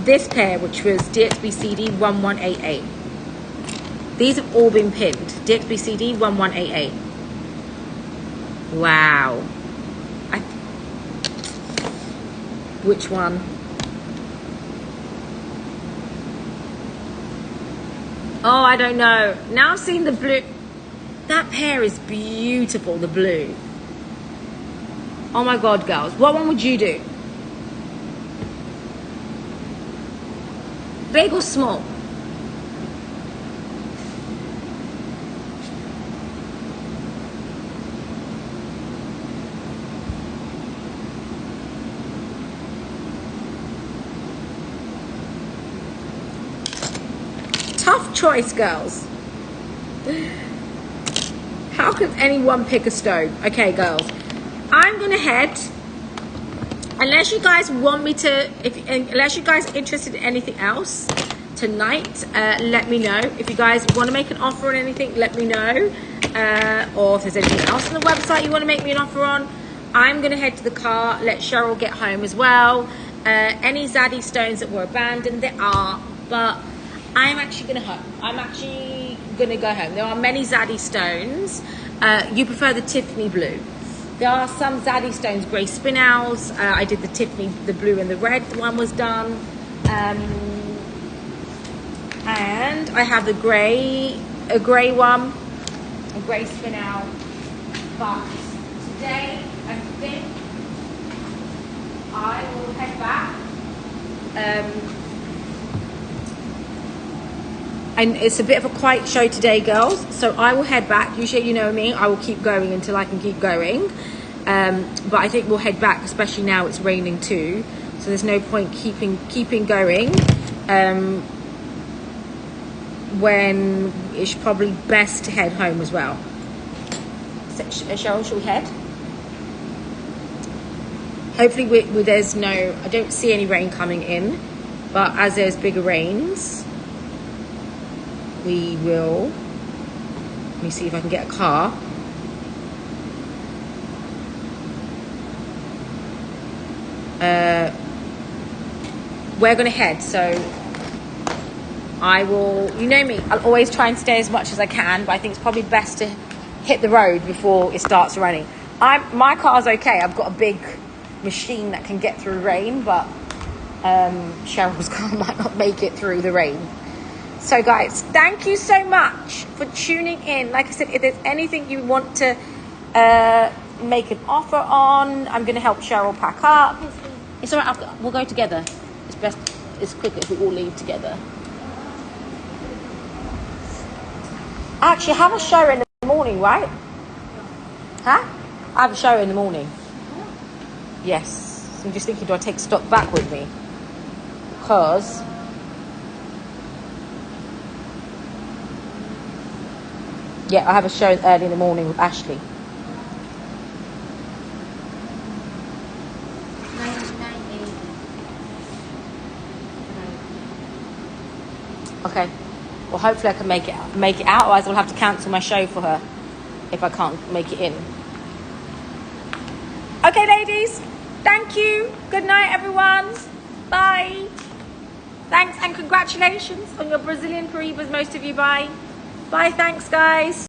this pair, which was DXBCD 1188. These have all been pinned. DXBCD 1188. Wow. Which one? Oh, I don't know. Now I've seen the blue. That pair is beautiful, the blue. Oh my God, girls. What one would you do? Big or small? Tough choice, girls. How can anyone pick a stone? Okay, girls. I'm gonna head. Unless you guys want me to, unless you guys are interested in anything else tonight, let me know. If you guys want to make an offer on anything, let me know. Or if there's anything else on the website you want to make me an offer on, I'm gonna head to the car. Let Cheryl get home as well. Any Zaddy stones that were abandoned, there are, but I'm actually gonna go home. There are many Zaddy stones. You prefer the Tiffany blue. There are some Zaddy stones, grey spin owls. I did the Tiffany, the blue and the red one was done. And I have a grey one, a grey spin owl. But today, I think I will head back. And it's a bit of a quiet show today, girls, so I will head back. Usually, you know me, I will keep going until I can keep going, but I think we'll head back, especially now it's raining too, so there's no point keeping going when it's probably best to head home as well. So, Cheryl, shall we head? Hopefully there's no, I don't see any rain coming in, but as there's bigger rains, we will, let me see if I can get a car. We're gonna head, so I will, you know me, I'll always try and stay as much as I can, but I think it's probably best to hit the road before it starts raining. My car's okay, I've got a big machine that can get through rain, but Cheryl's car might not make it through the rain. So guys, thank you so much for tuning in. Like I said, if there's anything you want to make an offer on, I'm going to help Cheryl pack up. It's all right, we'll go together. It's best, it's quicker if we all leave together. Actually, I have a show in the morning, right? Huh? I have a show in the morning. Yes. So I'm just thinking, do I take stock back with me? Because yeah, I have a show early in the morning with Ashley. Okay. Well, hopefully I can make it out. Otherwise, I'll have to cancel my show for her if I can't make it in. Okay, ladies. Thank you. Good night, everyone. Bye. Thanks and congratulations on your Brazilian Paraibas, most of you. Bye. Bye. Thanks, guys.